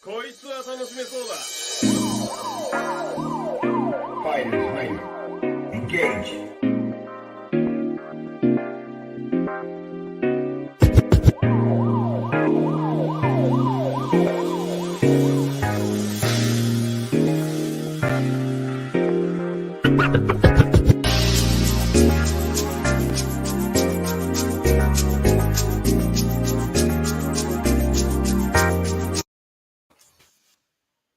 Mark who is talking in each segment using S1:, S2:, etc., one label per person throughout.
S1: こいつは楽しめそうだ。
S2: Fighters ready. Engage.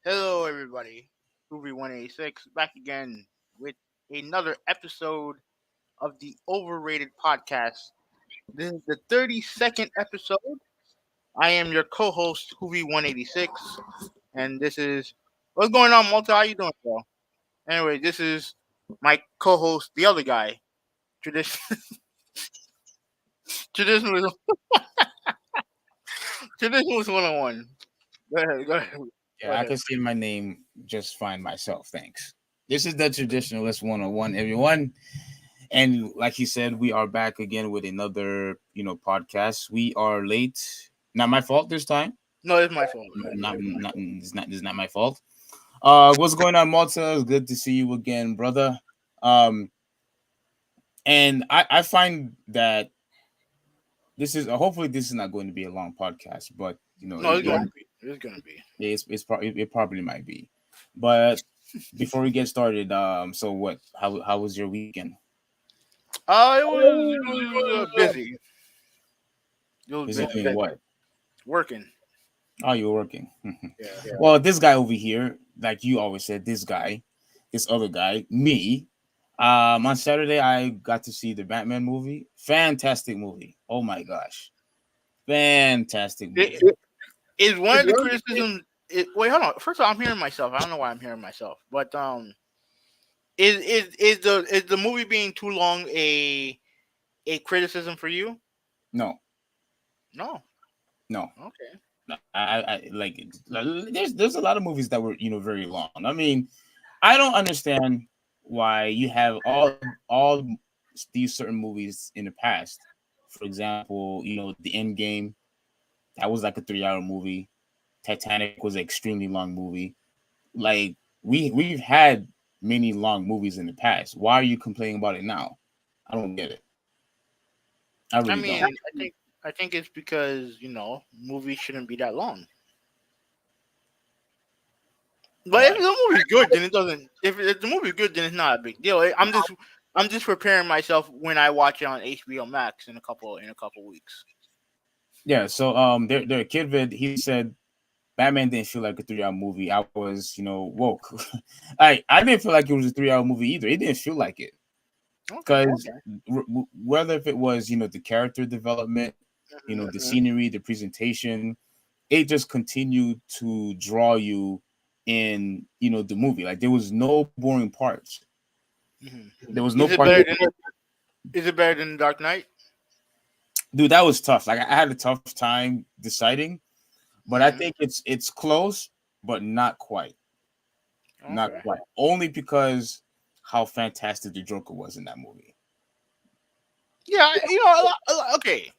S3: Hello, everybody. Movie 186 back again with another episode of the Overrated Podcast. This is the 32nd episode. I am your co-host, Hoovie 186, and this is what's going on, Malta. How you doing, bro? Anyway, this is my co-host, the other guy, tradition, traditionalist, traditionalist 101. Go ahead, go ahead.
S4: Yeah, I can say my name just fine myself. Thanks. This is the Traditionalist 101, everyone. And like he said, we are back again with another, podcast. We are late. Not my fault this time.
S3: No, it's my fault.
S4: It's not my fault. What's going on, Malta? It's good to see you again, brother. And I find that this is hopefully this is not going to be a long podcast, but
S3: No, it's gonna be. It's gonna be.
S4: it probably might be. But before we get started, so what? How was your weekend?
S3: It was busy. It was
S4: Busy
S3: busy.
S4: doing what?
S3: Working.
S4: Oh, you were working.
S3: Yeah.
S4: Well, this guy over here, like you always said, this other guy, me. On Saturday, I got to see the Batman movie. Fantastic movie. Oh my gosh, fantastic movie.
S3: Is one of the criticisms? Wait, hold on. First of all, I'm hearing myself. I don't know why I'm hearing myself, but is the movie being too long a criticism for you?
S4: No.
S3: Okay.
S4: I like it. There's a lot of movies that were very long. I mean, I don't understand why you have all these certain movies in the past. For example, the End Game, that was like a 3-hour movie. Titanic was an extremely long movie. Like we've had many long movies in the past. Why are you complaining about it now? I don't get it. I really don't.
S3: I think it's because movies shouldn't be that long. But if the movie's good, then it doesn't. If the movie's good, then it's not a big deal. I'm just preparing myself when I watch it on HBO Max in a couple weeks.
S4: Yeah. So their kid vid, he said Batman didn't feel like a 3-hour movie. I was woke. I didn't feel like it was a 3-hour movie either. It didn't feel like it because whether if it was the character development, the scenery, the presentation, it just continued to draw you in the movie. Like there was no boring parts.
S3: Mm-hmm.
S4: There was no
S3: Is it better than Dark Knight?
S4: Dude, that was tough. Like I had a tough time deciding, but I think it's close, but not quite. Okay. Not quite. Only because how fantastic the Joker was in that movie.
S3: Yeah, okay.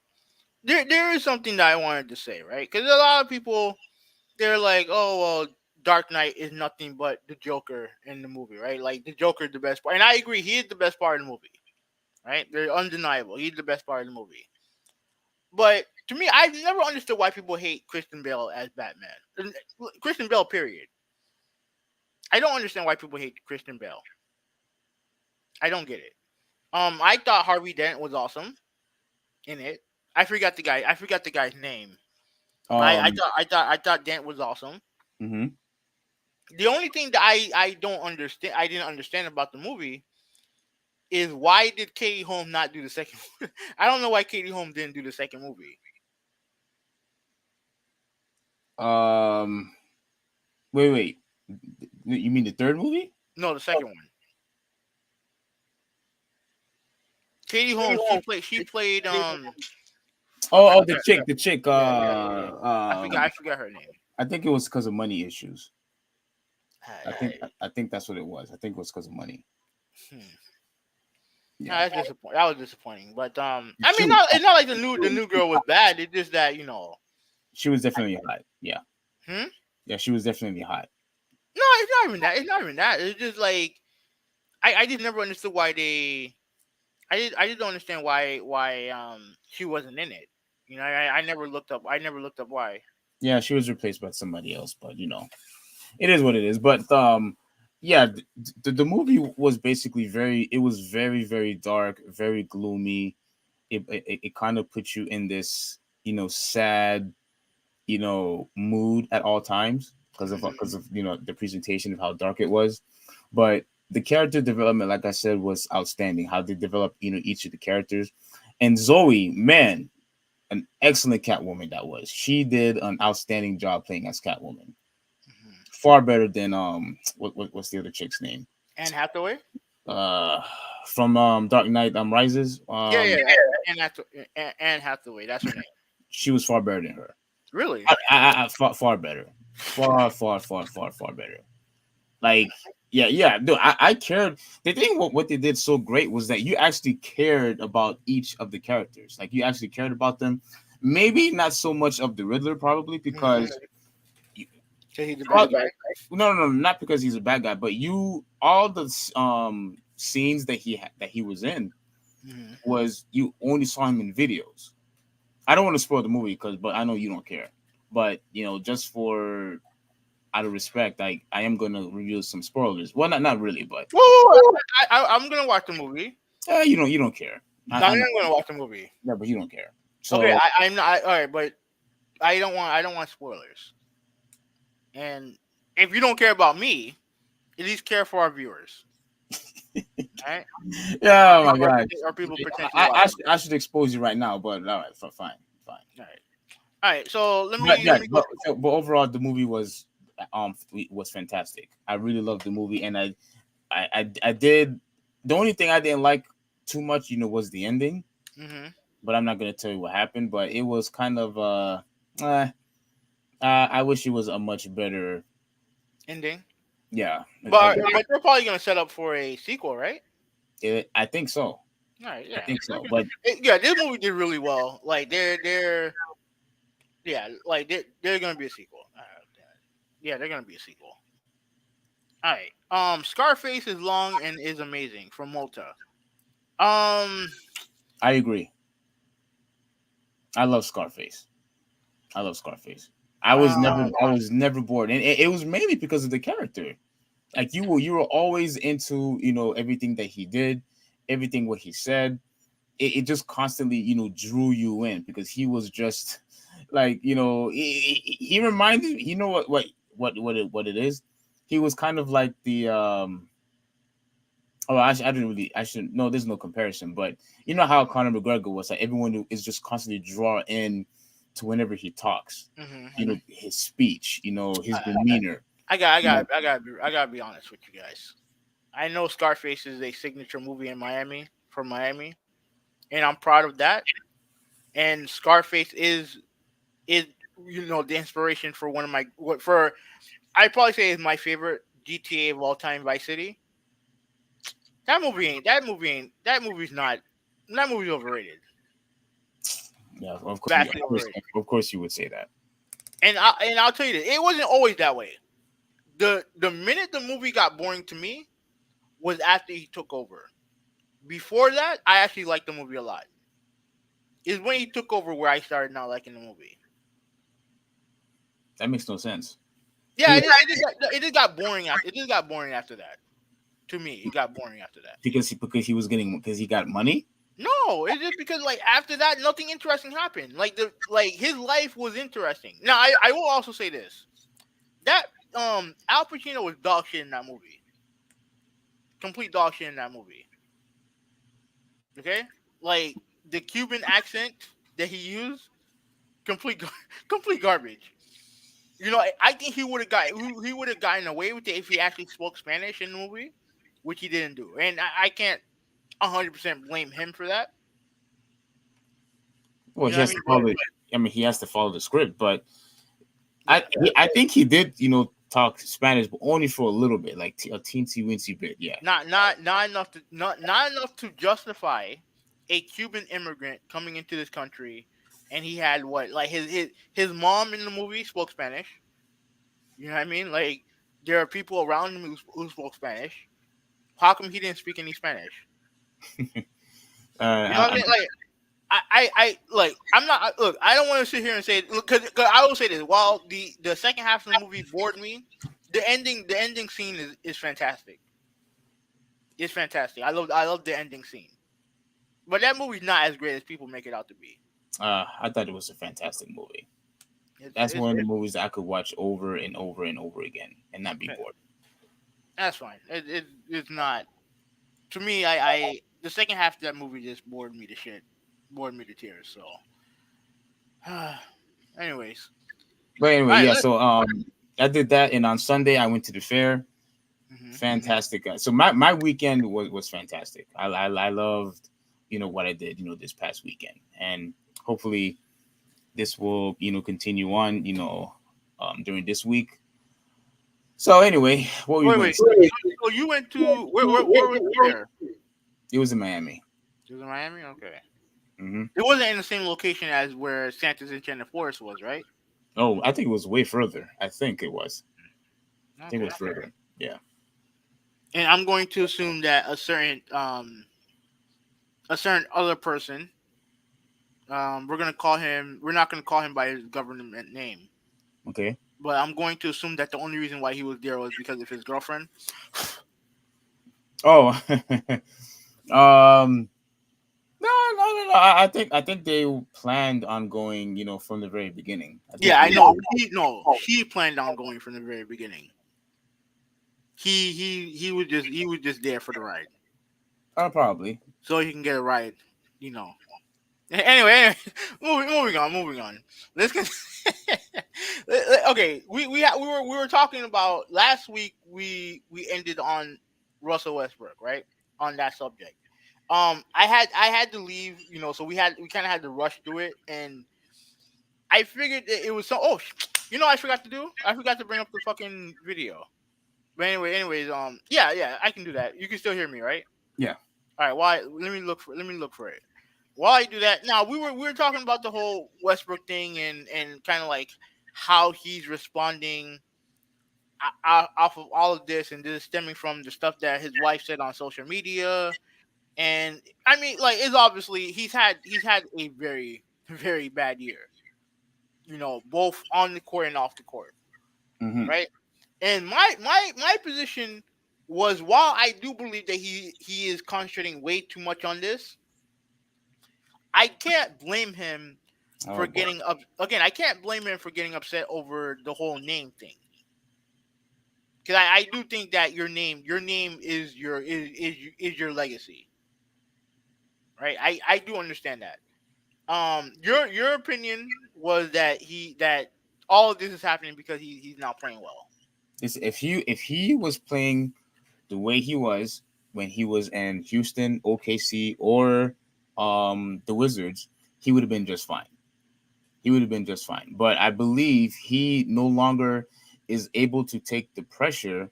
S3: There is something that I wanted to say, right? Because a lot of people, they're like, oh, well, Dark Knight is nothing but the Joker in the movie, right? Like, the Joker is the best part. And I agree, he is the best part of the movie, right? They're undeniable. He's the best part of the movie. But to me, I've never understood why people hate Christian Bale as Batman. Christian Bale, period. I don't understand why people hate Christian Bale. I don't get it. I thought Harvey Dent was awesome in it. I forgot the guy's name. I thought Dent was awesome.
S4: Mm-hmm.
S3: The only thing that I didn't understand about the movie is why did Katie Holmes not do the second movie? I don't know why Katie Holmes didn't do the second movie.
S4: Wait. You mean the third movie?
S3: No, the second one. Katie Holmes, she played
S4: the chick.
S3: I forgot her name.
S4: I think it was because of money issues. I think that's what it was. I think it was because of money.
S3: Yeah. No, that was disappointing. But I mean, it's not like the new girl was bad. It's just that
S4: she was definitely hot. Yeah. Yeah, she was definitely hot.
S3: No, it's not even that. It's not even that. It's just like I just never understood why they. I just don't understand why she wasn't in it. You know, I never looked up. I never looked up why.
S4: Yeah, she was replaced by somebody else, but it is what it is. But yeah, the movie was basically it was very very dark, very gloomy. It kind of puts you in this sad mood at all times because of the presentation of how dark it was. But the character development, like I said, was outstanding. How they developed each of the characters, and Zoe, man, an excellent Catwoman that was. She did an outstanding job playing as Catwoman.
S3: Mhm.
S4: Far better than what's the other chick's name?
S3: Anne Hathaway.
S4: Uh, from Dark Knight
S3: Yeah,
S4: Rises.
S3: yeah. Anne Hathaway. That's her name.
S4: She was far better than her.
S3: Really?
S4: Far better. Far better. Like, yeah. No, I cared. The thing what they did so great was that you actually cared about each of the characters. Like, you actually cared about them. Maybe not so much of the Riddler, probably because
S3: So he's the bad guy.
S4: no, not because he's a bad guy, but all the scenes that he was in
S3: Mhm.
S4: was you only saw him in videos. I don't want to spoil the movie but I know you don't care. But just for out of respect, I am gonna reveal some spoilers. Well, not really, but
S3: Whoa! I'm gonna watch the movie.
S4: you don't care.
S3: I am gonna watch the movie.
S4: Yeah, but you don't care.
S3: Okay,
S4: So
S3: I'm not. All right, but I don't want spoilers. And if you don't care about me, at least care for our viewers. All right?
S4: yeah, oh my god,
S3: Or people potentially watching.
S4: I should expose you right now, but all right, fine.
S3: All right. All right. So let
S4: But
S3: me
S4: yeah,
S3: let me go.
S4: but overall, the movie was fantastic. I really loved the movie, and I did. The only thing I didn't like too much, was the ending.
S3: Mm-hmm.
S4: But I'm not gonna tell you what happened. But it was kind of I wish it was a much better.
S3: Ending.
S4: Yeah,
S3: But they're probably gonna set up for a sequel, right?
S4: I think so.
S3: All right.
S4: I
S3: Yeah.
S4: think so. But
S3: Yeah, this movie did really well. Like they're gonna be a sequel. Yeah, they're gonna be a sequel. All right. Scarface is long and is amazing from Malta. Um.
S4: I agree. I love Scarface. I love Scarface. I was never bored, and it was mainly because of the character. Like you were always into everything that he did, everything what he said. It just constantly drew you in because he was just like he reminded what it is. He was kind of like the oh, I didn't really. I shouldn't. No, there's no comparison. But you know how Conor McGregor was. Like everyone who is just constantly drawn in to whenever he talks.
S3: Mm-hmm.
S4: His speech. His demeanor.
S3: I gotta be honest with you guys. I know Scarface is a signature movie in Miami from Miami, and I'm proud of that. And Scarface is the inspiration for one of my for I probably say is my favorite GTA of all time, Vice City. That movie's overrated.
S4: Yeah,
S3: Vastly overrated.
S4: of course, you would say that.
S3: And I'll tell you this, it wasn't always that way. The minute the movie got boring to me was after he took over. Before that, I actually liked the movie a lot. It's when he took over where I started not liking the movie.
S4: That makes no sense.
S3: Yeah, it just got boring. It just got boring after that. To me, it got boring after that.
S4: Because he got money.
S3: No, it's just because like after that, nothing interesting happened. Like his life was interesting. Now, I will also say this: that Al Pacino was dog shit in that movie. Complete dog shit in that movie. Okay, like the Cuban accent that he used, complete garbage. I think he would have gotten away with it if he actually spoke Spanish in the movie, which he didn't do, and I can't 100% blame him for that.
S4: Well,
S3: You
S4: he
S3: know what
S4: has
S3: I
S4: to
S3: mean?
S4: follow. I mean, he has to follow the script, but I think he did talk Spanish, but only for a little bit, like a teensy weensy bit. Yeah.
S3: Not enough to not enough to justify a Cuban immigrant coming into this country, and he had what like his mom in the movie spoke Spanish. You know what I mean? Like there are people around him who spoke Spanish. How come he didn't speak any Spanish? You know what I
S4: I,
S3: mean? Like like I'm not look. I don't want to sit here and say because I will say this. While the second half of the movie bored me, the ending scene is fantastic. It's fantastic. I love the ending scene. But that movie's not as great as people make it out to be.
S4: I thought it was a fantastic movie.
S3: It's
S4: That's
S3: it's,
S4: one of the
S3: it's
S4: movies that I could watch over and over and over again and not be bored.
S3: that's fine. It's not to me. I the second half of that movie just bored me to shit, bored me to tears. So, anyways,
S4: But anyway,
S3: all right.
S4: yeah.
S3: Let's.
S4: So I did that, and on Sunday I went to the fair.
S3: Mm-hmm.
S4: Fantastic. So my weekend was fantastic. I loved what I did this past weekend, and hopefully this will continue on during this week. So anyway, what were you
S3: Wait,
S4: going to
S3: wait.
S4: say?
S3: So you went to where was it there?
S4: It was in Miami.
S3: It was in Miami. Okay.
S4: Hmm.
S3: It wasn't in the same location as where Santa's Enchanted Forest was, right?
S4: Oh, I think it was way further. I think it was. I think it
S3: Okay.
S4: was further. Yeah.
S3: And I'm going to assume that a certain other person, we're not gonna call him by his government name,
S4: Okay.
S3: but I'm going to assume that the only reason why he was there was because of his girlfriend.
S4: Oh. um. No, no, no, no. I think they planned on going, from the very beginning. I think
S3: Yeah, I
S4: they.
S3: know. He planned on going from the very beginning. He was just there for the ride,
S4: Probably.
S3: so he can get a ride, you know. Anyway, moving on. Let's get. Okay, we were talking about last week. We ended on Russell Westbrook, right? On that subject. I had to leave, so we kind of had to rush through it, and I figured that it was so. Oh, I forgot to do. I forgot to bring up the fucking video. But anyways, yeah, I can do that. You can still hear me, right?
S4: Yeah.
S3: All right. Why? Let me look for it. While I do that, now we were talking about the whole Westbrook thing and kind of like how he's responding off of all of this, and this is stemming from the stuff that his wife said on social media. And I mean, like, it's obviously he's had a very very bad year, both on the court and off the court,
S4: Hmm.
S3: right? And my position was, while I do believe that he is concentrating way too much on this, I can't blame him
S4: Oh
S3: for
S4: boy.
S3: getting up again. I can't blame him for getting upset over the whole name thing, because I do think that your name is your legacy, right? I do understand that. Your opinion was that all of this is happening because he's not playing well.
S4: If he was playing the way he was when he was in Houston, OKC, or the Wizards, he would have been just fine. He would have been just fine. But I believe he no longer is able to take the pressure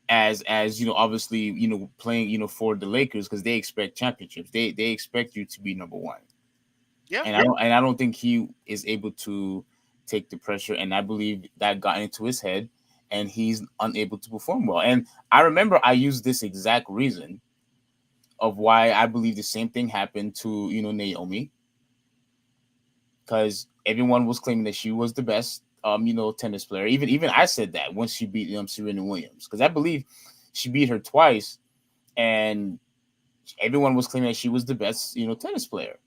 S4: as obviously playing for the Lakers, because they expect championships. They expect you to be number one.
S3: Yeah.
S4: And I don't think he is able to take the pressure, and I believe that got into his head, and he's unable to perform well. And I remember I used this exact reason of why I believe the same thing happened to Naomi, because everyone was claiming that she was the best tennis player. Even I said that once she beat Serena Williams, because I believe she beat her twice, and everyone was claiming that she was the best tennis player.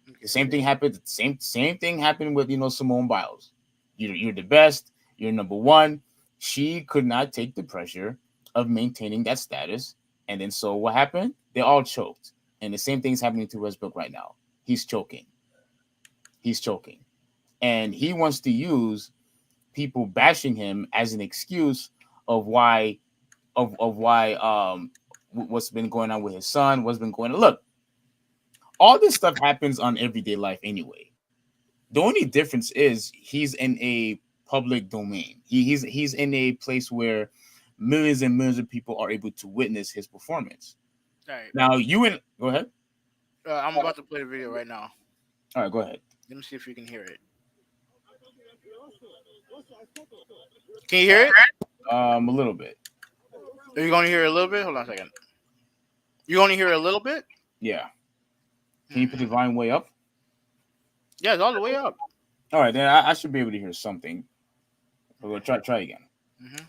S4: The
S3: Okay.
S4: same thing happened. Same thing happened with Simone Biles. You're the best. You're number one. She could not take the pressure of maintaining that status, and then so what happened? They all choked, and the same thing's happening to Westbrook right now. He's choking. He's choking, and he wants to use people bashing him as an excuse of why what's been going on with his son, what's been going on. Look, all this stuff happens on everyday life anyway. The only difference is he's in a public domain. He's in a place where millions and millions of people are able to witness his performance.
S3: All right.
S4: Now go ahead.
S3: I'm about to play the video right now.
S4: All right, go ahead.
S3: Let me see if you can hear it. Can you hear it?
S4: A little bit.
S3: Are you going to hear it a little bit? Hold on a second. You only hear it a little bit?
S4: Yeah. Can you put the volume way up?
S3: Yeah, it's all the way up.
S4: All right, then I should be able to hear something. But we'll try again.
S3: Mm-hmm.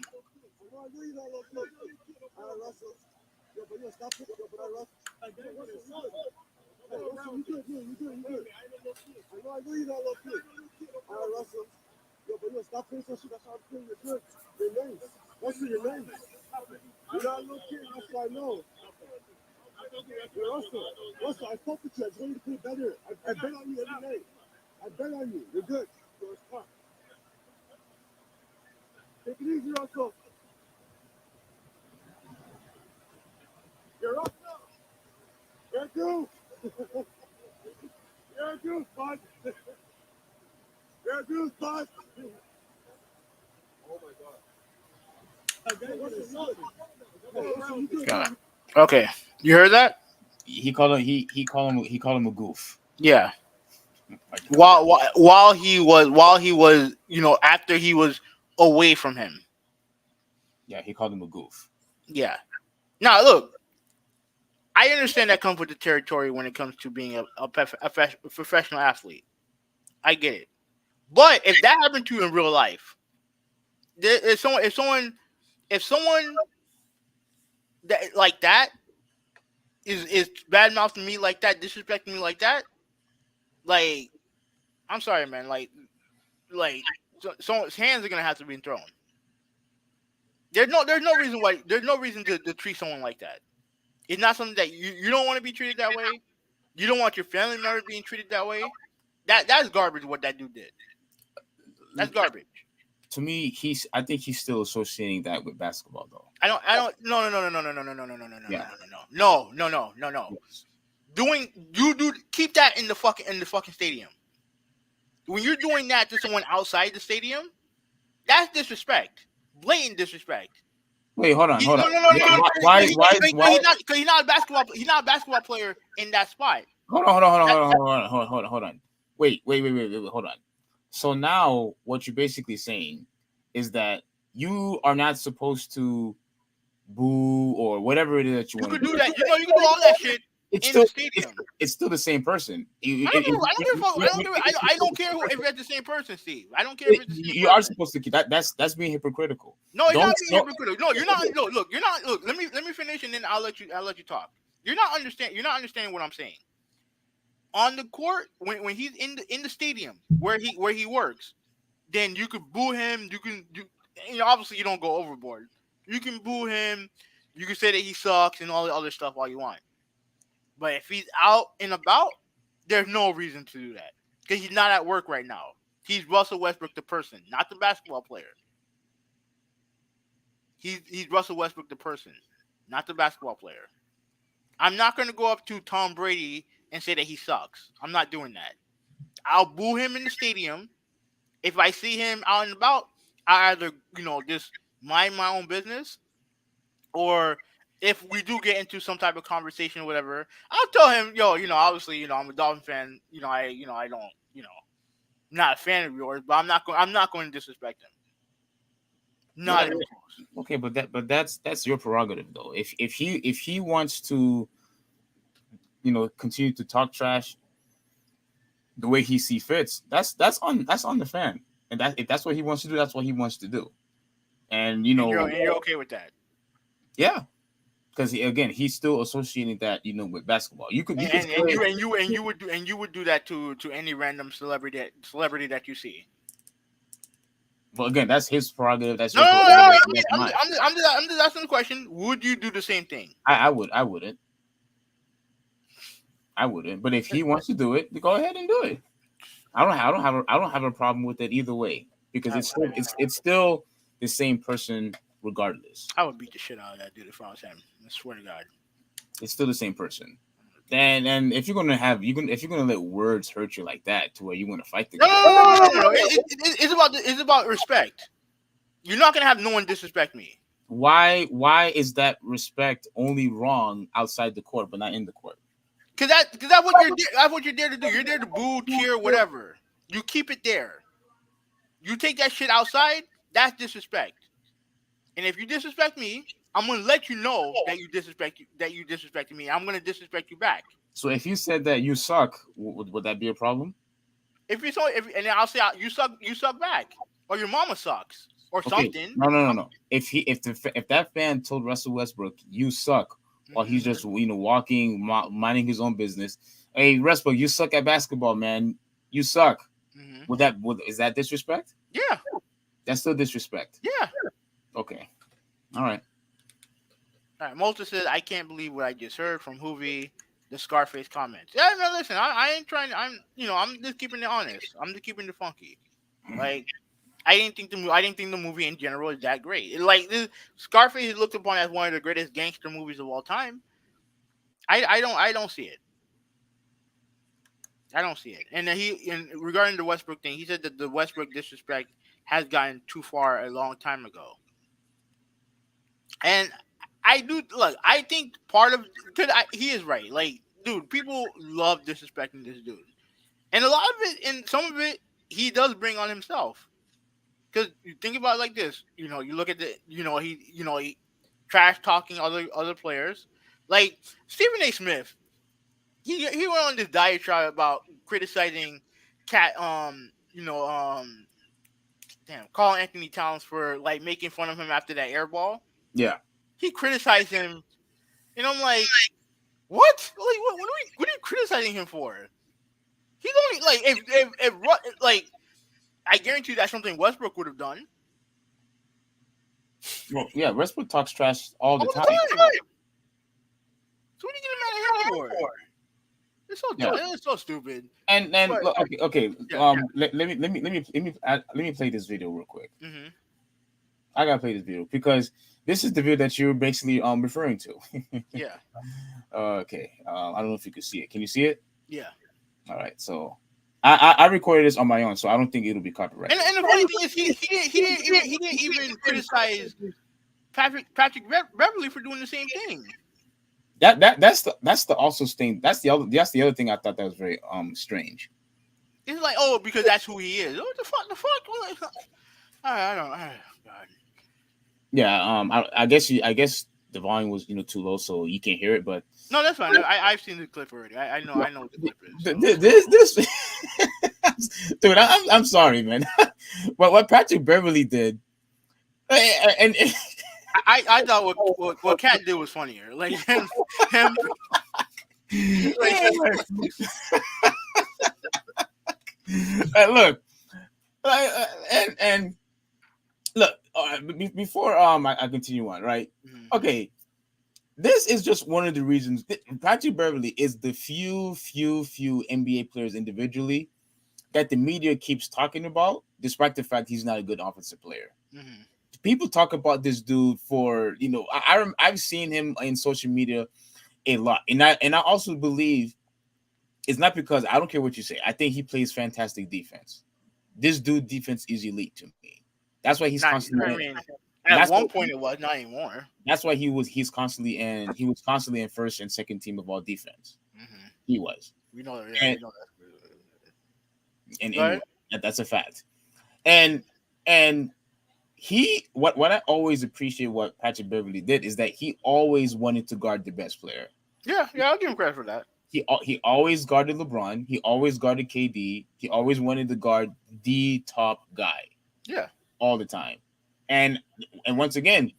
S3: Okay, you heard that?
S4: He called him a goof.
S3: Yeah. While he was after he was away from him.
S4: Yeah, he called him a goof.
S3: Yeah. Now look, I understand that comes with the territory when it comes to being a professional athlete. I get it. But if that happened to you in real life, if someone that like that is bad mouthing me like that, disrespecting me like that, like I'm sorry, man. Like someone's hands are gonna have to be thrown. There's no reason to treat someone like that. It's not something that you don't want to be treated that way. You don't want your family members being treated that way. That's garbage. What that dude did. That's garbage.
S4: To me, I think he's still associating that with basketball, though.
S3: I don't. No. Keep that in the fucking stadium. When you're doing that to someone outside the stadium, that's disrespect. Blatant disrespect.
S4: Wait, hold on.
S3: No.
S4: Why?
S3: He's not a basketball. He's not a basketball player in that spot.
S4: Hold on. Wait, hold on. So now what you're basically saying is that you are not supposed to boo or whatever it is that you want to do.
S3: You can do all that shit in the stadium.
S4: It's still the same person.
S3: I don't care if it's the same person, Steve. I don't care if it's the same
S4: You are supposed to keep that. That's being hypocritical.
S3: No, it's not being hypocritical. No, you're not. Look, you're not. Look, let me finish and then I'll let you talk. You're not understanding what I'm saying. On the court, when he's in the stadium where he works, then you could boo him. Obviously you don't go overboard. You can boo him. You can say that he sucks and all the other stuff all you want. But if he's out and about, there's no reason to do that because he's not at work right now. He's Russell Westbrook, the person, not the basketball player. He's Russell Westbrook, the person, not the basketball player. I'm not going to go up to Tom Brady and say that he sucks. I'm not doing that. I'll boo him in the stadium. If I see him out and about, I either, just mind my own business, or if we do get into some type of conversation or whatever, I'll tell him, obviously, I'm a Dolphin fan. I don't, not a fan of yours, but I'm not going to disrespect him. Not even close.
S4: Okay, but that's your prerogative though. If he wants to, continue to talk trash the way he sees fits, that's on the fan. And if that's what he wants to do, that's what he wants to do. And
S3: you're okay with that.
S4: Yeah. Because again, he's still associating that, with basketball. You would do that to any random celebrity that you see. Well, again, that's his prerogative. That's
S3: no. I'm just asking the question. Would you do the same thing?
S4: I wouldn't. But if he wants to do it, go ahead and do it. I don't have a problem with it either way because it's still the same person regardless.
S3: I would beat the shit out of that dude if I was him. I swear to God.
S4: It's still the same person. And if you're gonna let words hurt you like that to where you want to fight the guy.
S3: No. It's about respect. You're not gonna have no one disrespect me.
S4: Why is that respect only wrong outside the court but not in the court?
S3: Because that's what you're there to do. You're there to boo, cheer, whatever. You keep it there. You take that shit outside, that's disrespect. And if you disrespect me, I'm gonna let you know that you disrespected me. I'm gonna disrespect you back.
S4: So if you said that you suck, would that be a problem?
S3: If you so, and then I'll say you suck back, or your mama sucks, or
S4: Okay,
S3: something.
S4: no. If that fan told Russell Westbrook you suck, while he's just walking, minding his own business, hey Westbrook, you suck at basketball, man. You suck. Is that disrespect?
S3: Yeah,
S4: that's still disrespect.
S3: Yeah.
S4: Okay. All right.
S3: All right. Malta says, "I can't believe what I just heard from Hoovy." The Scarface comments. Yeah, no, listen. I ain't trying. I'm just keeping it honest. I'm just keeping it funky. Like, I didn't think the movie in general is that great. Scarface is looked upon as one of the greatest gangster movies of all time. I don't see it. I don't see it. And then regarding the Westbrook thing, he said that the Westbrook disrespect has gotten too far a long time ago. And I do look. I think part of he is right. Like, dude, people love disrespecting this dude, and a lot of it, and some of it, he does bring on himself. Because you think about it like this, you look at he trash talking other players, like Stephen A. Smith. He went on this diatribe about criticizing Carl Anthony Towns for like making fun of him after that air ball.
S4: Yeah.
S3: He criticized him, and I'm like, what? Like, what are you criticizing him for? He's only like if I guarantee you that's something Westbrook would have done.
S4: Well, yeah, Westbrook talks trash all the time.
S3: So what are you getting mad at him for? It's so stupid.
S4: And
S3: but,
S4: okay.
S3: Yeah.
S4: Let me play this video real quick.
S3: Mm-hmm.
S4: I gotta play this video because this is the video that you're basically referring to.
S3: Yeah.
S4: Okay. I don't know if you can see it. Can you see it?
S3: Yeah.
S4: All right. So I recorded this on my own, so I don't think it'll be copyrighted.
S3: And the funny thing is, he didn't even criticize Patrick Beverly for doing the same thing.
S4: That's the also thing. That's the other thing I thought that was very strange.
S3: It's like, oh, because that's who he is. What the fuck? I don't. God.
S4: Yeah. I guess the volume was too low, so you can't hear it. But
S3: no, that's fine. I've seen the clip already. I know what the clip is. So.
S4: This dude, I'm sorry, man. What Patrick Beverly did, and
S3: I thought what Cat did was funnier. Like him
S4: look, and look. Before I continue on, right? Mm-hmm. Okay, this is just one of the reasons Patrick Beverly is the few NBA players individually that the media keeps talking about, despite the fact he's not a good offensive player. Mm-hmm. People talk about this dude for I've seen him in social media a lot, and I also believe it's not because I don't care what you say. I think he plays fantastic defense. This dude defense is elite to me. That's why he's constantly.
S3: At one point, it was not anymore.
S4: That's why he was constantly in first and second team of all defense. Mm-hmm. He was.
S3: We know that. Yeah,
S4: and that's a fact. And he what I always appreciate what Patrick Beverly did is that he always wanted to guard the best player.
S3: Yeah, I'll give him credit for that.
S4: He always guarded LeBron. He always guarded KD. He always wanted to guard the top guy.
S3: Yeah,
S4: all the time. And once again,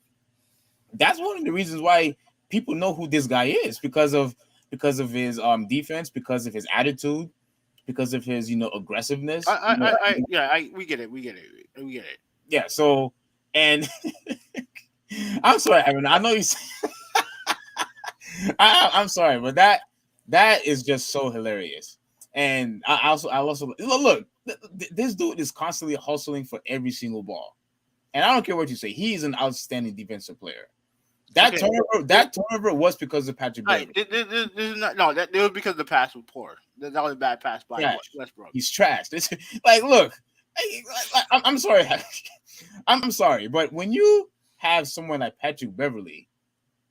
S4: that's one of the reasons why people know who this guy is because of his defense, because of his attitude, because of his aggressiveness.
S3: We get it.
S4: Yeah. So, and I'm sorry, Evan. I know you. I'm sorry, but that is just so hilarious. And I also look. This dude is constantly hustling for every single ball. And I don't care what you say. He's an outstanding defensive player. That turnover was because of Patrick Beverly.
S3: This is not. That was because the pass was poor. That was a bad pass by Westbrook.
S4: He's trash. Like, look, I'm sorry. I'm sorry, but when you have someone like Patrick Beverly,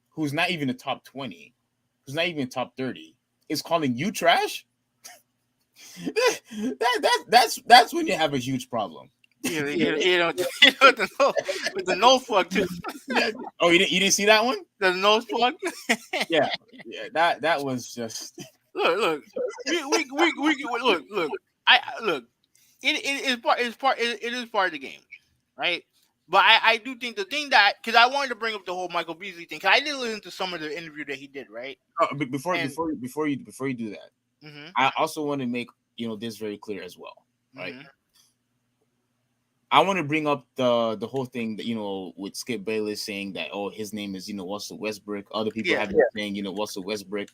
S4: who's not even a top 20, who's not even top 30, is calling you trash, that's when you have a huge problem.
S3: With the nose plug too.
S4: Yeah. Oh, you didn't see that one?
S3: The nose plug.
S4: Yeah. That was just
S3: Look. Look. Look. It is it is part of the game, right? But I do think the thing that because I wanted to bring up the whole Michael Beasley thing because I did listen to some of the interview that he did, right?
S4: before
S3: And
S4: you do that.
S3: mhm,
S4: I also want to make this very clear as well, right?
S3: mhm.
S4: I want to bring up the whole thing that with Skip Bayless saying that his name is Russell Westbrook. Other people
S3: Yeah.
S4: have been saying Russell Westbrook.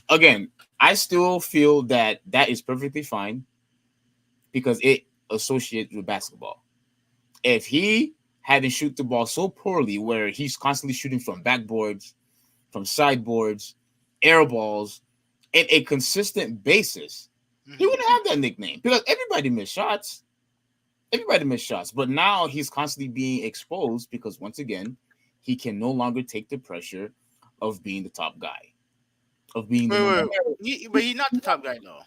S4: Again, I still feel that is perfectly fine because it associates with basketball. If he hadn't shoot the ball so poorly, where he's constantly shooting from backboards, from sideboards, air balls, in a consistent basis, he
S3: Mhm.
S4: wouldn't have that nickname because everybody missed shots. Everybody missed shots, but now he's constantly being exposed because once again, he can no longer take the pressure of being the top guy, of being the number
S3: Wait. But he's not the top guy though.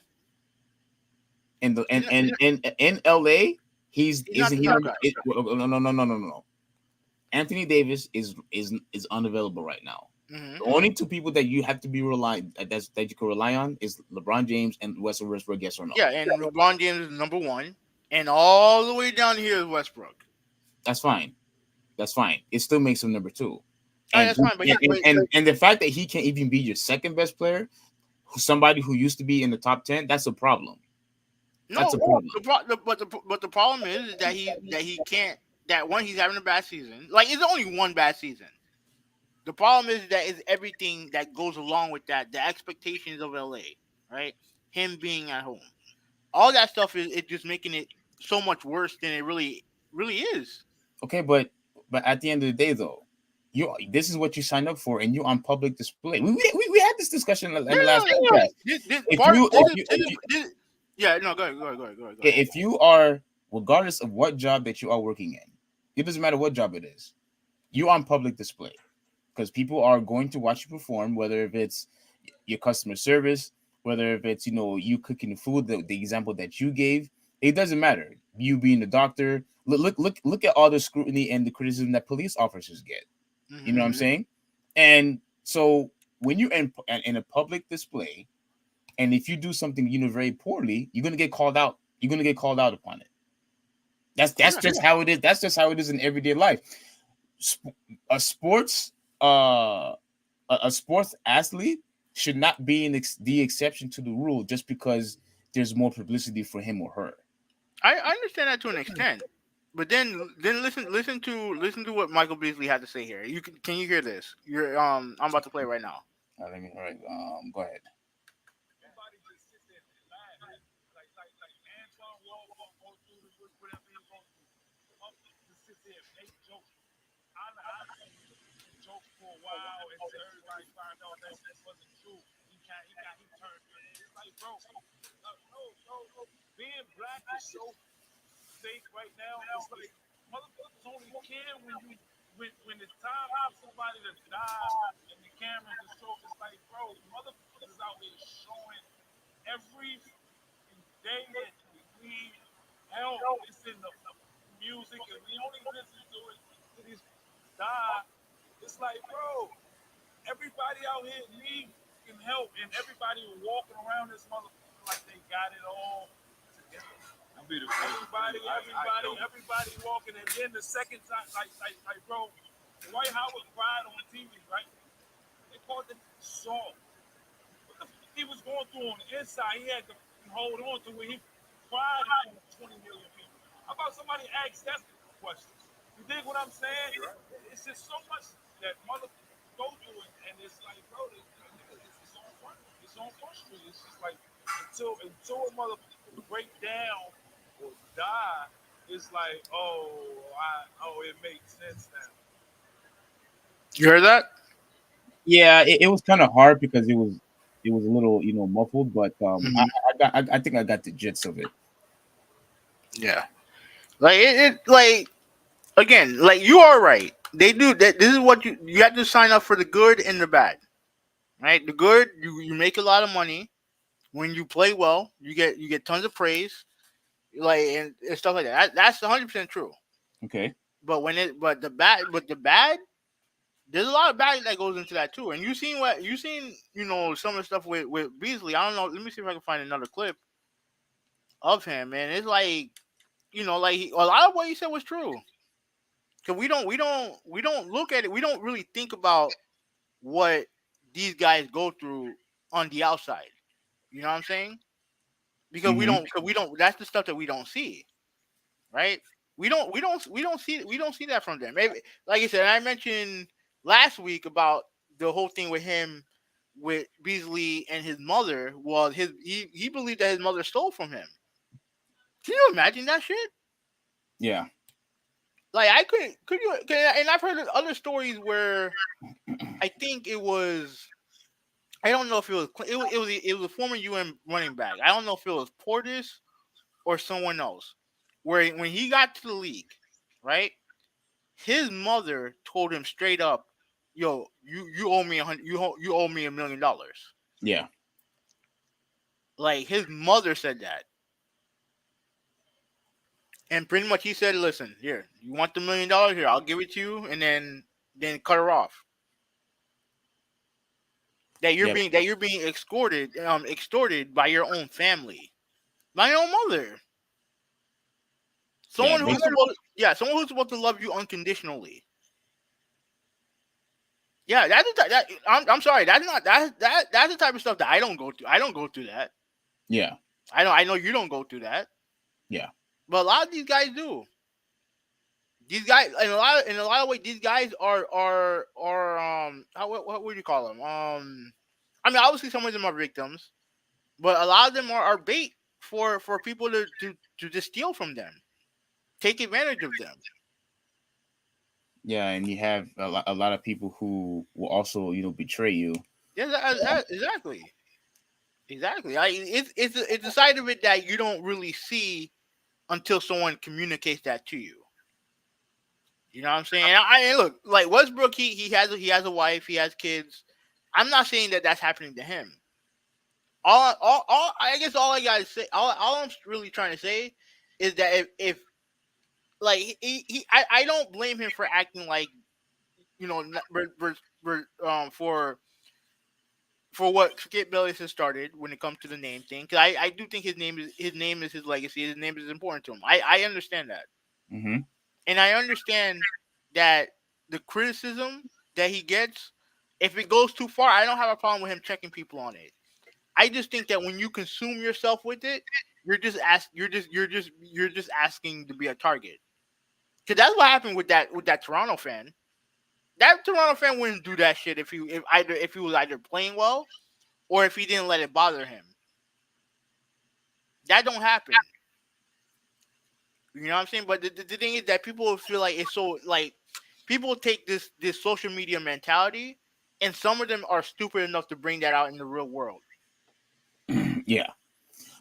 S4: in the
S3: He's not,
S4: in LA. He's
S3: he's not
S4: isn't
S3: the
S4: he?
S3: top guy.
S4: No. Anthony Davis is unavailable right now.
S3: Mhm.
S4: The only two people that you have to be that you can rely on is LeBron James and Russell Westbrook. Yes or no?
S3: Yeah, and LeBron James is number one, and all the way down here is Westbrook.
S4: That's fine. That's fine. It still makes him number two.
S3: All right,
S4: And
S3: that's fine. But
S4: and the fact that he can't even be your second best player, somebody who used to be in the top 10, that's a problem. That's
S3: no,
S4: a problem.
S3: but the problem is that he can't. That one, he's having a bad season. Like it's only one bad season. The problem is that is everything that goes along with that. The expectations of LA, right? Him being at home, all that stuff is it just making it so much worse than it really is.
S4: Okay, but at the end of the day, though, this is what you signed up for, and you're on public display. We had this discussion in the last podcast.
S3: Yeah, no, go ahead.
S4: If you are, regardless of what job that you are working in, it doesn't matter what job it is, you're on public display because people are going to watch you perform, whether if it's your customer service, whether if it's you cooking the food, the example that you gave, it doesn't matter. You being the doctor, look at all the scrutiny and the criticism that police officers get.
S3: Mm-hmm.
S4: You know what I'm saying? And so when you're in a public display, and if you do something very poorly, you're gonna get called out. You're gonna get called out upon it. That's just how it is. That's just how it is in everyday life. A sports athlete should not be the exception to the rule just because there's more publicity for him or her.
S3: I understand that to an extent, but then listen to what Michael Beasley had to say here. Can you hear this? I'm about to play right now.
S4: All right, go ahead.
S5: Being black is so fake right now. It's like motherfuckers only care when it's time for somebody to die and the cameras are showing. It's like, bro, motherfuckers is out here showing every day that we need help. It's in the music, and we only listen to it to these die. It's like, bro, everybody out here needs help, and everybody walking around this motherfucker like they got it all together. Everybody walking, and then the second time, like, bro, Dwight Howard cried on TV, right? They called it soft. What the fuck he was going through on the inside, he had to hold on to where he cried in front of 20 million people. How about somebody ask that question? You dig what I'm saying? It's just so much that motherfuckers go through it, and it's like, bro, it's on front. It's on front street. It's just like until a motherfucker break down or die, it's like, it makes sense now.
S3: You heard that?
S4: Yeah, it was kind of hard because it was a little muffled, but I think I got the gist of it.
S3: Yeah, like it like again, like you are right. They do that. This is what you have to sign up for the good and the bad. Right? The good, you make a lot of money when you play well. You get tons of praise. like and stuff like that. That's 100% true.
S4: Okay.
S3: But the bad, there's a lot of bad that goes into that too. And you seen some of the stuff with Beasley. I don't know. Let me see if I can find another clip of him. And it's like like a lot of what he said was true. Cause we don't look at it. We don't really think about what these guys go through on the outside. You know what I'm saying? Because we
S4: Mm-hmm.
S3: don't. Cause we don't. That's the stuff that we don't see, right? We don't see that from them. Maybe, like I said, I mentioned last week about the whole thing with him, with Beasley and his mother. Was he believed that his mother stole from him. Can you imagine that shit?
S4: Yeah.
S3: Like I could you? And I've heard of other stories where I think it was. I don't know if it was a former UN running back. I don't know if it was Portis or someone else. Where when he got to the league, right? His mother told him straight up, "Yo, you owe me you owe me $1 million."
S4: Yeah.
S3: Like his mother said that, and pretty much he said, "Listen, here, you want the $1 million? Here, I'll give it to you, and then cut her off.
S4: Yep.
S3: That you're being extorted by your own family, by your own mother,
S4: Yeah.
S3: someone who's supposed to love you unconditionally." Yeah, I'm sorry. That's not that's the type of stuff that I don't go through. I don't go through that.
S4: Yeah.
S3: I know you don't go through that,
S4: Yeah.
S3: but a lot of these guys do. These guys, in a lot of ways, these guys are what would you call them? I mean, obviously some of them are victims, but a lot of them are bait for people to just steal from them, take advantage of them.
S4: Yeah. And you have a lot of people who will also, betray you.
S3: Yeah, exactly. Exactly. It's a side of it that you don't really see until someone communicates that to you. You know what I'm saying? And look, like Westbrook, he has a wife, he has kids. I'm not saying that that's happening to him. I guess all I gotta say, all I'm really trying to say, is that if like I don't blame him for acting like for what Skip Bayless has started when it comes to the name thing. Because I do think his name is his legacy. His name is important to him. I understand that,
S4: Mm-hmm.
S3: and I understand that the criticism that he gets, if it goes too far, I don't have a problem with him checking people on it. I just think that when you consume yourself with it, you're just asking to be a target. Because that's what happened with that Toronto fan. That Toronto fan wouldn't do that shit if he was either playing well or if he didn't let it bother him. That don't happen. You know what I'm saying? But the thing is that people feel like it's so like people take this social media mentality, and some of them are stupid enough to bring that out in the real world.
S4: Yeah.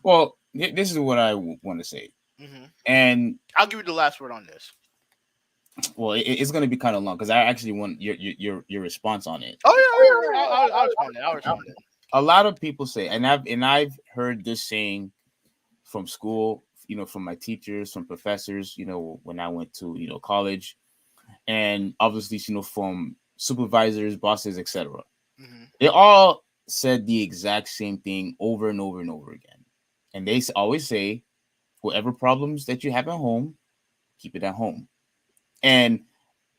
S4: Well, this is what I want to say,
S3: Hmm.
S4: and
S3: I'll give you the last word on this.
S4: well, it's going to be kind of long because I actually want your response on it.
S3: Oh yeah. I'll respond. I'll respond.
S4: A lot of people say, and I've heard this saying from school, from my teachers, from professors, when I went to college, and obviously, from supervisors, bosses, etc.
S3: Hmm.
S4: They all said the exact same thing over and over and over again, and they always say, whatever problems that you have at home, keep it at home. And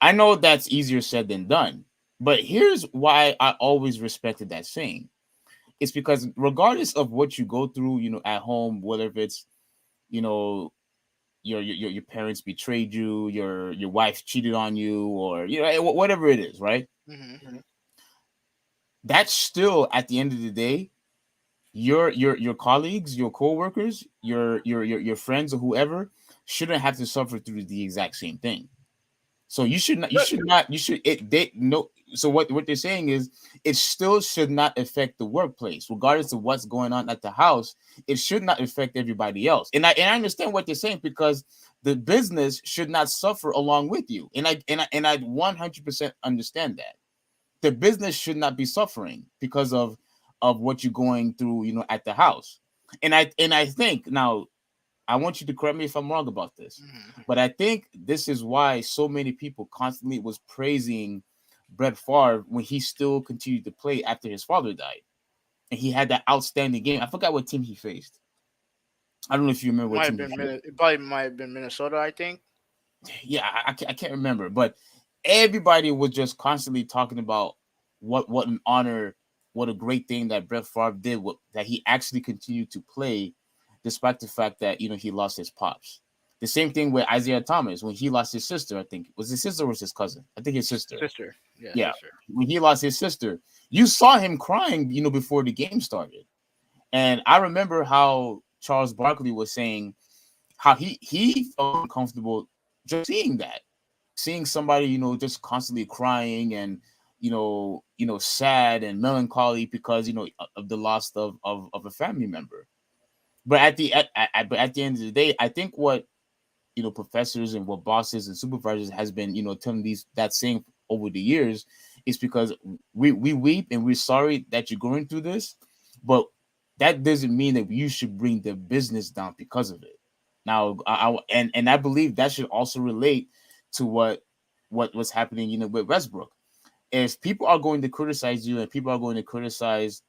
S4: I know that's easier said than done, but here's why I always respected that saying. It's because regardless of what you go through, at home, whether if it's, you know, your parents betrayed you, your wife cheated on you, or whatever it is, right?
S3: Hmm.
S4: That's still at the end of the day, your colleagues, your coworkers, your friends, or whoever shouldn't have to suffer through the exact same thing. So you should not. You should. They no. So what they're saying is, it still should not affect the workplace, regardless of what's going on at the house. It should not affect everybody else. And I understand what they're saying, because the business should not suffer along with you. And I 100% understand that the business should not be suffering because of what you're going through, at the house. And I think now, I want you to correct me if I'm wrong about this,
S3: Mhm.
S4: but I think this is why so many people constantly was praising Brett Favre when he still continued to play after his father died, and he had that outstanding game. I forgot what team he faced. I don't know if you remember what
S3: Might have
S4: team he
S3: been
S4: faced.
S3: it probably might have been Minnesota, I think.
S4: Yeah, I can't remember, but everybody was just constantly talking about what an honor, what a great thing that Brett Favre did, that he actually continued to play despite the fact that he lost his pops. The same thing with Isaiah Thomas when he lost his sister. I think was his sister or was his cousin. I think his sister.
S3: Sister. Yeah,
S4: Yeah,
S3: sister.
S4: when he lost his sister, you saw him crying, before the game started. And I remember how Charles Barkley was saying how he felt uncomfortable just seeing that, seeing somebody just constantly crying and sad and melancholy because of the loss of a family member. But at the end of the day, I think what professors and what bosses and supervisors has been telling these that saying over the years is because we weep and we're sorry that you're going through this, but that doesn't mean that you should bring the business down because of it. Now, and I believe that should also relate to what was happening, with Westbrook. If people are going to criticize you and people are going to criticize,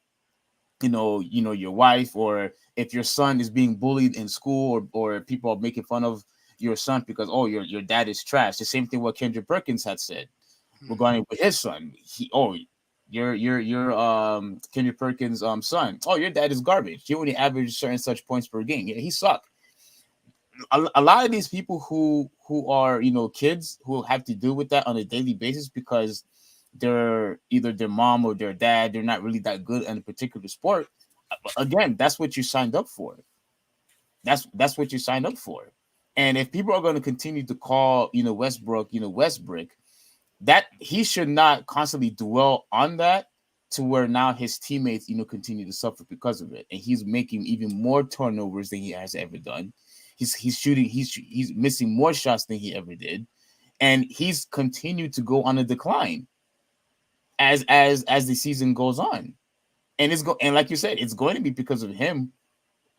S4: your wife, or if your son is being bullied in school, or people are making fun of your son because your dad is trash. The same thing what Kendrick Perkins had said regarding with his son. Your Kendrick Perkins son. Oh, your dad is garbage. He only averaged certain such points per game. Yeah, he sucked. A lot of these people who are kids who have to deal with that on a daily basis because they're either their mom or their dad, they're not really that good in a particular sport. Again, that's what you signed up for. That's what you signed up for. And if people are going to continue to call Westbrook Westbrook, that he should not constantly dwell on that to where now his teammates continue to suffer because of it, and he's making even more turnovers than he has ever done. He's shooting, he's missing more shots than he ever did, and he's continued to go on a decline as the season goes on. And and like you said, it's going to be because of him.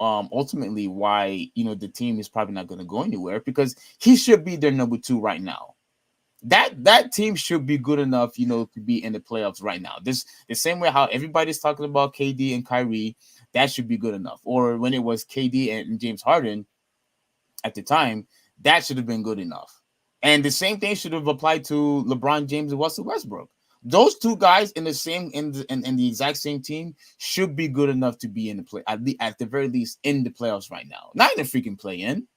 S4: Ultimately, why the team is probably not going to go anywhere, because he should be their number 2 right now. That team should be good enough, to be in the playoffs right now. This the same way how everybody's talking about KD and Kyrie, that should be good enough. Or when it was KD and James Harden at the time, that should have been good enough. And the same thing should have applied to LeBron James and Russell Westbrook. Those two guys in the exact same team should be good enough to be in the play at the very least in the playoffs right now. Not in the freaking play-in.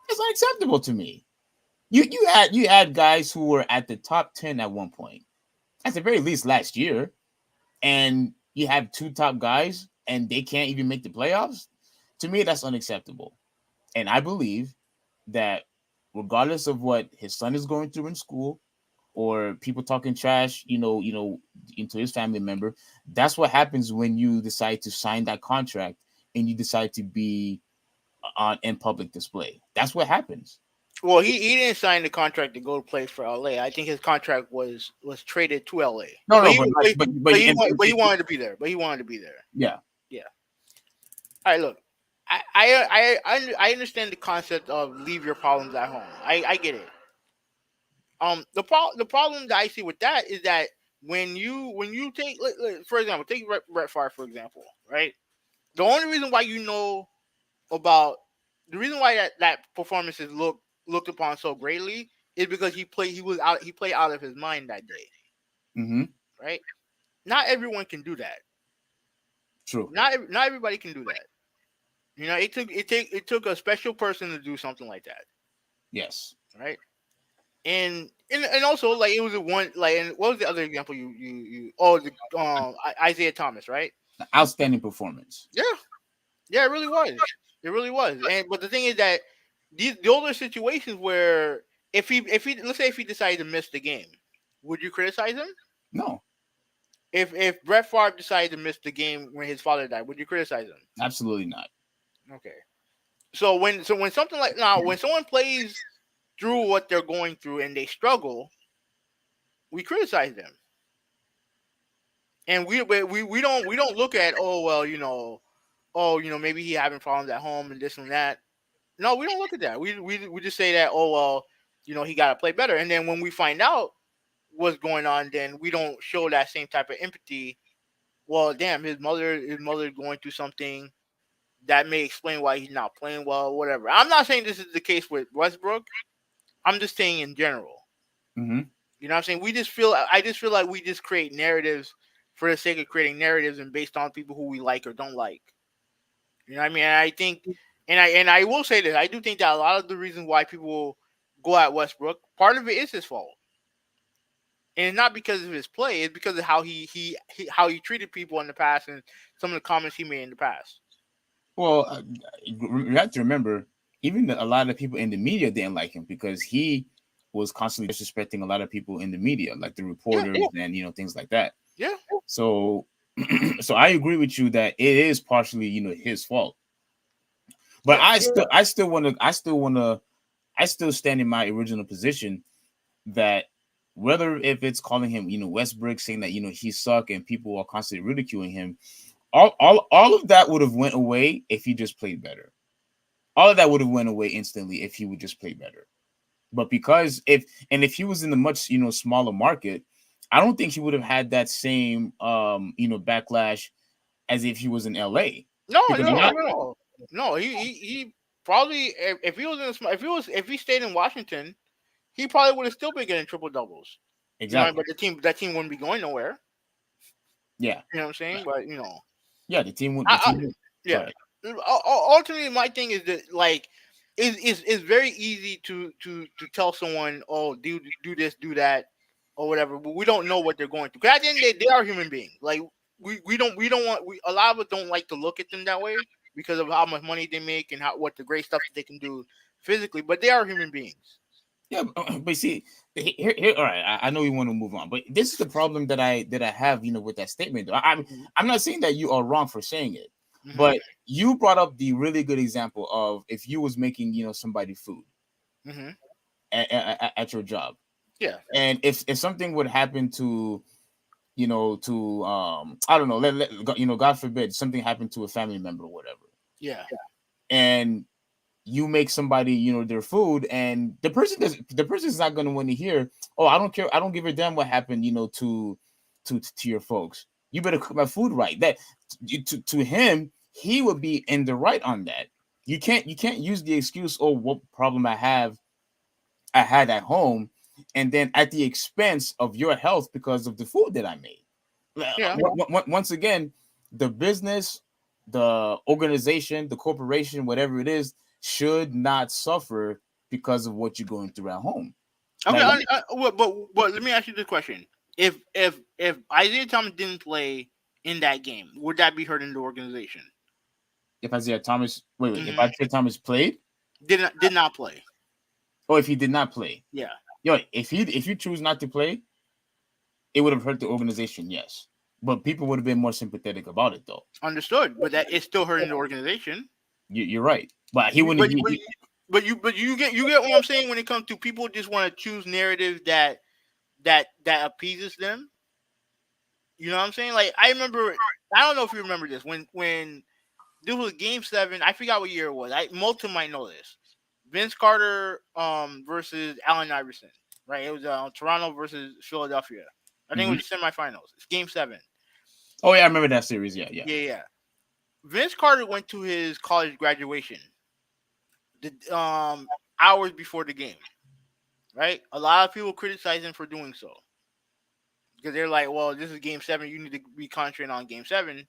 S4: It's unacceptable to me. You had guys who were at the top 10 at one point, at the very least last year, and you have 2 top guys and they can't even make the playoffs. To me, that's unacceptable. And I believe that regardless of what his son is going through in school or people talking trash, into his family member, that's what happens when you decide to sign that contract and you decide to be on in public display. That's what happens.
S3: Well, he didn't sign the contract to go play for LA. I think his contract was traded to LA.
S4: No,
S3: But
S4: no,
S3: he
S4: but like,
S3: but he wanted to be there. But he wanted to be there.
S4: yeah,
S3: Yeah. All right, look. I understand the concept of leave your problems at home. I get it. The problem that I see with that is that when you take for example, take Brett Favre for example, right? The only reason why about the reason why that performance is looked upon so greatly is because he played out of his mind that day,
S4: mm-hmm.
S3: right? Not everyone can do that.
S4: True.
S3: Not everybody can do that. It took a special person to do something like that,
S4: Yes.
S3: right? And also like it was a one like and what was the other example Isaiah Thomas, right?
S4: Outstanding performance.
S3: Yeah, yeah, it really was. It really was. And but the thing is that those are situations where if he let's say if he decided to miss the game, would you criticize him?
S4: No,
S3: If Brett Favre decided to miss the game when his father died, would you criticize him?
S4: absolutely not.
S3: Okay. So when something like now when someone plays through what they're going through and they struggle, we criticize them. And we don't look at maybe he having problems at home and this and that. No, we don't look at that. We just say that, oh well, he got to play better. And then when we find out what's going on, then we don't show that same type of empathy. Well, damn, his mother is going through something that may explain why he's not playing well, whatever. I'm not saying this is the case with Westbrook. I'm just saying in general.
S4: Mm-hmm.
S3: You know what I'm saying? I just feel like we just create narratives for the sake of creating narratives and based on people who we like or don't like. You know what I mean? And I think, and I will say this, I do think that a lot of the reasons why people go at Westbrook, part of it is his fault, and it's not because of his play. It's because of how how he treated people in the past and some of the comments he made in the past.
S4: Well, you have to remember, even a lot of people in the media didn't like him because he was constantly disrespecting a lot of people in the media, like the reporters and things like that.
S3: Yeah.
S4: So, so I agree with you that it is partially his fault. But I still stand in my original position that whether if it's calling him Westbrook, saying that he suck and people are constantly ridiculing him, all of that would have went away if he just played better. All of that would have went away instantly if he would just play better. But because if he was in the much smaller market, I don't think he would have had that same backlash as if he was in LA.
S3: No. He probably if he was if he stayed in Washington, he probably would have still been getting triple doubles.
S4: Exactly.
S3: But that team wouldn't be going nowhere.
S4: Yeah.
S3: You know what I'm saying? But
S4: yeah, the team would.
S3: Yeah. Ultimately, my thing is that like it's very easy to tell someone, oh, do this, do that, or whatever, but we don't know what they're going through. Because at the end of the day, they are human beings. Like we don't want a lot of us don't like to look at them that way because of how much money they make and what the great stuff that they can do physically. But they are human beings.
S4: Yeah, but see, here, all right. I know you want to move on, but this is the problem that I have, with that statement. I'm not saying that you are wrong for saying it, but you brought up the really good example of if you was making, somebody food at your job.
S3: Yeah,
S4: and if something would happen to, I don't know, God forbid something happened to a family member or whatever.
S3: Yeah,
S4: and you make somebody, their food, and the person's not going to want to hear, oh, I don't care, I don't give a damn what happened, to your folks. You better cook my food right. That to him, he would be in the right on that. You can't use the excuse, oh, what problem I had at home, and then at the expense of your health because of the food that I made.
S3: Yeah.
S4: Once again, the business, the organization, the corporation, whatever it is, should not suffer because of what you're going through at home.
S3: Okay, but let me ask you this question: If Isaiah Thomas didn't play in that game, would that be hurting the organization?
S4: If Isaiah Thomas, if Isaiah Thomas played,
S3: did not play.
S4: Oh, if he did not play,
S3: yeah.
S4: If you choose not to play, it would have hurt the organization, yes. But people would have been more sympathetic about it, though.
S3: Understood, but that is still hurting the organization.
S4: You're right, but he wouldn't.
S3: But you get what I'm saying when it comes to people just want to choose narratives that appeases them. You know what I'm saying? Like I remember, I don't know if you remember this when this was Game 7. I forgot what year it was. Most of them might know this. Vince Carter versus Allen Iverson. Right? It was Toronto versus Philadelphia. I think it was the semifinals. It's Game 7.
S4: Oh yeah, I remember that series. Yeah.
S3: Vince Carter went to his college graduation hours before the game. Right? A lot of people criticize him for doing so because they're like, "Well, this is Game 7. You need to be concentrating on Game 7."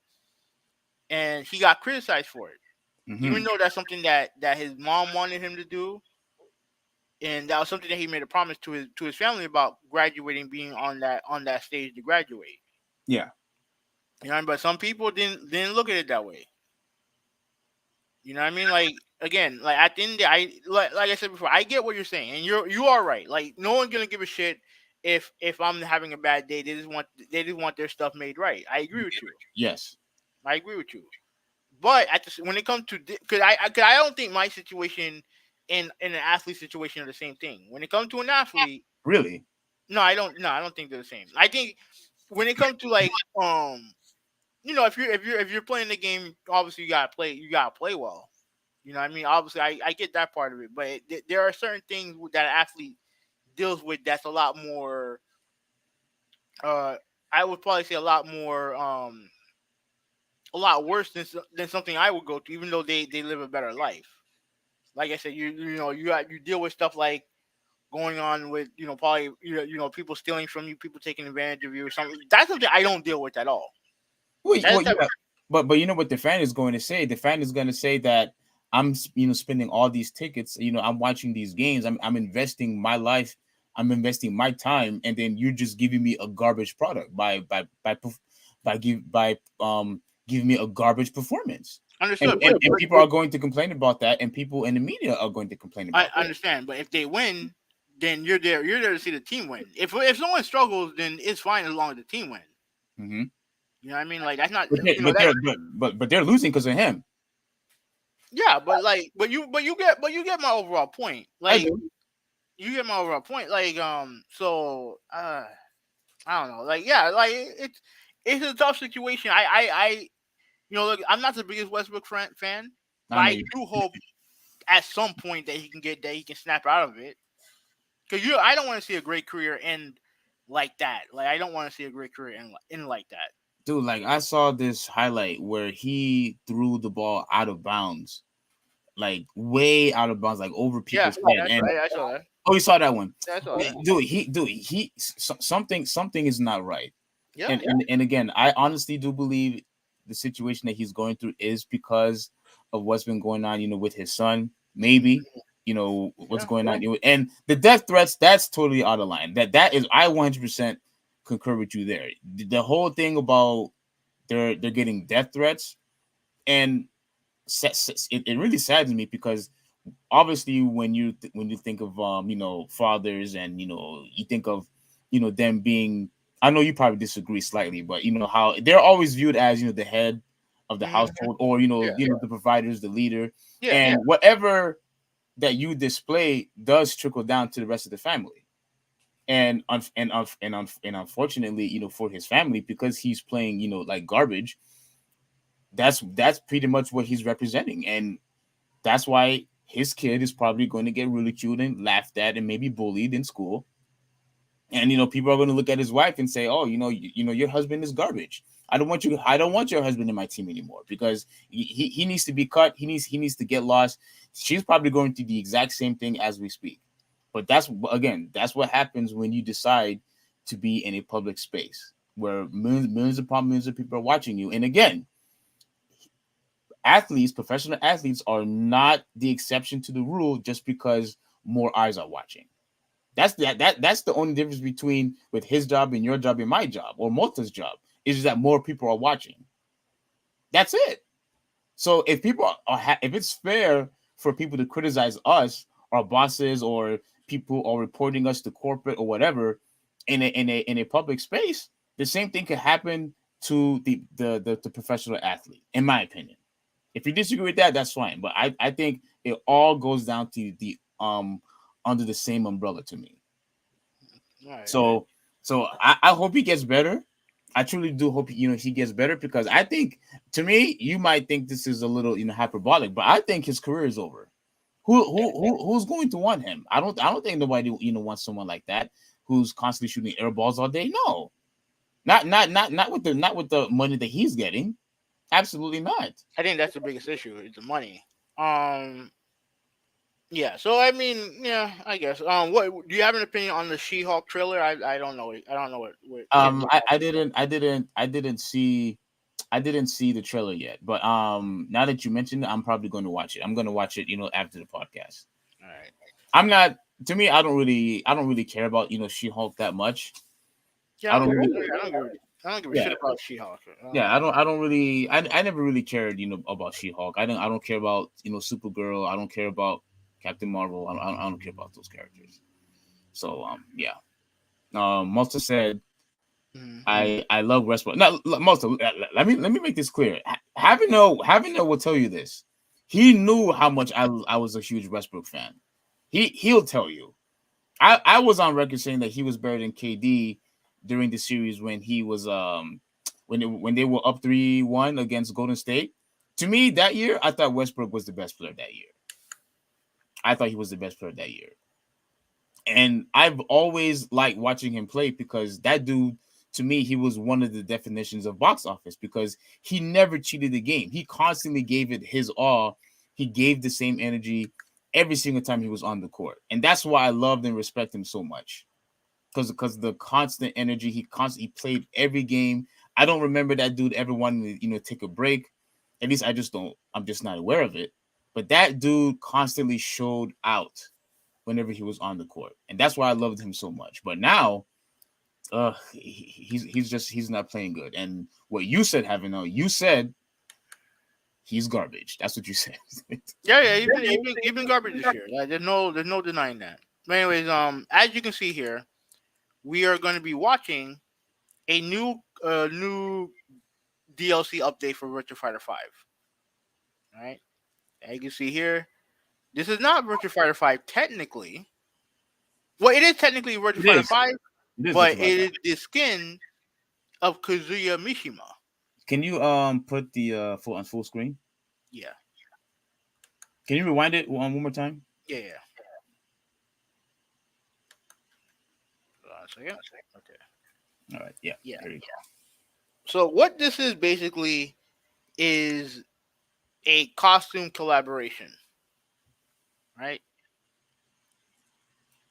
S3: And he got criticized for it, even though that's something that his mom wanted him to do, and that was something that he made a promise to his family about graduating, being on that stage to graduate.
S4: Yeah.
S3: You know, but some people didn't look at it that way. You know what I mean? Like again, like at the end of the day, like I said before, I get what you're saying, and you are right. Like no one's gonna give a shit if I'm having a bad day. They just want their stuff made right. I agree with you.
S4: Yes,
S3: I agree with you. But when it comes to because I don't think my situation and an athlete situation are the same thing. When it comes to an athlete,
S4: really,
S3: no, I don't think they're the same. I think when it comes to like if you're playing the game, obviously you gotta play well. You know what I mean? Obviously, I get that part of it, but there are certain things that an athlete deals with that's a lot more. Uh, I would probably say a lot worse than something I would go through, even though they live a better life. Like I said, you deal with stuff like going on with probably people stealing from you, people taking advantage of you, or something. That's something I don't deal with at all.
S4: Well, yeah, but you know what the fan is going to say? The fan is going to say that I'm spending all these tickets. I'm watching these games. I'm investing my life. I'm investing my time, and then you're just giving me a garbage product by giving me a garbage performance.
S3: Understood.
S4: And people are going to complain about that, and people in the media are going to complain about
S3: I understand, but if they win, then you're there. You're there to see the team win. If someone struggles, then it's fine as long as the team wins.
S4: Mm-hmm.
S3: You know what I mean? Like that's not.
S4: But they're losing because of him.
S3: Yeah, but you get my overall point. Like you get my overall point. Like so I don't know. Like yeah, like it's a tough situation. I look, I'm not the biggest Westbrook fan, but I do hope at some point that he can snap out of it. Because I don't want to see a great career end like that. Like I don't want to see a great career end like that.
S4: Dude, like I saw this highlight where he threw the ball out of bounds, like way out of bounds, like over people's head. And
S3: right. I saw that.
S4: Oh, you saw that one?
S3: Yeah, I saw that.
S4: Dude, something is not right.
S3: Yeah.
S4: And again, I honestly do believe the situation that he's going through is because of what's been going on, with his son. Maybe, what's going on, and the death threats. That's totally out of line. That is, I 100% concur with you there. The whole thing about they're getting death threats, and it really saddens me because obviously when you think of fathers and you think of them being, I know you probably disagree slightly, but how they're always viewed as the head of the household, or the providers, the leader, and whatever that you display does trickle down to the rest of the family. And unfortunately, for his family, because he's playing like garbage, that's pretty much what he's representing, and that's why his kid is probably going to get ridiculed and laughed at and maybe bullied in school. And people are going to look at his wife and say, "Oh, your husband is garbage. I don't want your husband in my team anymore because he needs to be cut. He needs to get lost." She's probably going through the exact same thing as we speak. But that's what happens when you decide to be in a public space where millions upon millions of people are watching you. And again, professional athletes are not the exception to the rule just because more eyes are watching. That's the only difference between with his job and your job and my job or Malta's job is that more people are watching. That's it. So if if it's fair for people to criticize us, our bosses, or people are reporting us to corporate or whatever in a public space, the same thing could happen to the professional athlete, in my opinion. If you disagree with that, that's fine. But I think it all goes down to the under the same umbrella to me. Right. So I hope he gets better. I truly do hope he gets better, because I think, to me, you might think this is a little hyperbolic, but I think his career is over. Who's going to want him? I don't think nobody wants someone like that who's constantly shooting air balls all day. No, not with the money that he's getting. Absolutely not.
S3: I think that's the biggest issue, is the money. Yeah. So I mean, yeah, I guess. What do you have an opinion on the She-Hulk trailer? I don't know. I don't know what
S4: I didn't see the trailer yet. But now that you mentioned it, I'm probably going to watch it. I'm going to watch it, after the podcast.
S3: All right.
S4: I'm not. To me, I don't really care about She-Hulk that much.
S3: Yeah, I don't give a shit about She-Hulk.
S4: Yeah, I don't really. I never really cared, about She-Hulk. I don't care about Supergirl. I don't care about Captain Marvel. I don't care about those characters. So yeah. Malta said, I love Westbrook. Now, Malta, let me make this clear. Having no will tell you this. He knew how much I was a huge Westbrook fan. He'll tell you. I was on record saying that he was better than KD during the series when he was when they were up 3-1 against Golden State, To me, that year, I thought Westbrook was the best player that year. I thought he was the best player that year. And I've always liked watching him play because that dude, to me, he was one of the definitions of box office because he never cheated the game. He constantly gave it his all. He gave the same energy every single time he was on the court. And that's why I loved and respect him so much. Because the constant energy, he constantly played every game. I don't remember that dude ever wanting to, take a break. At least I'm just not aware of it. But that dude constantly showed out whenever he was on the court. And that's why I loved him so much. But now, he's not playing good. And what you said, you said he's garbage. That's what you said.
S3: Yeah, he's been garbage this year. Like, there's no denying that. But anyways, as you can see here, we are going to be watching a new DLC update for Virtua Fighter 5. All right, as you can see here, this is not Virtua Fighter 5 technically. Well, it is technically Virtua Fighter 5, but it is the skin of Kazuya Mishima.
S4: Can you put the full screen?
S3: Yeah.
S4: Can you rewind it one more time?
S3: Yeah. Hold on a second. Okay.
S4: All right. Yeah. There you go.
S3: So what this is basically is a costume collaboration, right?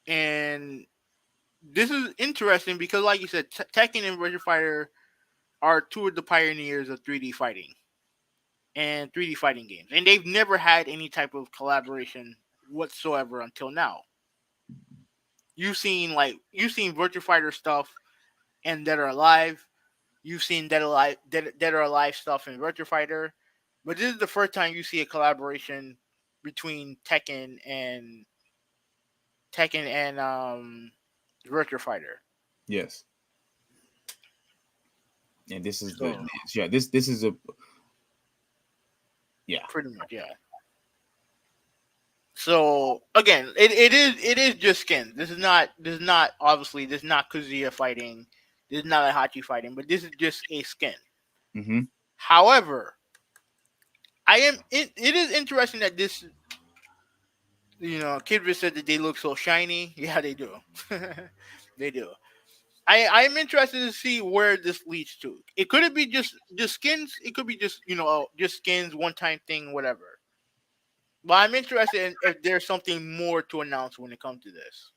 S3: And this is interesting because, like you said, Tekken and Virtua Fighter are two of the pioneers of 3D fighting and 3D fighting games, and they've never had any type of collaboration whatsoever until now. You've seen Virtua Fighter stuff and Dead or Alive. You've seen Dead or Alive stuff in Virtua Fighter, but this is the first time you see a collaboration between Tekken and Virtua Fighter.
S4: Yes. And this is this is a
S3: pretty much, yeah. So again, it is just skins. This is not Kazuya fighting. This is not Hachi fighting, but this is just a skin.
S4: Mm-hmm.
S3: However, it is interesting that this, Kidvis said that they look so shiny. Yeah, they do. They do. I am interested to see where this leads to. It could be just skins. It could be just just skins, one time thing, whatever. But I'm interested in if there's something more to announce when it comes to this.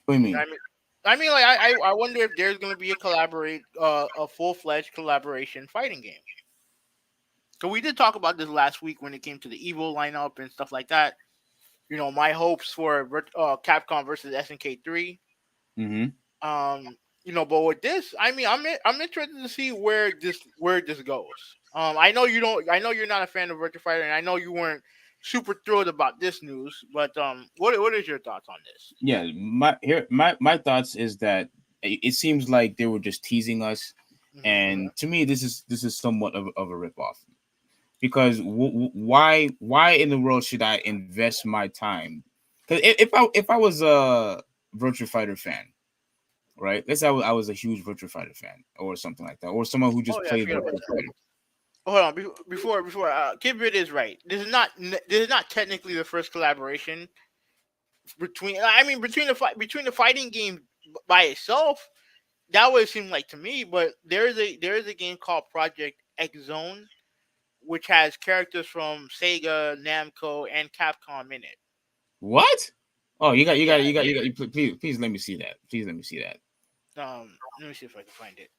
S4: What do you mean?
S3: I wonder if there's going to be a full-fledged collaboration fighting game. So we did talk about this last week when it came to the Evo lineup and stuff like that. My hopes for Capcom versus SNK 3.
S4: Mm-hmm.
S3: But with this, I'm interested to see where this goes. I know you're not a fan of Virtua Fighter, and I know you weren't super thrilled about this news. But what is your thoughts on this?
S4: Yeah, my thoughts is that it seems like they were just teasing us, and to me, this is somewhat of a ripoff. Because why in the world should I invest my time? Because if I was a Virtua Fighter fan, right? Let's say I was a huge Virtua Fighter fan or something like that, or someone who just played Virtua Fighter.
S3: Hold on, before Kidbit is right. This is not technically the first collaboration between the fighting game by itself. That would seem like to me, but there is a game called Project X Zone, which has characters from Sega, Namco, and Capcom in it.
S4: What? Oh, you got. Please let me see that. Please let me see that.
S3: Let me see if I can find it.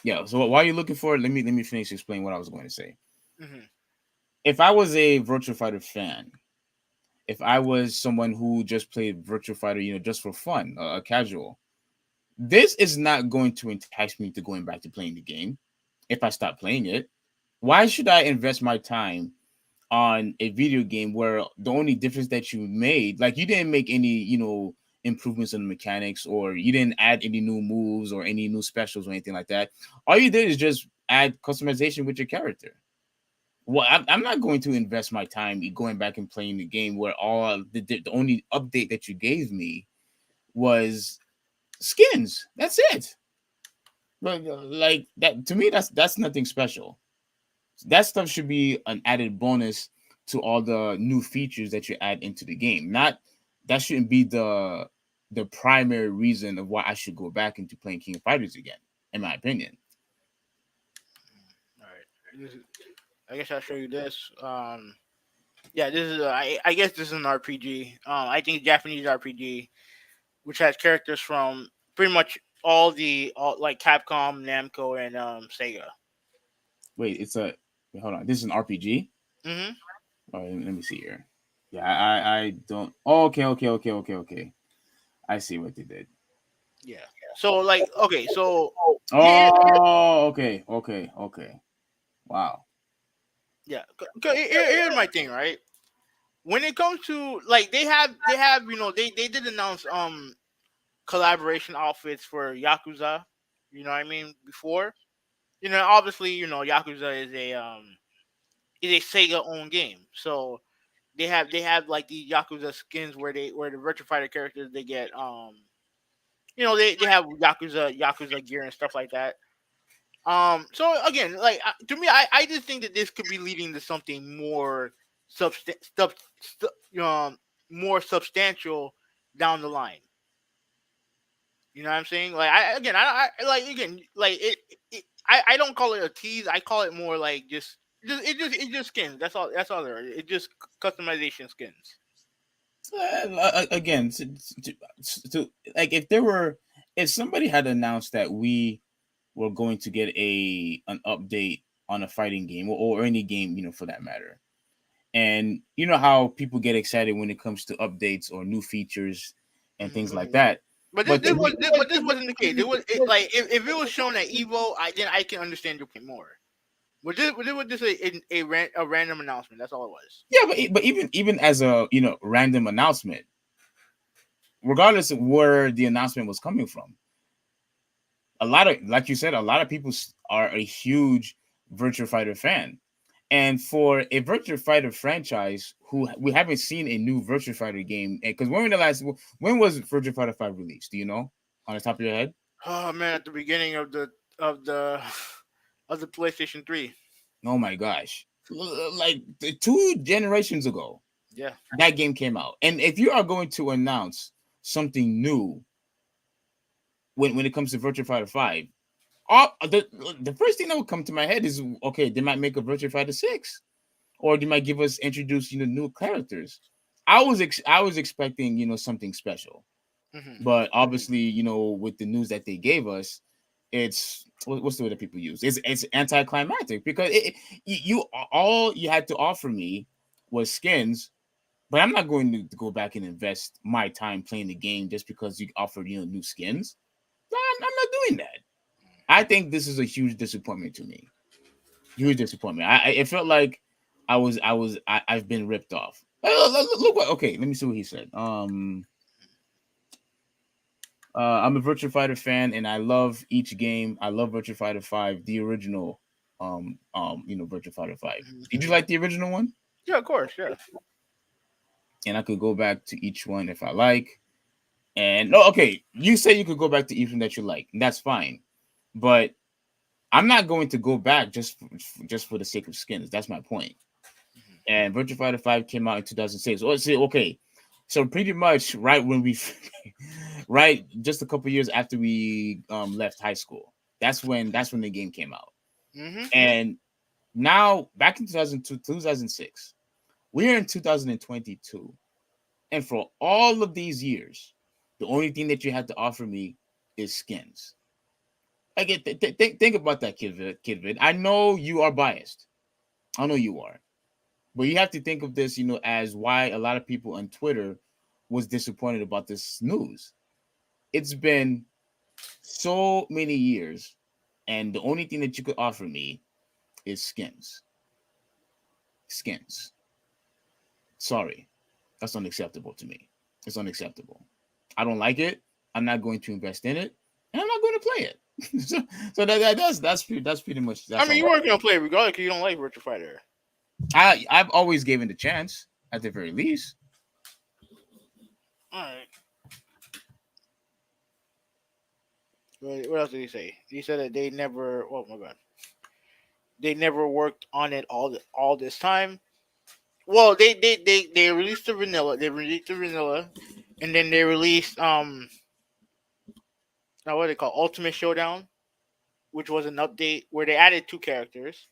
S4: Yeah. So while you're looking for it, let me finish explaining what I was going to say.
S3: Mm-hmm.
S4: If I was a Virtua Fighter fan, if I was someone who just played Virtua Fighter, just for fun, a casual, this is not going to entice me to going back to playing the game. If I stop playing it, why should I invest my time on a video game where the only difference that you made, like you didn't make any, improvements in the mechanics, or you didn't add any new moves or any new specials or anything like that. All you did is just add customization with your character. Well, I'm not going to invest my time going back and playing the game where all the only update that you gave me was skins. That's it. Like that to me, that's nothing special. That stuff should be an added bonus to all the new features that you add into the game. Not that shouldn't be the primary reason of why I should go back into playing King of Fighters again, in my opinion.
S3: All right. I guess I'll show you this. Yeah, this is. I guess this is an RPG. I think Japanese RPG, which has characters from pretty much all like Capcom, Namco, and Sega.
S4: Wait, wait, hold on. This is an RPG.
S3: Mm-hmm.
S4: All right, let me see here. Yeah, I don't. Oh, okay. I see what they did.
S3: Yeah. So like, okay, so
S4: Oh, okay. Wow.
S3: yeah. Here's my thing, right? When it comes to like, they have they did announce collaboration outfits for Yakuza. You know what I mean? Before, obviously, Yakuza is a Sega owned game, so they have like the Yakuza skins where the Virtua Fighter characters they get they have Yakuza gear and stuff like that. So again, like to me, I just think that this could be leading to something more more substantial down the line. You know what I'm saying? Like I like again like I don't call it a tease. I call it more like just skins. That's all there is. It's just customization skins.
S4: Again, like if somebody had announced that we were going to get an update on a fighting game or any game, for that matter. And you know how people get excited when it comes to updates or new features and things like that.
S3: But this wasn't the case. Like if it was shown at Evo, then I can understand your point more. But this was just a random announcement. That's all it was.
S4: Yeah, but even as a random announcement, regardless of where the announcement was coming from, like you said, a lot of people are a huge Virtua Fighter fan. And for a Virtua Fighter franchise who we haven't seen a new Virtua Fighter game, because when was Virtua Fighter 5 released? Do you know on the top of your head?
S3: Oh man, at the beginning of the of the PlayStation 3.
S4: Oh my gosh. Like 2 generations ago.
S3: Yeah.
S4: That game came out. And if you are going to announce something new when it comes to Virtua Fighter 5, the first thing that would come to my head is, okay, they might make a Virtua Fighter 6, or they might introduce new characters. I was expecting something special, but obviously with the news that they gave us, it's what's the word that people use? It's anticlimactic because all you had to offer me was skins, but I'm not going to go back and invest my time playing the game just because you offered new skins. I'm not doing that. I think this is a huge disappointment to me. Huge disappointment. It felt like I've been ripped off. Look what. Okay, let me see what he said. I'm a Virtua Fighter fan, and I love each game. I love Virtua Fighter 5, the original. Virtua Fighter 5. Did you like the original one?
S3: Yeah, of course. Yeah.
S4: And I could go back to each one if I like. And no, okay, you say you could go back to each one that you like, and that's fine. But I'm not going to go back just for the sake of skins. That's my point. And Virtua Fighter 5 came out in 2006. Okay, so pretty much right when right just a couple years after we left high school. That's when the game came out. And now back in 2002, 2006, we're in 2022, and for all of these years, the only thing that you had to offer me is skins. Like, think about that, Kidvid. I know you are biased. I know you are. But you have to think of this, as why a lot of people on Twitter was disappointed about this news. It's been so many years, and the only thing that you could offer me is skins. Skins. Sorry. That's unacceptable to me. It's unacceptable. I don't like it. I'm not going to invest in it, and I'm not going to play it. so that's pretty much.
S3: I mean, you weren't gonna play it regardless because you don't like Virtua Fighter.
S4: I've always given the chance at the very least.
S3: All right. What else did he say? He said that they never. Oh my god. They never worked on it all this time. Well, they released the vanilla. They released the vanilla, and then they released now what they call Ultimate Showdown, which was an update where they added two characters,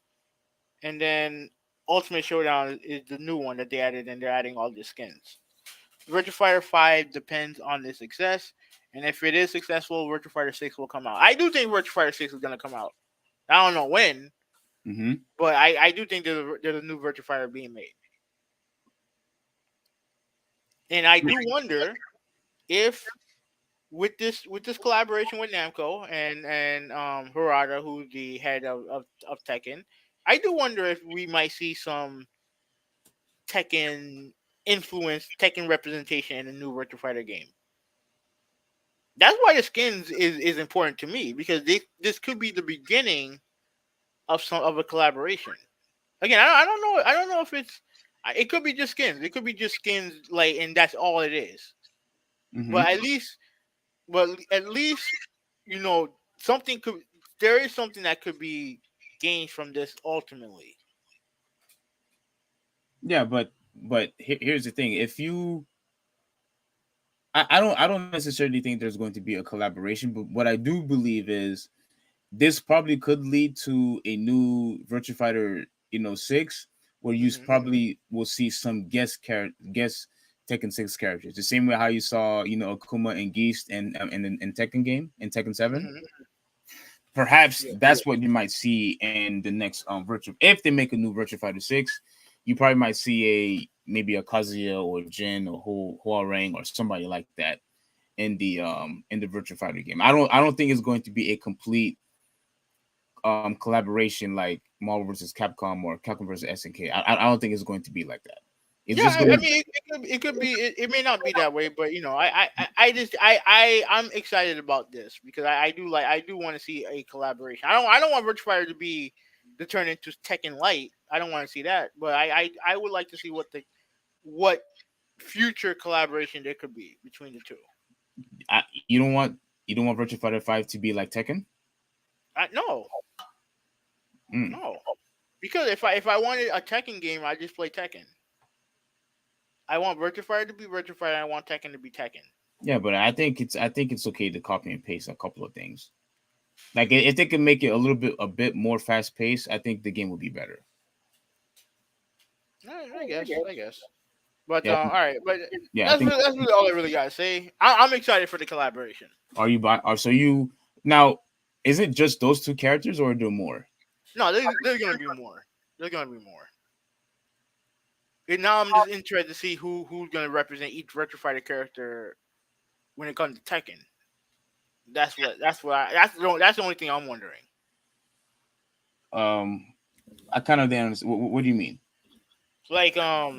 S3: and then Ultimate Showdown is the new one that they added, and they're adding all the skins. Virtua Fighter 5 depends on the success, and if it is successful, Virtua Fighter 6 will come out. I do think Virtua Fighter 6 is gonna come out. I don't know when,
S4: Mm-hmm.
S3: but I do think there's a new Virtua Fighter being made, and I do wonder if with this collaboration with Namco and Harada, who's the head of Tekken, I do wonder if we might see some Tekken influence, Tekken representation in a new Virtua Fighter game. That's why the skins is important to me because this could be the beginning of a collaboration. Again, I don't know if it could be just skins. It could be just skins like and that's all it is.
S4: Mm-hmm.
S3: But at least something could there is something that could be gained from this ultimately.
S4: Yeah, but here's the thing: if you, I don't necessarily think there's going to be a collaboration, but what I do believe is this probably could lead to a new Virtua Fighter, 6, where you
S3: Hmm.
S4: probably will see some guest Tekken 6 characters, the same way how you saw, Akuma and Geist and Tekken game in Tekken 7.
S3: Hmm.
S4: Perhaps
S3: Yeah.
S4: that's what you might see in the next Virtua. If they make a new Virtua Fighter 6, you probably might see maybe a Kazuya or Jin or Huarang or somebody like that in the Virtua Fighter game. I don't think it's going to be a complete collaboration like Marvel versus Capcom or Capcom versus SNK. I don't think it's going to be like that. It's
S3: Yeah,
S4: just
S3: I
S4: going
S3: mean, it could be. It may not be that way, but I'm excited about this because I do want to see a collaboration. I don't want Virtua Fighter to be to turn into Tekken Light. I don't want to see that, but I would like to see what future collaboration there could be between the two.
S4: you don't want Virtua Fighter 5 to be like Tekken.
S3: No,
S4: Mm.
S3: no, because if I wanted a Tekken game, I just play Tekken. I want Virtua Fighter to be Virtua Fighter. I want Tekken to be Tekken.
S4: Yeah, but I think it's okay to copy and paste a couple of things. Like if they can make it a bit more fast paced, I think the game would be better.
S3: I guess. But
S4: Yeah,
S3: all right, but
S4: yeah. I think.
S3: that's really all I really gotta say. I'm excited for the collaboration.
S4: So you now? Is it just those two characters, or are there more?
S3: No, there's gonna be more. There's gonna be more. And now I'm just interested to see who's gonna represent each Retro Fighter character when it comes to Tekken. That's the only thing I'm wondering.
S4: Um, I kind of didn't understand. What do you mean?
S3: Like I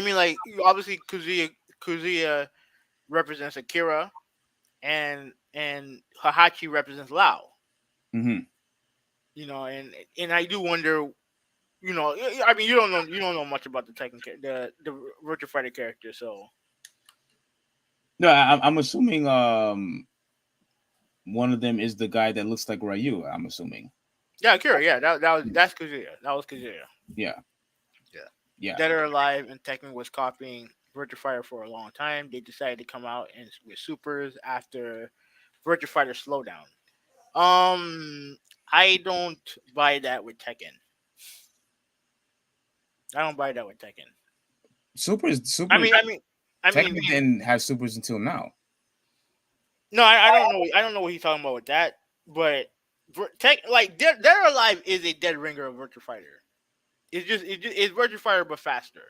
S3: mean like obviously Kazuya represents Akira and Hahachi represents Lao.
S4: Mm-hmm.
S3: And I do wonder. I mean, you don't know much about the Virtua Fighter character, so
S4: No, I'm assuming one of them is the guy that looks like Ryu. I'm assuming.
S3: yeah, Akira, yeah, that's Kazuya. That was Kazuya.
S4: Yeah.
S3: Yeah.
S4: Yeah.
S3: Dead or Alive and Tekken was copying Virtua Fighter for a long time. They decided to come out with supers after Virtua Fighter Slowdown. I don't buy that with Tekken. I don't buy that with Tekken.
S4: Super.
S3: I mean, I mean, I
S4: Tekken
S3: mean,
S4: didn't have supers until now.
S3: no, I don't know. I don't know what he's talking about with that. But like Dead or Alive is a dead ringer of Virtua Fighter. It's Virtua Fighter but faster.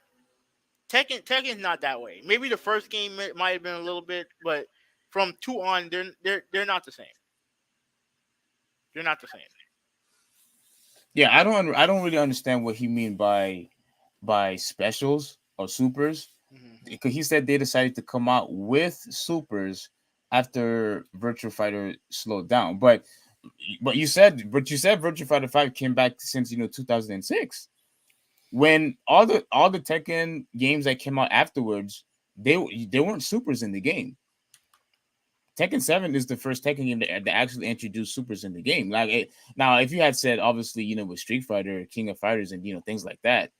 S3: Tekken's not that way. Maybe the first game might have been a little bit, but from two on, they're not the same. They're not the same.
S4: Yeah, I don't really understand what he mean by specials or supers,
S3: Hmm.
S4: because he said they decided to come out with supers after Virtua Fighter slowed down. But you said Virtua Fighter 5 came back since 2006. When all the Tekken games that came out afterwards, they weren't supers in the game. Tekken 7 is the first Tekken game that actually introduced supers in the game. Now, if you had said obviously, with Street Fighter, King of Fighters, and things like that,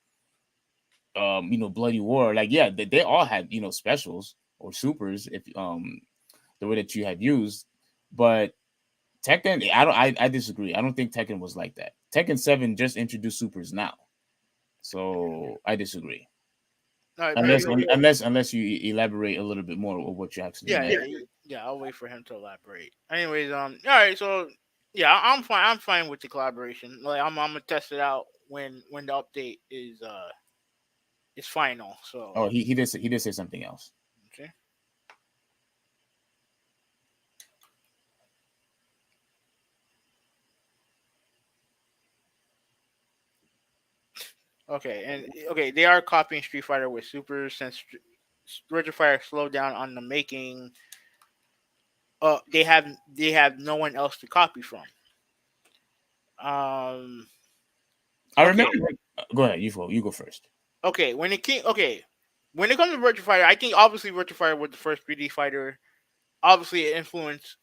S4: Bloody War, they all had specials or supers if the way that you had used, but Tekken, I disagree. I don't think Tekken was like that. Tekken 7 just introduced supers now, so I disagree.
S3: All right,
S4: Unless you elaborate a little bit more on what you actually meant.
S3: yeah. I'll wait for him to elaborate. Anyways, all right. So, yeah, I'm fine. I'm fine with the collaboration. Like, I'm gonna test it out when the update is final. So.
S4: Oh, he did say something else.
S3: Okay. They are copying Street Fighter with Super since Virtua Fighter slowed down on the making. They have no one else to copy from.
S4: I remember. Go ahead. You go first.
S3: Okay, when it comes to Virtua Fighter, I think obviously Virtua Fighter was the first 3D fighter. Obviously, it influenced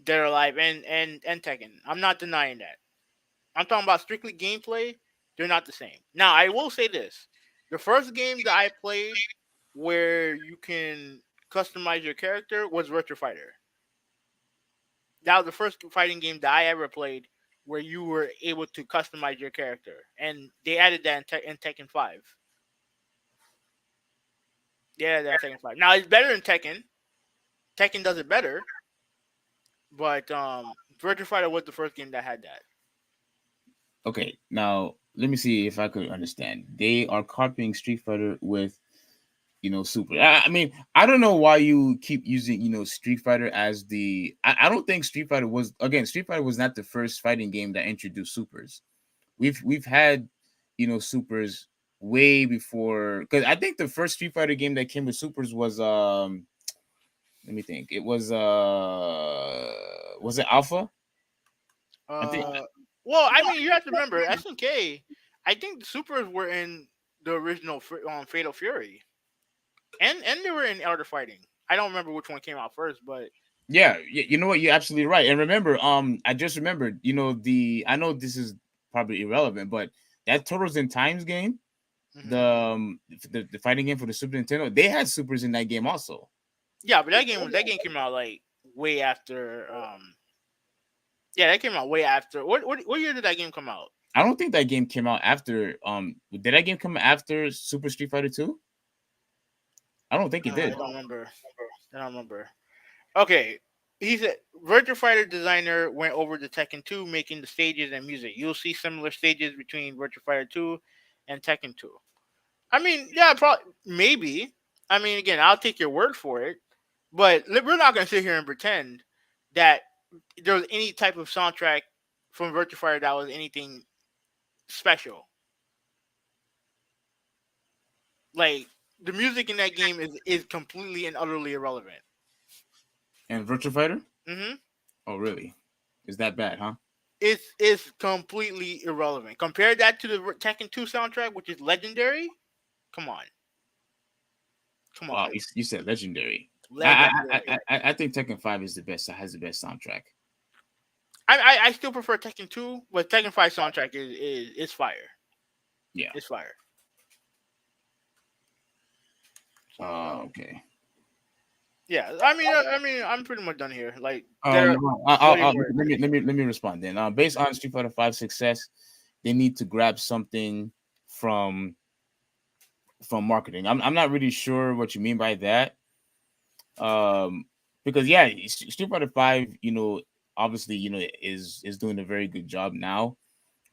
S3: Dead or Alive and Tekken. I'm not denying that. I'm talking about strictly gameplay. They're not the same. Now, I will say this: the first game that I played where you can customize your character was Virtua Fighter. That was the first fighting game that I ever played where you were able to customize your character, and they added that in Tekken 5. Yeah, that's Tekken 5. Now it's better than Tekken. Tekken does it better, but Virtua Fighter was the first game that had that.
S4: Okay, now let me see if I could understand. They are copying Street Fighter with, Super. I mean, I don't know why you keep using, Street Fighter as the. I don't think Street Fighter was not the first fighting game that introduced supers. We've had, supers way before, because I think the first Street Fighter game that came with supers was let me think. It was it Alpha?
S3: I think. Well, I mean, you have to remember SNK. I think the supers were in the original Fatal Fury, and they were in Art of Fighting. I don't remember which one came out first, but
S4: yeah, you know what? You're absolutely right. And remember, I just remembered. I know this is probably irrelevant, but that Turtles in Times game, the fighting game for the Super Nintendo, they had supers in that game also.
S3: Yeah, but that game came out like way after. Yeah, that came out way after. What year did that game come out?
S4: I don't think that game came out after. Did that game come after Super Street Fighter 2? I don't think it did.
S3: I don't remember. Okay, he said Virtua Fighter designer went over to Tekken 2, making the stages and music. You'll see similar stages between Virtua Fighter 2 and Tekken 2. I mean, yeah, probably, maybe. I mean, again, I'll take your word for it, but we're not going to sit here and pretend that there was any type of soundtrack from Virtua Fighter that was anything special. Like, the music in that game is completely and utterly irrelevant.
S4: And Virtua Fighter?
S3: Mm-hmm.
S4: Oh, really? Is that bad, huh?
S3: It's completely irrelevant. Compare that to the Tekken 2 soundtrack, which is legendary. Come on.
S4: Wow, you said legendary. I think Tekken 5 is has the best soundtrack.
S3: I still prefer Tekken 2, but Tekken 5 soundtrack is fire.
S4: Yeah,
S3: it's fire.
S4: Okay.
S3: Yeah, I mean, I'm pretty much done here. Like,
S4: let me respond then. Based on Street Fighter 5 success, they need to grab something from marketing. I'm not really sure what you mean by that. Because yeah, Street Fighter 5, obviously, is doing a very good job now.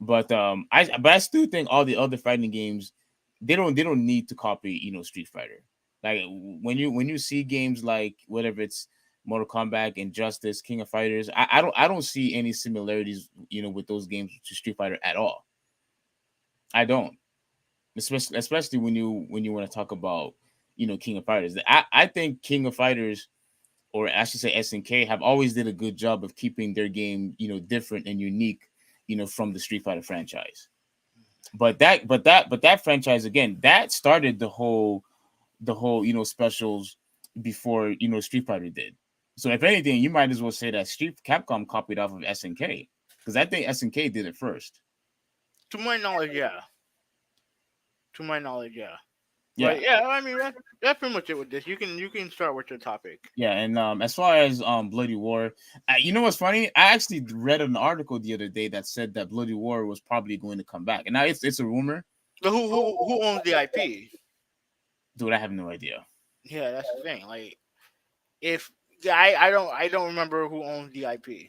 S4: But I still think all the other fighting games, they don't need to copy, Street Fighter. Like when you see games like whatever it's Mortal Kombat, Injustice, King of Fighters, I don't see any similarities, with those games to Street Fighter at all. I don't. Especially when you want to talk about, King of Fighters. I think King of Fighters, or I should say SNK, have always did a good job of keeping their game, different and unique, from the Street Fighter franchise. But that franchise, again, that started the whole specials before Street Fighter did. So if anything, you might as well say that Capcom copied off of SNK because I think SNK did it first.
S3: To my knowledge, yeah. To my knowledge, yeah.
S4: Yeah,
S3: But yeah, I mean that's pretty much it with this. You can start with your topic.
S4: yeah. And as far as Bloody War, you know what's funny? I actually read an article the other day that said that Bloody War was probably going to come back, and now it's a rumor.
S3: But who owns the IP?
S4: Dude, I have no idea.
S3: Yeah, that's the thing. Like if I don't remember who owns the IP.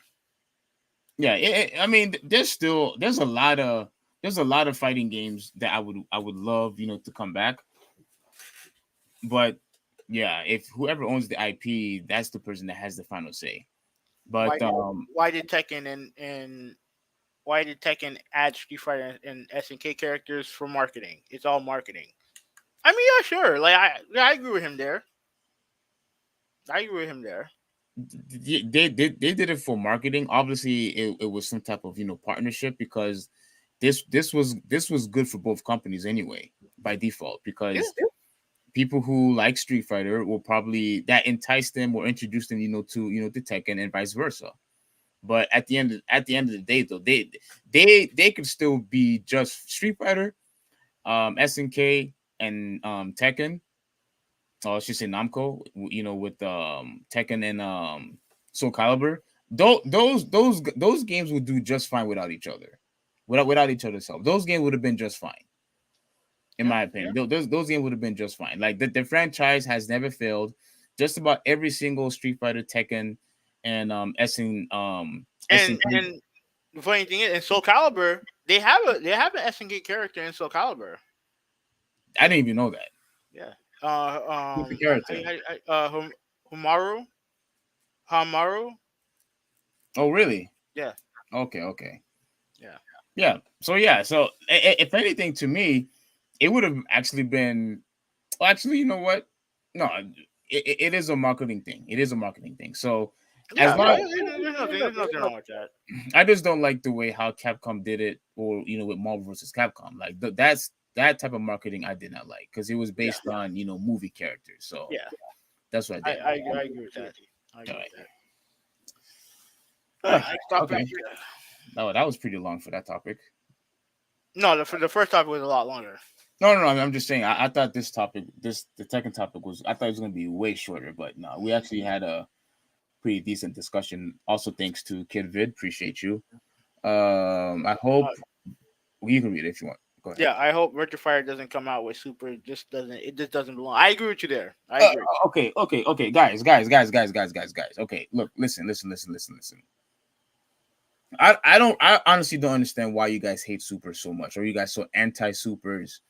S4: Yeah, I mean, there's a lot of fighting games that I would love to come back, but yeah, if whoever owns the IP, that's the person that has the final say.
S3: Why
S4: But
S3: why did Tekken and why did Tekken add Street Fighter and SNK characters for marketing? It's all marketing. I mean, yeah, sure. Like I agree with him there. I agree with him there.
S4: they did it for marketing. Obviously, it was some type of partnership because this was good for both companies anyway by default
S3: Yeah.
S4: because people who like Street Fighter will probably that entice them or introduce them to Tekken and vice versa. But at the end of the day, though, they could still be just Street Fighter, SNK, and Tekken. I should say Namco. With Tekken and Soul Calibur. Those games would do just fine without each other, without each other's help. Those games would have been just fine, in
S3: Yeah,
S4: my opinion. Those games would have been just fine. Like the franchise has never failed. Just about every single Street Fighter, Tekken, and
S3: and the funny thing is, in Soul Calibur, they have an SNK character in Soul Calibur.
S4: I didn't even know that.
S3: Yeah.
S4: Who's the character?
S3: Humaru. Hamaru.
S4: Oh, really?
S3: Yeah.
S4: Okay.
S3: Yeah.
S4: Yeah. So if anything, to me, it would have actually been. Well, actually, you know what? No, it is a marketing thing. It is a marketing thing. So
S3: Yeah.
S4: as long
S3: There's nothing wrong with that.
S4: I just don't like the way how Capcom did it, or with Marvel versus Capcom. Like that's that type of marketing I did not like because it was based on movie characters. So
S3: Yeah.
S4: that's what I did.
S3: I agree with that. I agree
S4: Alright.
S3: with that. Alright, next topic.
S4: Okay. No, that was pretty long for that topic.
S3: No, the first topic was a lot longer.
S4: No. I'm just saying. I thought this topic, the second topic I thought it was going to be way shorter, but no, we actually had a pretty decent discussion. Also, thanks to Kid Vid, appreciate you. I hope you can read it if you want. Go ahead.
S3: Yeah, I hope Virtua Fire doesn't come out with Super. It just doesn't belong. I agree with you there. I agree.
S4: Okay, guys. Okay, look, listen. I honestly don't understand why you guys hate Super so much, or you guys so anti-Supers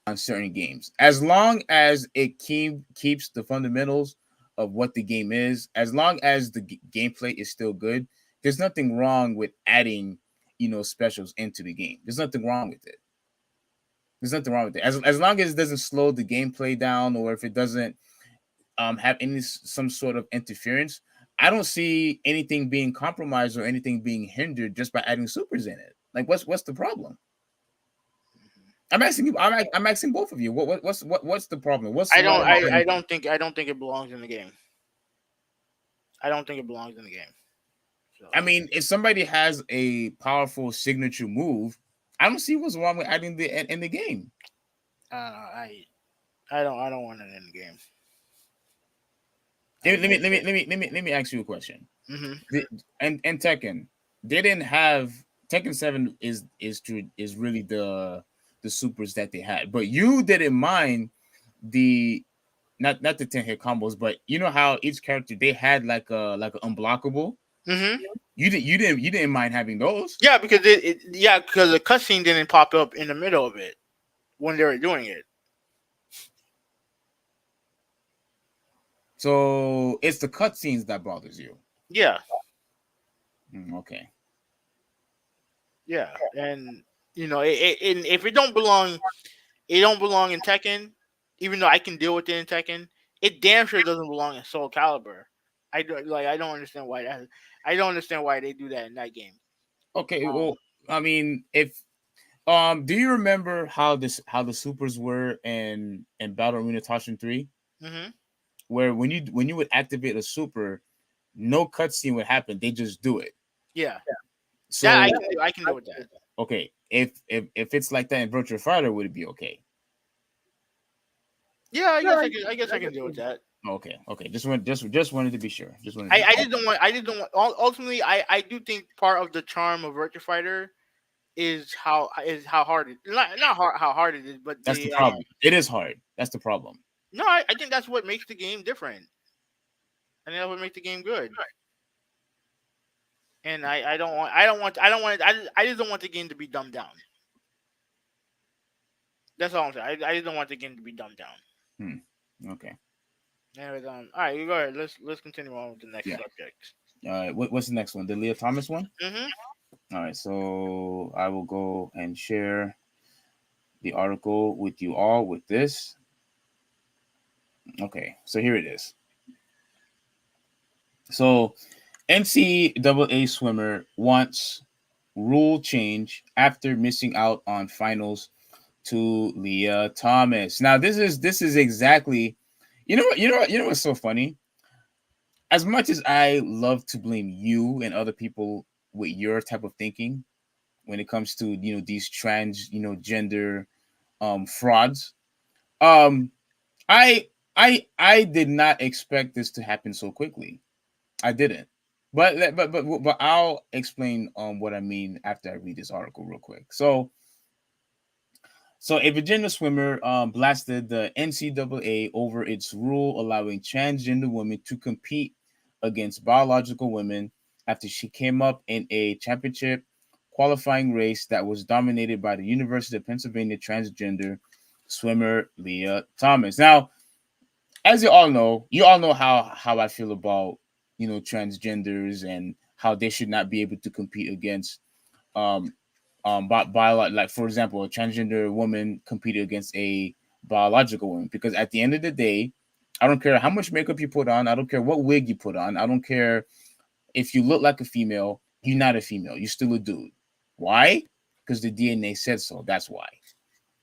S4: on certain games. As long as it keeps the fundamentals of what the game is, as long as the gameplay is still good, there's nothing wrong with adding, specials into the game. There's nothing wrong with it. There's nothing wrong with it. As long as it doesn't slow the gameplay down, or if it doesn't have some sort of interference, I don't see anything being compromised or anything being hindered just by adding supers in it. Like, what's the problem? I'm asking you. I'm asking both of you. What's the problem?
S3: I don't think it belongs in the game. I don't think it belongs in the game. So.
S4: I mean, if somebody has a powerful signature move, I don't see what's wrong with adding it in the game.
S3: I don't want it in the game.
S4: Let me ask you a question.
S3: Mm-hmm.
S4: And Tekken, they didn't have Tekken 7 is really the supers that they had, but you didn't mind the not the 10-hit combos, but you know how each character they had like an unblockable.
S3: Mm-hmm.
S4: You didn't mind having those.
S3: Yeah, because because the cutscene didn't pop up in the middle of it when they were doing it.
S4: So it's the cutscenes that bothers you.
S3: Yeah.
S4: Okay.
S3: Yeah, and if it don't belong in Tekken. Even though I can deal with it in Tekken, it damn sure doesn't belong in Soul Calibur. I don't understand why they do that in that game.
S4: Okay, well, I mean, if do you remember how the supers were in Battle Arena Toshin 3?
S3: Mm-hmm.
S4: Where when you would activate a super, no cutscene would happen. They just do it.
S3: Yeah.
S4: So
S3: That I can do with that.
S4: okay, if it's like that in Virtual Fighter, would it be okay?
S3: Yeah, I guess I can deal with that.
S4: Okay. Just wanted to be sure. Just wanted. To
S3: I just don't want. I just don't want. Ultimately, I do think part of the charm of Virtua Fighter is how hard it not hard how hard it is, but
S4: That's the problem. It is hard. That's the problem.
S3: No, I think that's what makes the game different, and that's what makes the game good. And I don't want I just don't want the game to be dumbed down. That's all I'm saying. I just don't want the game to be dumbed down.
S4: Okay.
S3: Anyways, all right, you go ahead. Let's continue on with the next subject.
S4: All right. What's the next one? The Leah Thomas one?
S3: Mm-hmm.
S4: All right. So I will go and share the article with you all with this. Okay. So here it is. So NCAA swimmer wants rule change after missing out on finals to Leah Thomas. Now this is exactly, you know what's so funny? As much as I love to blame you and other people with your type of thinking when it comes to these trans gender frauds, I did not expect this to happen so quickly. I didn't. But I'll explain what I mean after I read this article real quick. So a Virginia swimmer blasted the NCAA over its rule allowing transgender women to compete against biological women after she came up in a championship qualifying race that was dominated by the University of Pennsylvania transgender swimmer Leah Thomas. Now, as you all know how I feel about transgenders and how they should not be able to compete against like, for example, a transgender woman competed against a biological woman, because at the end of the day, I don't care how much makeup you put on, I don't care what wig you put on, I don't care if you look like a female, you're not a female, you're still a dude. Why? Because the DNA said so. That's why.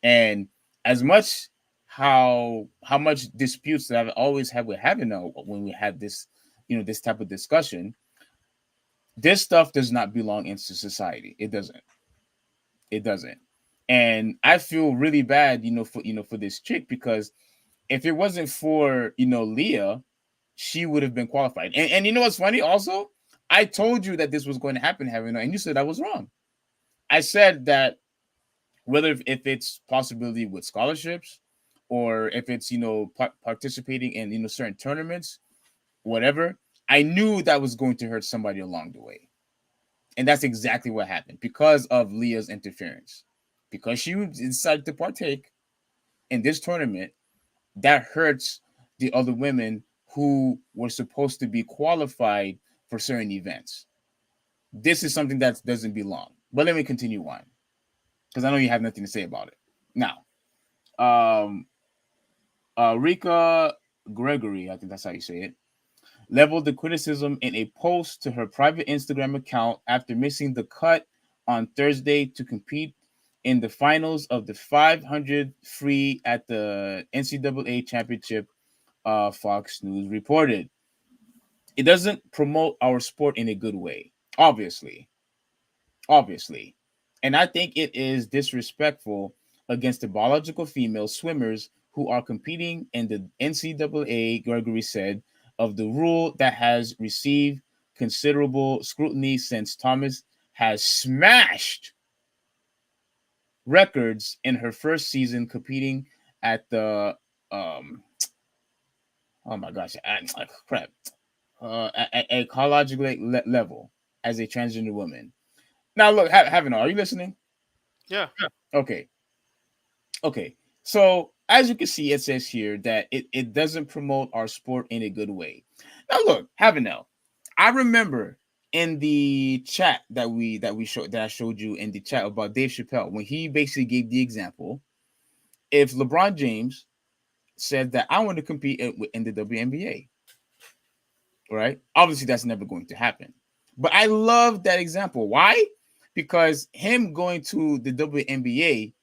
S4: And as much how much disputes that I've always had with Havana when we had this this type of discussion, this stuff does not belong into society. It doesn't. And I feel really bad for this chick, because if it wasn't for Leah, she would have been qualified. And you know what's funny also? I told you that this was going to happen, Havana, and you said I was wrong. I said that whether if it's possibility with scholarships or if it's participating in certain tournaments, whatever, I knew that was going to hurt somebody along the way. And that's exactly what happened because of Leah's interference. Because she decided to partake in this tournament, that hurts the other women who were supposed to be qualified for certain events. This is something that doesn't belong. But let me continue on, because I know you have nothing to say about it. Now, Rika Gregory, I think that's how you say it, leveled the criticism in a post to her private Instagram account after missing the cut on Thursday to compete in the finals of the 500 free at the NCAA championship. Fox News reported. It doesn't promote our sport in a good way, obviously. And I think it is disrespectful against the biological female swimmers who are competing in the NCAA, Gregory said, of the rule that has received considerable scrutiny since Thomas has smashed records in her first season competing at the oh my gosh, at a college level as a transgender woman. Now look, Havana, are you listening?
S3: Yeah.
S4: Okay. So as you can see, it says here that it doesn't promote our sport in a good way. Now look, Havana, I remember in the chat that I showed you in the chat about Dave Chappelle, when he basically gave the example, if LeBron James said that I want to compete in the WNBA, right? Obviously, that's never going to happen. But I love that example. Why? Because him going to the WNBA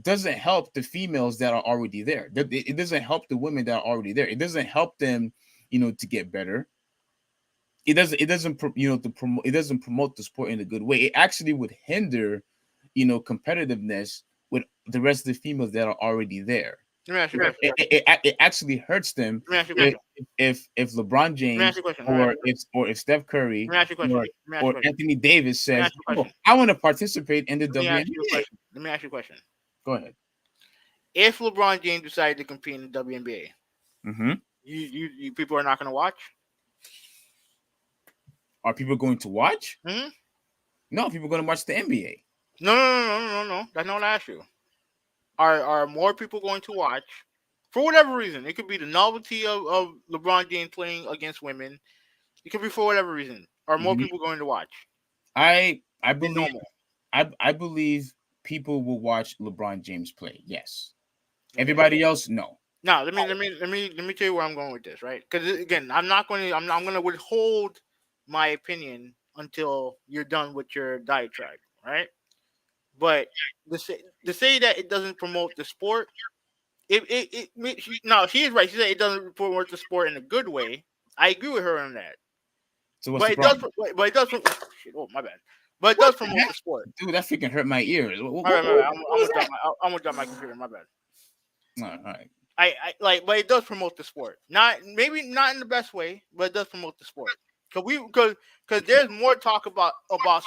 S4: doesn't help the females that are already there. It doesn't help the women that are already there. It doesn't help them, to get better. it doesn't promote the sport in a good way. It actually would hinder, competitiveness with the rest of the females that are already there.
S3: Let me ask you a question.
S4: It actually hurts them
S3: Let me ask you a
S4: if LeBron James or if Steph Curry
S3: Let me ask you a question.
S4: or Anthony Davis says,
S3: ask you a question.
S4: I want to participate in the
S3: Let me ask you a
S4: WNBA.
S3: question. Let me ask you a question.
S4: Go ahead.
S3: If LeBron James decided to compete in the WNBA,
S4: Mm-hmm.
S3: you people are not going to watch?
S4: Are people going to watch?
S3: Mm-hmm.
S4: No, people are going to watch the NBA.
S3: No. That's not what I asked you. Are more people going to watch? For whatever reason. It could be the novelty of LeBron James playing against women. It could be for whatever reason. Are more people going to watch?
S4: I
S3: Than
S4: believe
S3: normal.
S4: I believe people will watch LeBron James play. Yes. Everybody else, no.
S3: Now, let me tell you where I'm going with this, right? Because again, I'm going to withhold my opinion until you're done with your diatribe, right? But to say that it doesn't promote the sport, she is right. She said it doesn't promote the sport in a good way. I agree with her on that.
S4: So what's
S3: But
S4: the problem?
S3: it does. Shit, oh my bad. But it does promote the sport.
S4: Dude, that freaking hurt my ears.
S3: My bad. I'm gonna drop my computer. My bad.
S4: All right.
S3: But it does promote the sport. Maybe not in the best way, but it does promote the sport. Because there's more talk about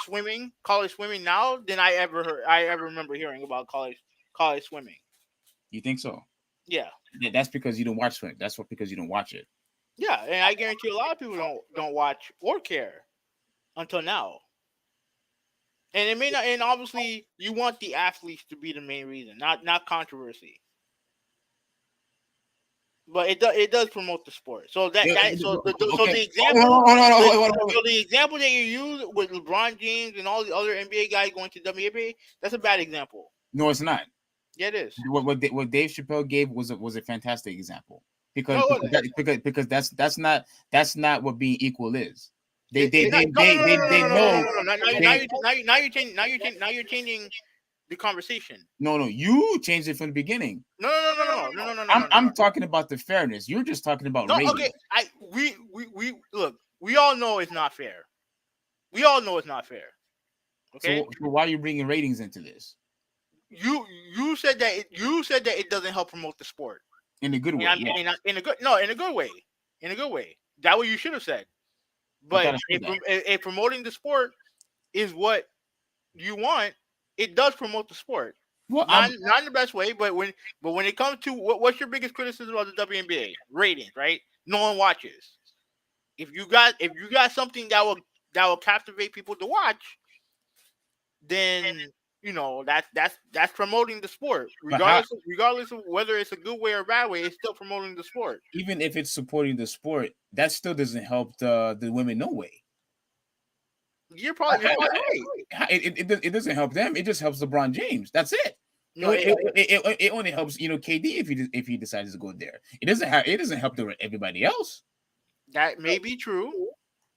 S3: swimming, college swimming now than I ever remember hearing about college swimming.
S4: You think so?
S3: Yeah.
S4: That's because you don't watch swim. That's because you don't watch it.
S3: Yeah, and I guarantee a lot of people don't watch or care until now. And it may not. And obviously, you want the athletes to be the main reason, not controversy. But it does promote the sport. So the example that you use with LeBron James and all the other NBA guys going to WNBA, that's a bad example.
S4: No, it's not.
S3: Yeah, it is.
S4: What Dave Chappelle gave was a fantastic example because that's not what being equal is. They know.
S3: Now you're changing the conversation.
S4: No, you changed it from the beginning.
S3: No.
S4: I'm talking about the fairness. You're just talking about ratings.
S3: Okay. We look. We all know it's not fair. We all know it's not fair. Okay.
S4: So why are you bringing ratings into this?
S3: You said that it doesn't help promote the sport
S4: in a good way.
S3: In a good way. In a good way. That's what you should have said. But if promoting the sport is what you want, it does promote the sport. Well, not in the best way, but when it comes to what's your biggest criticism of the WNBA? Ratings, right? No one watches. If you got something that will captivate people to watch, then that's promoting the sport. Regardless of whether it's a good way or a bad way, it's still promoting the sport.
S4: Even if it's supporting the sport, that still doesn't help the women no way.
S3: You're probably right.
S4: It doesn't help them. It just helps LeBron James. That's it. No, it only helps KD if he decides to go there. It doesn't help everybody else.
S3: That may be true,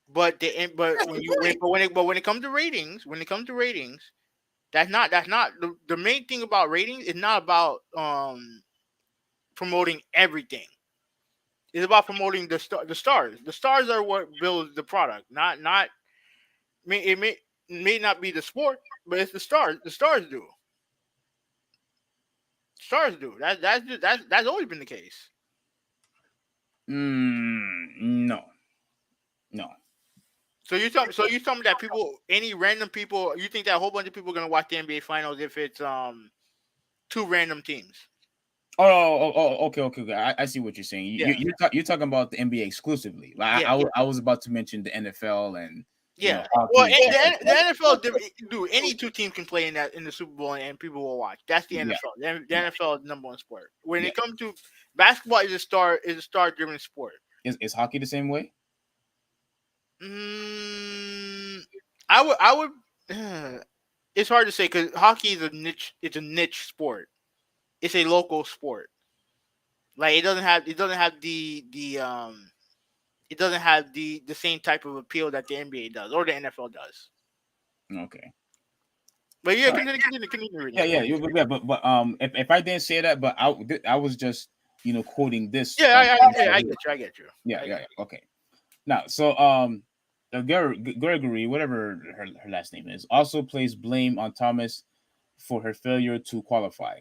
S3: but when it comes to ratings, that's not the main thing about ratings. Is not about promoting everything. It's about promoting the stars. The stars are what builds the product. Not. It may not be the sport, but it's the stars. The stars do. Stars do. That's always been the case.
S4: No.
S3: So you tell me that any random people, you think that a whole bunch of people are gonna watch the NBA Finals if it's two random teams?
S4: Oh, okay. I see what you're saying. You're talking about the NBA exclusively. I was about to mention the NFL and.
S3: Yeah, well, the NFL, any two teams can play in the Super Bowl and people will watch. That's the NFL. The NFL is the number one sport. When it comes to basketball, is a star driven sport.
S4: Is hockey the same way?
S3: I would. It's hard to say because hockey is a niche. It's a niche sport. It's a local sport. Like it doesn't have the same type of appeal that the NBA does or the NFL does.
S4: Okay.
S3: But yeah, continue.
S4: Yeah. But if I didn't say that, but I was just quoting this.
S3: Yeah, I get you.
S4: Yeah. Okay. Now, so Gregory, whatever her last name is, also placed blame on Thomas for her failure to qualify.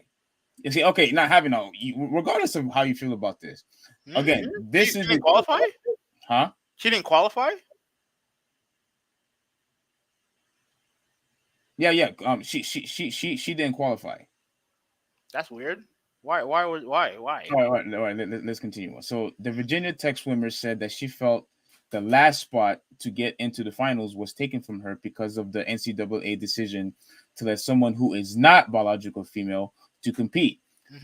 S4: You see, okay, not having all, regardless of how you feel about this, again, this
S3: she
S4: is
S3: didn't qualify.
S4: Huh?
S3: She didn't qualify.
S4: Yeah. She didn't qualify.
S3: That's weird. Why? Why?
S4: All right. Let's continue. So the Virginia Tech swimmer said that she felt the last spot to get into the finals was taken from her because of the NCAA decision to let someone who is not biological female to compete.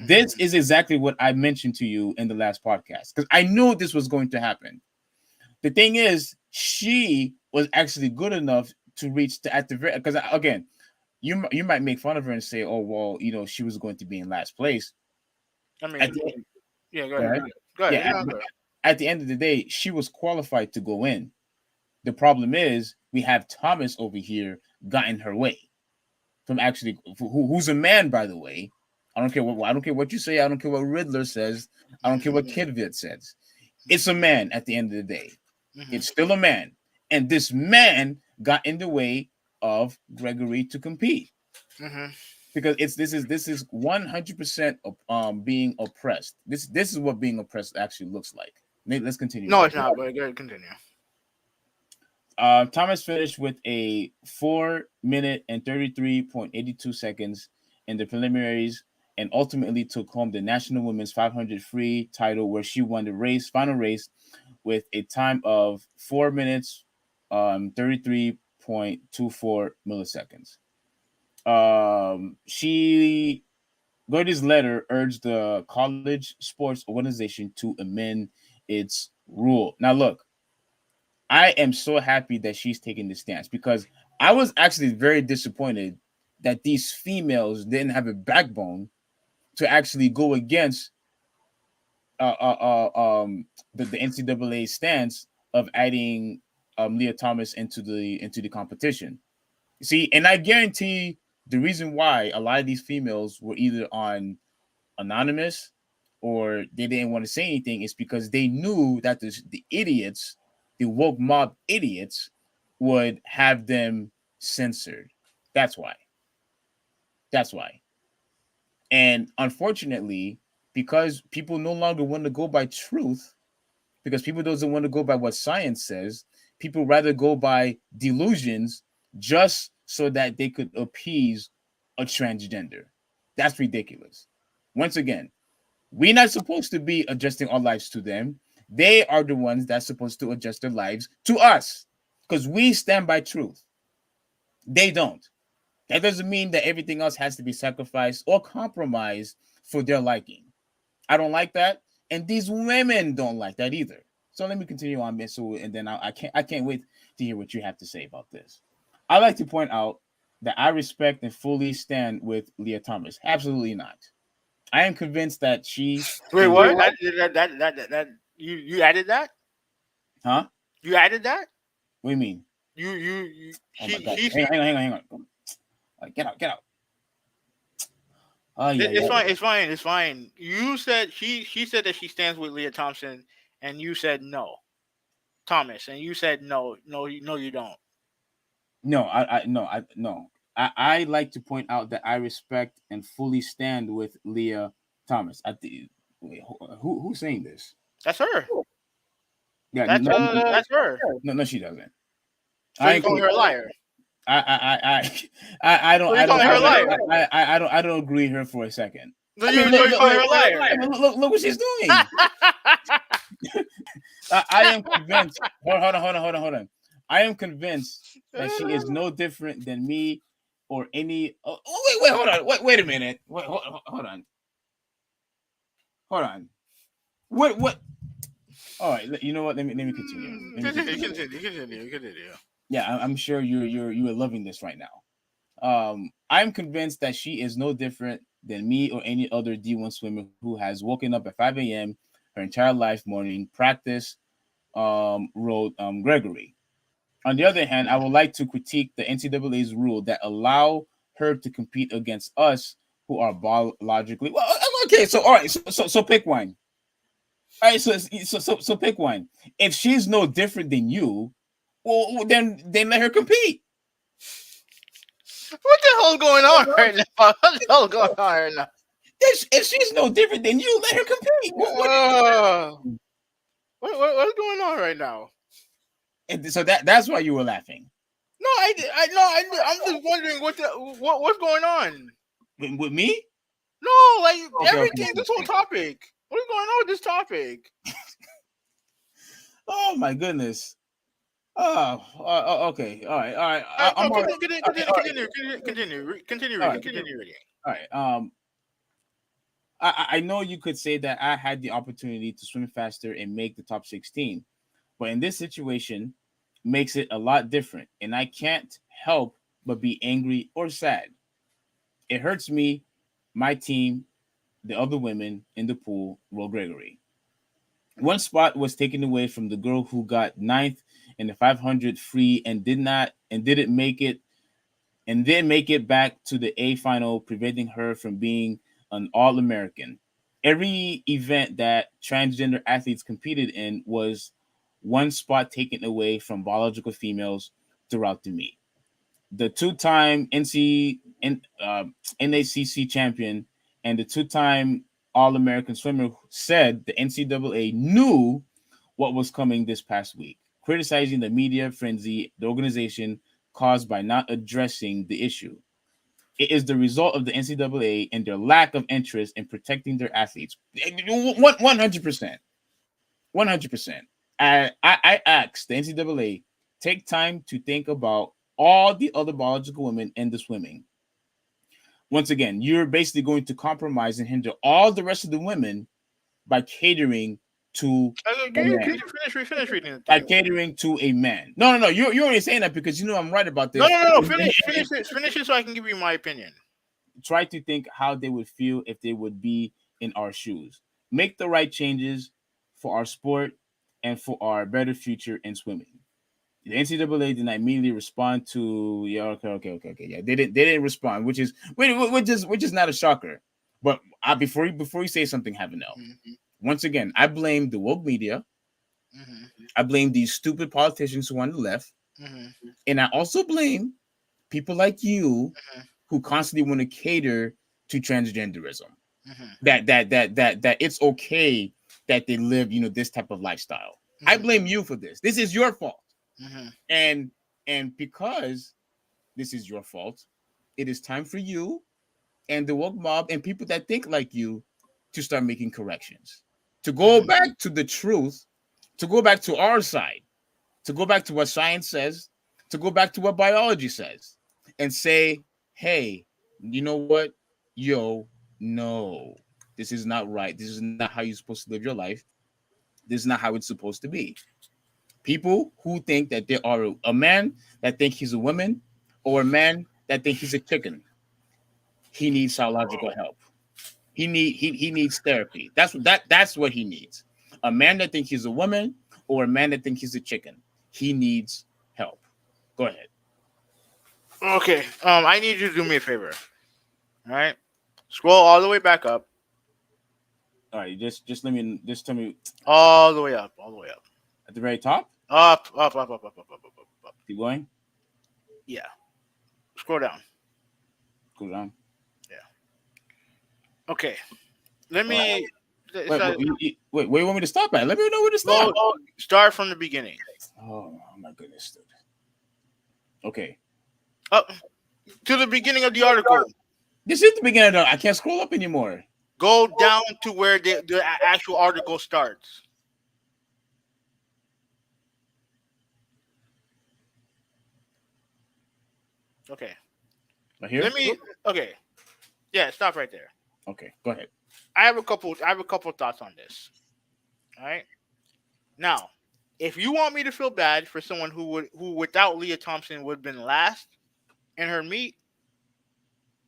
S4: This is exactly what I mentioned to you in the last podcast because I knew this was going to happen. The thing is, she was actually good enough to reach at the very because again, you might make fun of her and say, oh well, she was going to be in last place.
S3: I mean, yeah, go ahead.
S4: Yeah, at the end of the day, she was qualified to go in. The problem is we have Thomas over here got in her way from actually who's a man, by the way. I don't care what you say. I don't care what Riddler says. I don't care what Kidvid says. It's a man at the end of the day. It's still a man, and this man got in the way of Gregory to compete. Because this is 100% being oppressed. This is what being oppressed actually looks like. Let's continue.
S3: No, it's not. But go ahead, continue.
S4: Thomas finished with a 4-minute and 33.82 seconds in the preliminaries, and ultimately took home the National Women's 500 free title, where she won the final race, with a time of 4 minutes, 33.24 milliseconds. Gordy's letter urged the college sports organization to amend its rule. Now, look, I am so happy that she's taking this stance because I was actually very disappointed that these females didn't have a backbone to actually go against the NCAA stance of adding Leah Thomas into the competition. See, and I guarantee the reason why a lot of these females were either on anonymous or they didn't want to say anything is because they knew that the idiots, the woke mob idiots, would have them censored. That's why. And unfortunately, because people no longer want to go by truth, because people doesn't want to go by what science says, people rather go by delusions just so that they could appease a transgender. That's ridiculous. Once again, we're not supposed to be adjusting our lives to them. They are the ones that's supposed to adjust their lives to us because we stand by truth. They don't. That doesn't mean that everything else has to be sacrificed or compromised for their liking. I don't like that, and these women don't like that either. So let me continue on, Mitsu, and then I can't wait to hear what you have to say about this. I like to point out that I respect and fully stand with Leah Thomas. Absolutely not. I am convinced that she.
S3: Wait, what? That you added that?
S4: Huh?
S3: You added that?
S4: What do you mean?
S3: You
S4: Oh my God. Hang on. Get out. Oh, yeah,
S3: It's fine. You said she said that she stands with Leah Thompson, and you said no, Thomas, and you said no, you don't.
S4: No, I like to point out that I respect and fully stand with Leah Thomas. Wait, who's saying this?
S3: That's her.
S4: Yeah,
S3: that's her.
S4: No, she doesn't.
S3: So you call her a liar?
S4: I don't agree with her for a second.
S3: So you call her a liar?
S4: Look what she's doing. I am convinced. Hold on. I am convinced that she is no different than me or any. Wait, hold on. Wait a minute. Hold on. What? All right. You know what? Let me continue.
S3: Continue.
S4: Yeah, I'm sure you're loving this right now. I'm convinced that she is no different than me or any other D1 swimmer who has woken up at 5 a.m. her entire life, morning practice, rode Gregory. On the other hand, I would like to critique the NCAA's rule that allow her to compete against us who are biologically well. Okay, so all right, so pick one. All right, so pick one. If she's no different than you, Well, then let her compete.
S3: What the hell's going on right now? What the hell going on right now?
S4: If she's no different than you, let her compete.
S3: What's going on right now?
S4: And so that's why you were laughing.
S3: No, I'm just wondering what's going on.
S4: With me?
S3: No, like
S4: Okay.
S3: this whole topic. What's going on with this topic?
S4: Oh my goodness. Oh, okay. All right.
S3: No,
S4: all right.
S3: continue
S4: All
S3: reading.
S4: right.
S3: Continue reading.
S4: All right. I know you could say that I had the opportunity to swim faster and make the top 16, but in this situation, makes it a lot different, and I can't help but be angry or sad. It hurts me, my team, the other women in the pool. Well, Gregory, one spot was taken away from the girl who got ninth in the 500 free and didn't make it and then make it back to the A final, preventing her from being an All American. Every event that transgender athletes competed in was one spot taken away from biological females throughout the meet. The two-time NACC champion and the two-time All-American swimmer said the NCAA knew what was coming this past week, criticizing the media frenzy the organization caused by not addressing the issue. It is the result of the NCAA and their lack of interest in protecting their athletes. 100%. 100%. I asked the NCAA, take time to think about all the other biological women in the swimming. Once again, you're basically going to compromise and hinder all the rest of the women by catering to
S3: Finish reading the
S4: by
S3: thing.
S4: catering to a man. No. You're already saying that because you know I'm right about this.
S3: No. Finish it so I can give you my opinion.
S4: Try to think how they would feel if they would be in our shoes. Make the right changes for our sport and for our better future in swimming. The NCAA did not immediately respond to okay. Yeah, they didn't respond, which is not a shocker. But before you say something, have a know.
S3: Mm-hmm.
S4: Once again, I blame the woke media.
S3: Mm-hmm.
S4: I blame these stupid politicians who are on the left,
S3: Mm-hmm.
S4: and I also blame people like you
S3: Mm-hmm.
S4: who constantly want to cater to transgenderism.
S3: Mm-hmm.
S4: That it's okay that they live, this type of lifestyle.
S3: Mm-hmm.
S4: I blame you for this. This is your fault.
S3: Mm-hmm.
S4: And because this is your fault, it is time for you and the woke mob and people that think like you to start making corrections, to go back to the truth, to go back to our side, to go back to what science says, to go back to what biology says, and say, hey, you know what? No, this is not right. This is not how you're supposed to live your life. This is not how it's supposed to be. People who think that they are a man that think he's a woman, or a man that think he's a chicken, he needs psychological help. He needs therapy. That's what he needs. A man that thinks he's a woman or a man that thinks he's a chicken, he needs help. Go ahead.
S3: Okay. I need you to do me a favor. All right. Scroll all the way back up.
S4: All right, just tell me
S3: All the way up. All the way up.
S4: at the very top.
S3: Up.
S4: Keep going.
S3: Yeah. Scroll down.
S4: Go down.
S3: Yeah. Okay. Let me.
S4: Wait, where you want me to stop at? Let me know where to stop.
S3: Start from the beginning.
S4: Oh my goodness, dude. Okay.
S3: Up to the beginning of the article.
S4: This is the beginning. I can't scroll up anymore.
S3: Go down to where the actual article starts. Okay.
S4: Right here.
S3: Okay. Yeah, stop right there.
S4: Okay, go ahead.
S3: I have a couple thoughts on this. All right. Now, if you want me to feel bad for someone who without Leah Thompson would have been last in her meet,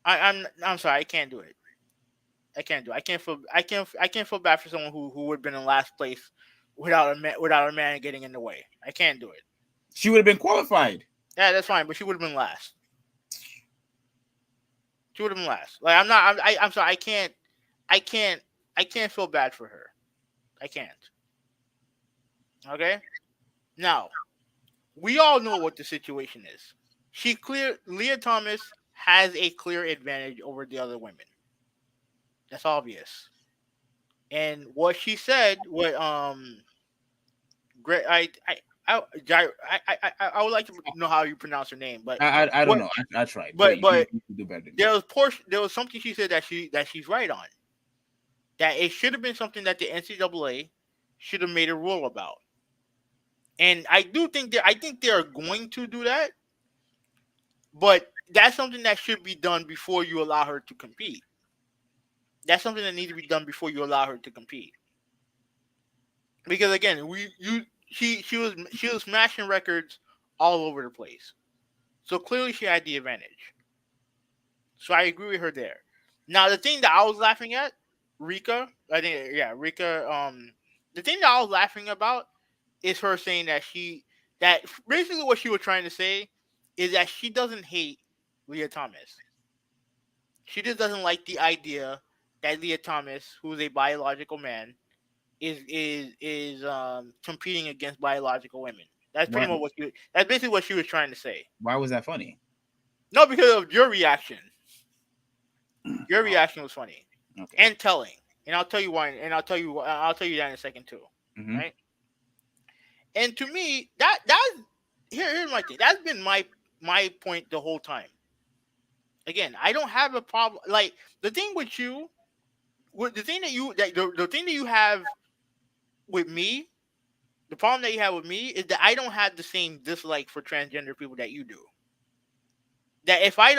S3: I'm sorry, I can't do it. I can't do it. I can't feel bad for someone who would have been in last place without a man getting in the way. I can't do it.
S4: She would have been qualified.
S3: Yeah, that's fine, but she would have been last. She would have been last. Like I'm sorry, I can't feel bad for her. I can't. Okay? Now, we all know what the situation is. Leah Thomas has a clear advantage over the other women. That's obvious. And what she said, what great, I would like to know how you pronounce her name, but
S4: I don't
S3: what,
S4: know. I tried,
S3: but
S4: you can do better than
S3: there
S4: that.
S3: was there was something she said that she's right on. That it should have been something that the NCAA should have made a rule about. And I do think I think they are going to do that, but that's something that should be done before you allow her to compete. That's something that needs to be done before you allow her to compete. Because again, she was smashing records all over the place. So clearly she had the advantage. So I agree with her there. Now the thing that I was laughing at, Rika, Rika, the thing that I was laughing about is her saying that basically what she was trying to say is that she doesn't hate Leah Thomas. She just doesn't like the idea that Leah Thomas, who's a biological man, is competing against biological women. That's pretty much that's basically what she was trying to say.
S4: Why was that funny?
S3: No, because of your reaction. Your reaction was funny and telling, and I'll tell you why. And I'll tell you that in a second too.
S4: Mm-hmm.
S3: Right? And to me, here's my thing. That's been my point the whole time. Again, I don't have a problem. Like the thing with you, the thing that you have with me, the problem that you have with me is that I don't have the same dislike for transgender people that you do. That if I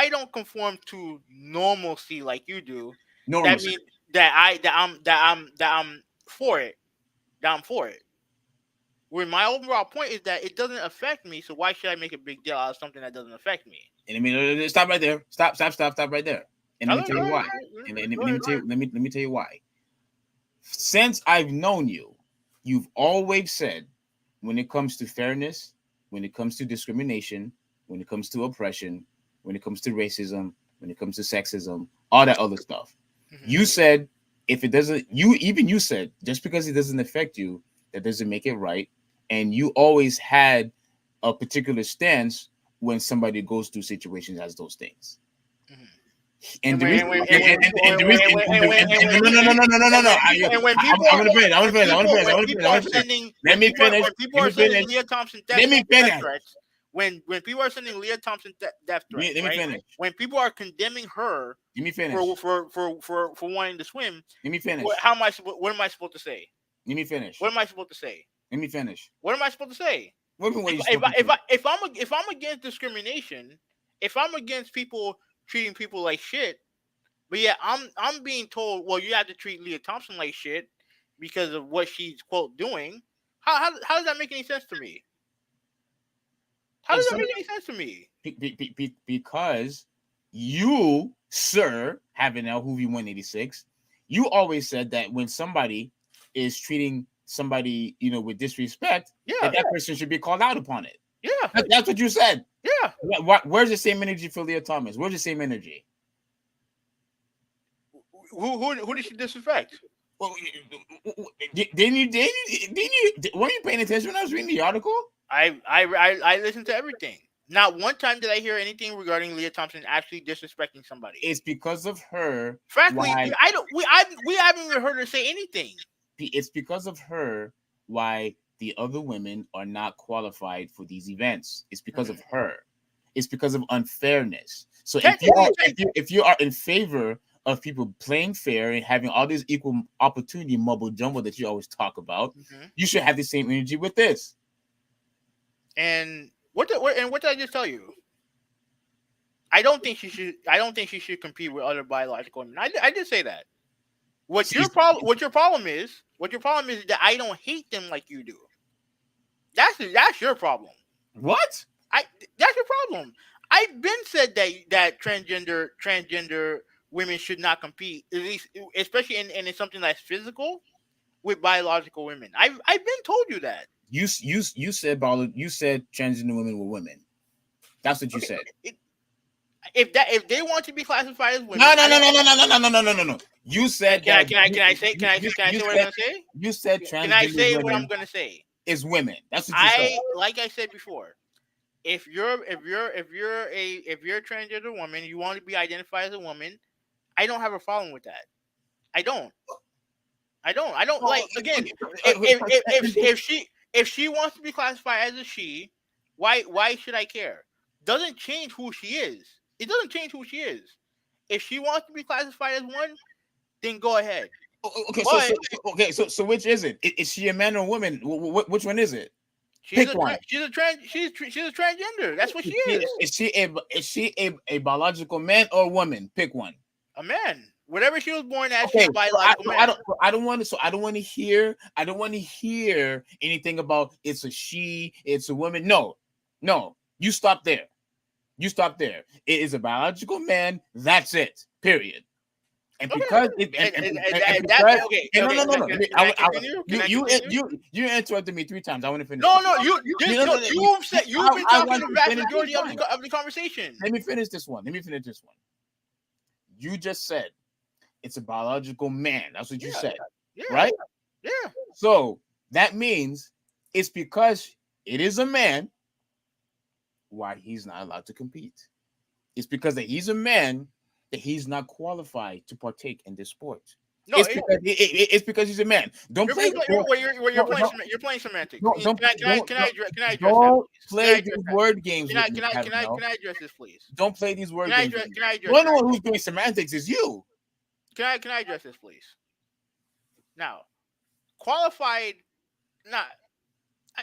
S3: don't conform to normalcy like you do, that means that I'm for it. That I'm for it. Where my overall point is that it doesn't affect me, so why should I make a big deal out of something that doesn't affect me?
S4: And I mean, stop right there. Stop right there. And let me tell you why. Let me tell you why. Since I've known you, you've always said, when it comes to fairness, when it comes to discrimination, when it comes to oppression, when it comes to racism, when it comes to sexism, all that other stuff, you said if it doesn't, you said just because it doesn't affect you, that doesn't make it right. And you always had a particular stance when somebody goes through situations as those things. And the reason, no.
S3: When people are sending Leah Thompson death threats, when people are sending Leah Thompson death threats,
S4: let me finish.
S3: When people are condemning her,
S4: let me finish.
S3: For wanting to swim,
S4: let me finish.
S3: What am I supposed to say?
S4: Let me finish.
S3: What am I supposed to say?
S4: Let me finish.
S3: What am I supposed to say? If I'm against discrimination, if I'm against people treating people like shit, but yeah, I'm being told, well, you have to treat Leah Thompson like shit because of what she's quote doing. How does that make any sense to me? How does that make any sense to me?
S4: Because you, sir, having L Hoovy 186, you always said that when somebody is treating somebody, with disrespect, that person should be called out upon it.
S3: Yeah,
S4: that's what you said.
S3: Yeah.
S4: Where's the same energy for Leah Thomas? Where's the same energy?
S3: Who did she disrespect?
S4: Well, didn't you? Weren't you paying attention when I was reading the article?
S3: I listened to everything. Not one time did I hear anything regarding Leah Thompson actually disrespecting somebody.
S4: It's because of her.
S3: Frankly, we haven't even heard her say anything.
S4: It's because of her why the other women are not qualified for these events. It's because of her. It's because of unfairness. So if you are in favor of people playing fair and having all this equal opportunity mumbo jumbo that you always talk about, you should have the same energy with this. And what did I just tell you? I don't think she should compete with other biological women. I did say that. What your problem is that I don't hate them like you do. That's your problem. What?
S3: That's your problem. I've been said that transgender women should not compete, at least, especially in something that's physical, with biological women. I've been told you that.
S4: You said transgender women were women. That's what you said.
S3: If they want to be classified as women,
S4: no. You said.
S3: Can I say what I'm gonna say?
S4: You said transgender.
S3: Can I say what I'm gonna say?
S4: is women. That's what you said.
S3: Like I said before, if you're a transgender woman, you want to be identified as a woman, I don't have a problem with that. I don't like, again, if she wants to be classified as a she, why should I care? Doesn't change who she is. It doesn't change who she is. If she wants to be classified as one, then go ahead.
S4: Okay, so which is it? Is she a man or a woman? Which one is it?
S3: She's
S4: Pick one.
S3: She's a transgender. That's what she is.
S4: Is she a biological man or woman? Pick one.
S3: A man. Whatever she was born as,
S4: Okay,
S3: she's a biological man.
S4: I don't want to hear anything about it's a she, it's a woman. No. You stop there. It is a biological man. That's it. Period. And because you interrupted me 3 times. I want to finish.
S3: No, you've been talking the vast majority of the conversation.
S4: Let me finish this one. You just said it's a biological man. That's what you said, right?
S3: Yeah.
S4: So that means it's because it is a man why he's not allowed to compete. It's because that he's a man that he's not qualified to partake in this sport. No, it's because he's a man. You're
S3: playing semantics. Can I address
S4: don't play these word games.
S3: Can I address this, please?
S4: Don't play these word games.
S3: Can I address?
S4: The only one who's doing semantics is you.
S3: Can I address this, please? Now, qualified, not.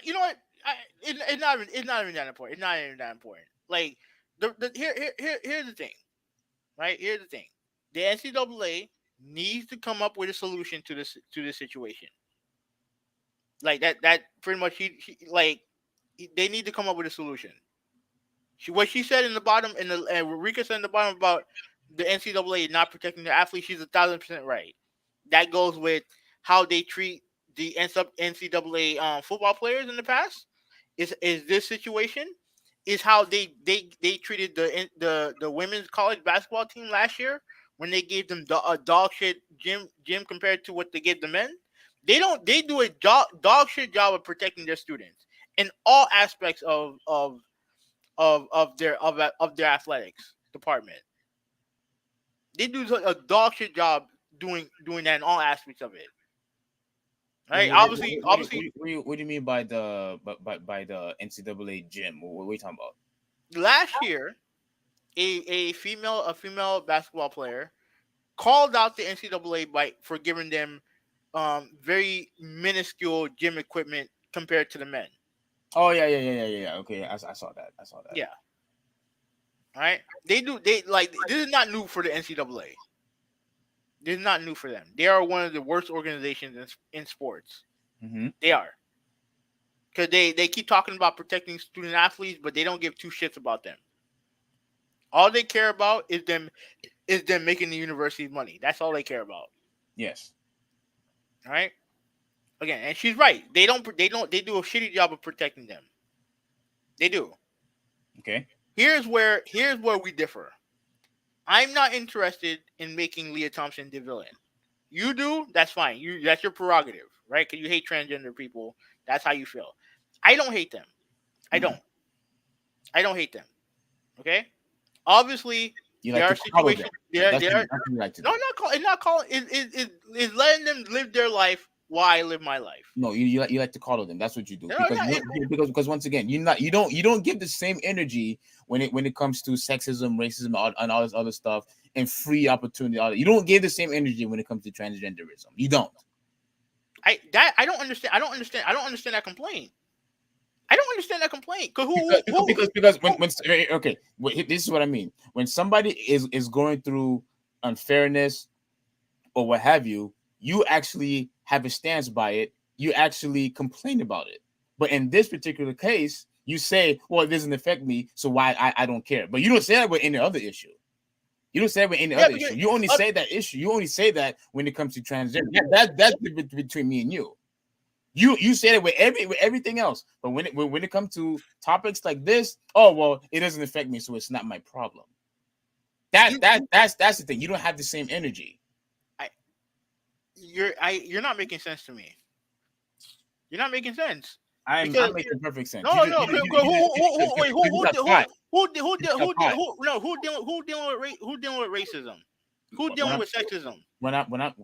S3: You know what? It's not even that important. It's not even that important. Like here's the thing, right? Here's the thing. The NCAA needs to come up with a solution to this situation. Like that pretty much they need to come up with a solution. What she said in the bottom, and Rika said in the bottom about the NCAA not protecting the athletes, she's 1,000% right. That goes with how they treat the NCAA football players in the past. Is this situation is how they treated the women's college basketball team last year when they gave them a dog shit gym compared to what they gave the men. They do a dog shit job of protecting their students in all aspects of their athletics department. They do a dog shit job doing that in all aspects of it. Right? Obviously.
S4: What do you mean by the NCAA gym? What are you talking about?
S3: Last year, a female basketball player called out the NCAA for giving them very minuscule gym equipment compared to the men.
S4: Oh yeah. Okay, I saw that.
S3: Yeah. All right. This is not new for the NCAA. This is not new for them. They are one of the worst organizations in sports.
S4: Mm-hmm.
S3: They are. Because they keep talking about protecting student athletes, but they don't give 2 shits about them. All they care about is them making the university money. That's all they care about.
S4: Yes.
S3: All right. Again, and she's right. They do a shitty job of protecting them. They do.
S4: Okay.
S3: Here's where we differ. I'm not interested in making Leah Thompson the villain. You do, that's fine. That's your prerogative, right? Because you hate transgender people. That's how you feel. I don't hate them. I don't hate them. Okay? Obviously, there are situations. It's letting them live their life while I live my life.
S4: No, you like to coddle them. That's what you do. Because once again, you don't give the same energy when it comes to sexism, racism, and all this other stuff, and free opportunity. You don't give the same energy when it comes to transgenderism. You don't.
S3: I don't understand. I don't understand that complaint. I don't understand that complaint.
S4: Because this is what I mean. When somebody is going through unfairness or what have you, you actually have a stance by it. You actually complain about it. But in this particular case, you say, well, it doesn't affect me, so why I don't care. But you don't say that with any other issue. You only say that issue. You only say that when it comes to transgender. That's between me and you. You say that with everything else. But when it comes to topics like this, oh well, it doesn't affect me, so it's not my problem. That's the thing. You don't have the same energy.
S3: You're not making sense to me. You're not making sense.
S4: I'm
S3: Because
S4: making perfect sense.
S3: no, no. Wait,
S4: You got five.
S3: who dealing with racism? Who dealing with sexism?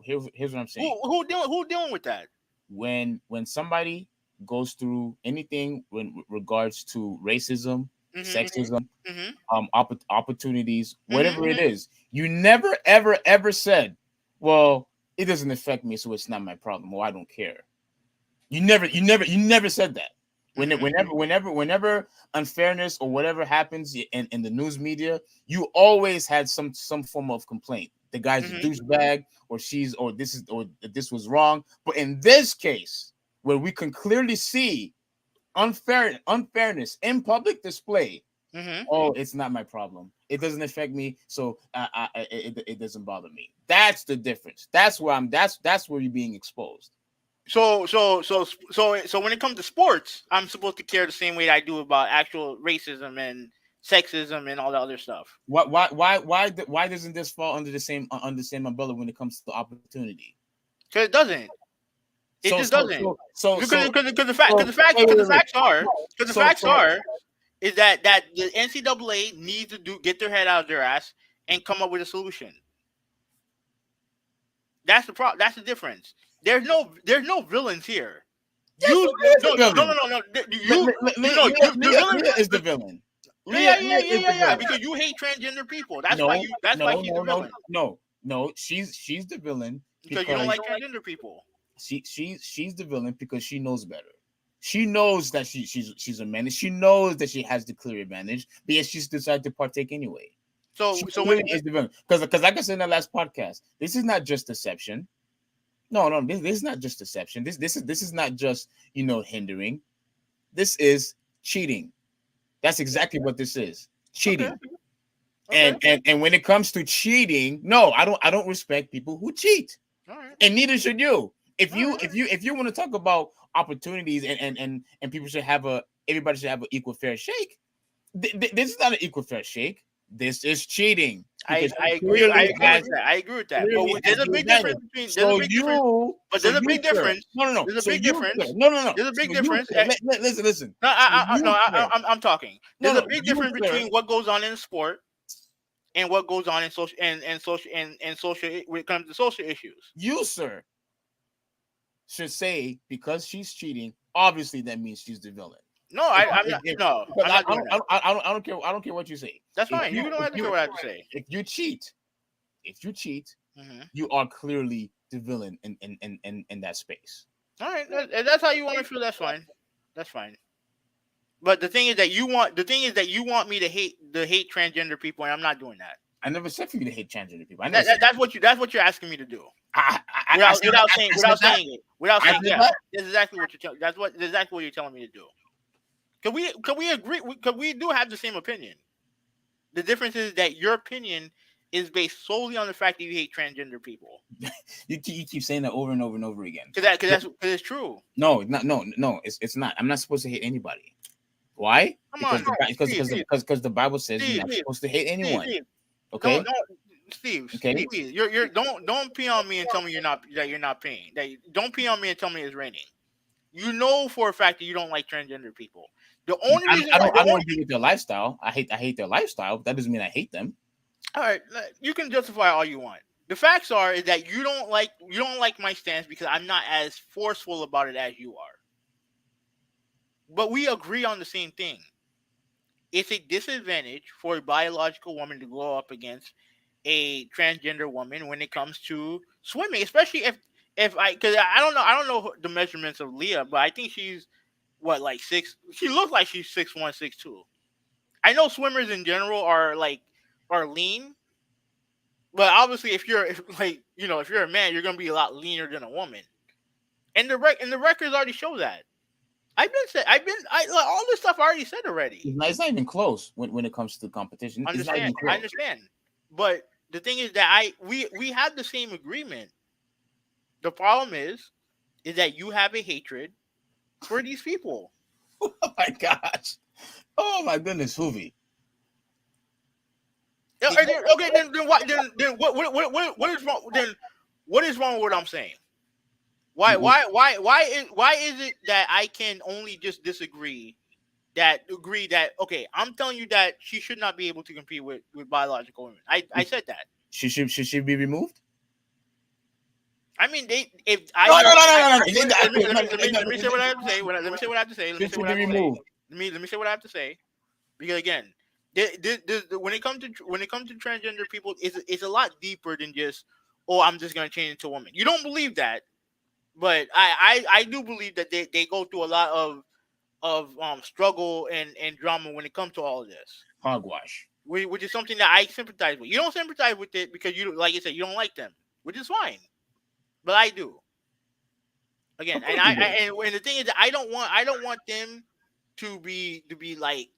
S4: Here's what I'm saying.
S3: Who dealing with that?
S4: When somebody goes through anything with regards to racism, sexism, opportunities, whatever it is, you never ever said, well, it doesn't affect me, so it's not my problem, or I don't care. You never said that. Whenever unfairness or whatever happens in the news media, you always had some form of complaint. The guy's a douchebag, or this was wrong. But in this case, where we can clearly see unfairness in public display, oh, it's not my problem. It doesn't affect me, so it doesn't bother me. That's the difference. That's where you're being exposed.
S3: So when it comes to sports, I'm supposed to care the same way I do about actual racism and sexism and all the other stuff.
S4: Why doesn't this fall under the same umbrella when it comes to opportunity?
S3: Because it doesn't. It just doesn't. Because the facts are is that the NCAA needs to get their head out of their ass and come up with a solution. That's the problem. That's the difference. There's no villains here.
S4: No.
S3: The
S4: villain is the villain.
S3: Yeah. Because you hate transgender people. That's why she's the villain.
S4: No. She's the villain
S3: because you don't like transgender people.
S4: She's the villain because she knows better. She knows that she's a menace. She knows that she has the clear advantage, but yet she's decided to partake anyway. So when is the villain? Because like I said in the last podcast, this is not just deception. No, this is not just deception. This is not just hindering. This is cheating. That's exactly what this is. Cheating. Okay. And when it comes to cheating, no, I don't respect people who cheat. All right. And neither should you. If you want to talk about opportunities and people everybody should have an equal fair shake, this is not an equal fair shake. This is cheating.
S3: I agree with that. But there's a big difference between. There's a big difference.
S4: No.
S3: There's a big difference.
S4: No.
S3: There's a big difference.
S4: Listen.
S3: No, I'm talking. There's a big difference between what goes on in sport and what goes on in social when it comes to social issues.
S4: You, sir, should say because she's cheating. Obviously, that means she's the villain.
S3: No, I'm not doing that.
S4: I don't care. I don't care what you say.
S3: That's fine. You don't have to care what I have to say.
S4: If you cheat, you are clearly the villain in that space.
S3: All right, that's how you want to feel. That's fine. That's fine. But the thing is that you want me to hate transgender people, and I'm not doing that.
S4: I never said for you to hate transgender people.
S3: That's what you're asking me to do. Without saying it. That's exactly what you're telling. That's exactly what you're telling me to do. Can we agree? Because we do have the same opinion. The difference is that your opinion is based solely on the fact that you hate transgender people.
S4: you keep saying that over and over and over again.
S3: Because it's true.
S4: No, it's not. I'm not supposed to hate anybody. Why? Because the Bible says you're not supposed to hate anyone.
S3: Steve,
S4: okay.
S3: Steve,
S4: okay.
S3: Steve, don't pee on me and tell me you're not peeing. Don't pee on me and tell me it's raining. You know for a fact that you don't like transgender people. The only reason
S4: I don't agree with their lifestyle. I hate their lifestyle, but that doesn't mean I hate them.
S3: All right, you can justify all you want. The facts are is that you don't like my stance because I'm not as forceful about it as you are. But we agree on the same thing. It's a disadvantage for a biological woman to go up against a transgender woman when it comes to swimming, especially because I don't know the measurements of Leah, but I think she's like 6. She looks like she's 6'1", 6'2". I know swimmers in general are lean, but obviously if you're a man, you're gonna be a lot leaner than a woman, and the records already show that. All this stuff I already said already.
S4: It's not even close when it comes to competition.
S3: I understand, but the thing is that we have the same agreement. The problem is that you have a hatred for these people.
S4: Oh my gosh! Oh my goodness, Hoovy.
S3: Okay, then what is wrong? Then what is wrong with what I'm saying? Why is it that I can only just agree that okay, I'm telling you that she should not be able to compete with biological women. I said that.
S4: Should she be removed?
S3: I mean, if I
S4: No, no,
S3: let
S4: no, no, no,
S3: me say what I have to say. Let me say what I have to say. Let me
S4: Should
S3: say
S4: she
S3: what I
S4: be
S3: have to say.
S4: removed?
S3: Let me say what I have to say. Because again, when it comes to transgender people, it's a lot deeper than just, oh, I'm just gonna change into a woman. You don't believe that, but I do believe that they go through a lot of struggle and drama when it comes to all of this.
S4: Hogwash.
S3: Which is something that I sympathize with. You don't sympathize with it because you, like you said, you don't like them, which is fine. But I do. Again, and and the thing is that I don't want them to be like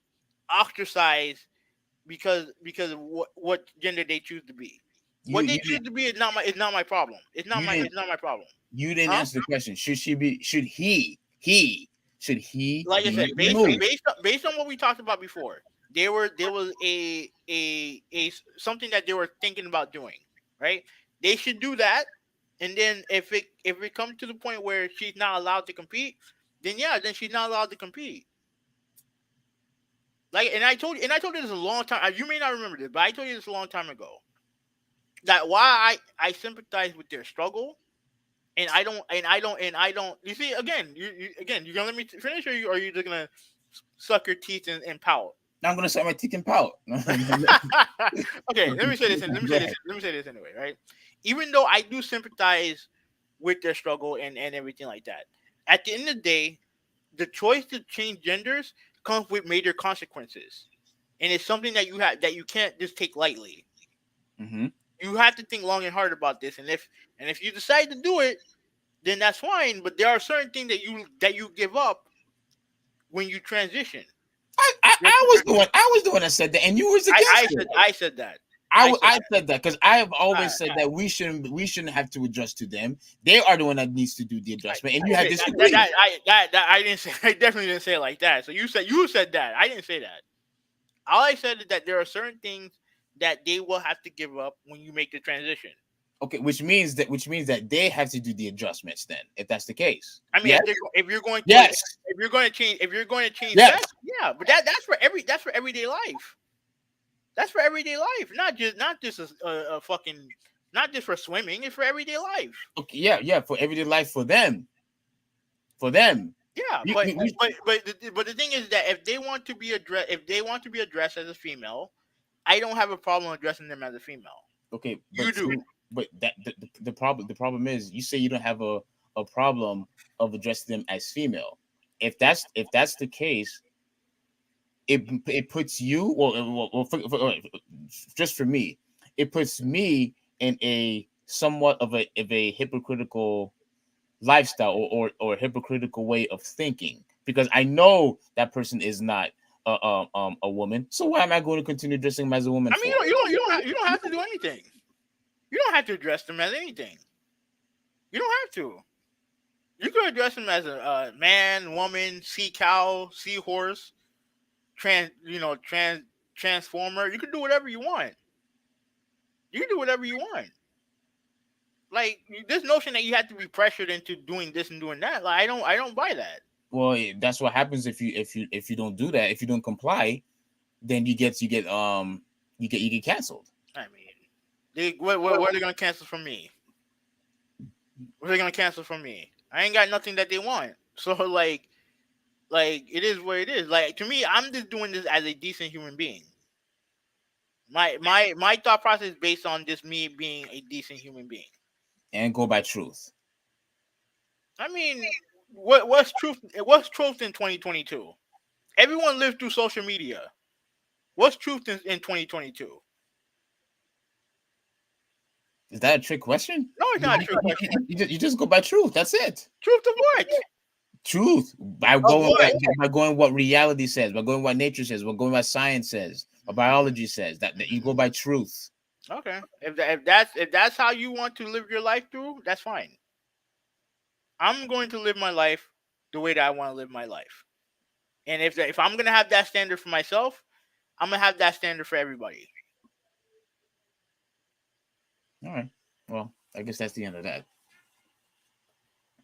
S3: ostracized because of what gender they choose to be. What they choose to be is not my problem. It's not my problem.
S4: You didn't answer the question. Should he
S3: Like I said,
S4: be removed?
S3: based on what we talked about before, there was a something that they were thinking about doing, right? They should do that, and then if it comes to the point where she's not allowed to compete, then then she's not allowed to compete. Like, and I told you this a long time. You may not remember this, but I told you this a long time ago. That why I sympathize with their struggle, and I don't. You see, again, you gonna let me finish, or are you just gonna suck your teeth and pout?
S4: I'm gonna suck my teeth and pout.
S3: Okay, let me say this. Let me say this anyway, right? Even though I do sympathize with their struggle and everything like that, at the end of the day, the choice to change genders comes with major consequences, and it's something that you can't just take lightly.
S4: Mm-hmm.
S3: You have to think long and hard about this, and if you decide to do it, then that's fine. But there are certain things that you give up when you transition.
S4: I was the one that said that, and you was against it.
S3: I said that.
S4: I said that because I have always said that we shouldn't have to adjust to them. They are the one that needs to do the adjustment, and you have disagreed.
S3: I didn't say. I definitely didn't say it like that. So you said that. I didn't say that. All I said is that there are certain things that they will have to give up when you make the transition.
S4: Okay, which means that they have to do the adjustments then, if that's the case.
S3: I mean,
S4: yes?
S3: if you're going to change
S4: yes.
S3: sex, yeah, but that's for everyday life. That's for everyday life, not just a fucking, not just for swimming. It's for everyday life.
S4: Okay, yeah, for everyday life for them.
S3: Yeah, but the thing is that if they want to be addressed as a female, I don't have a problem addressing them as a female.
S4: Okay,
S3: you do.
S4: But that the problem is you say you don't have a problem of addressing them as female. If that's the case, it puts you just for me, it puts me in a somewhat of a hypocritical lifestyle or hypocritical way of thinking, because I know that person is not a woman. So why am I going to continue dressing them as a woman?
S3: I mean, you don't have to do anything. You don't have to address them as anything. You don't have to. You could address them as a man, woman, sea cow, seahorse, transformer. You can do whatever you want. Like, this notion that you have to be pressured into doing this and doing that, like, I don't buy that.
S4: Well, that's what happens if you don't do that. If you don't comply, then you get canceled.
S3: I mean, what are they gonna cancel from me? What are they gonna cancel from me? I ain't got nothing that they want. So like it is what it is. Like, to me, I'm just doing this as a decent human being. My thought process is based on just me being a decent human being.
S4: And go by truth.
S3: I mean, what's truth? What's truth in 2022? Everyone lives through social media. What's truth in 2022?
S4: Is that a trick question?
S3: No, it's not a trick question.
S4: You just go by truth. That's it.
S3: Truth of what?
S4: Truth by going what reality says, by going what nature says, by going what science says, what biology says. That you go by truth.
S3: Okay. If that's how you want to live your life through, that's fine. I'm going to live my life the way that I want to live my life. And if I'm gonna have that standard for myself, I'm gonna have that standard for everybody.
S4: All right. Well, I guess that's the end of that.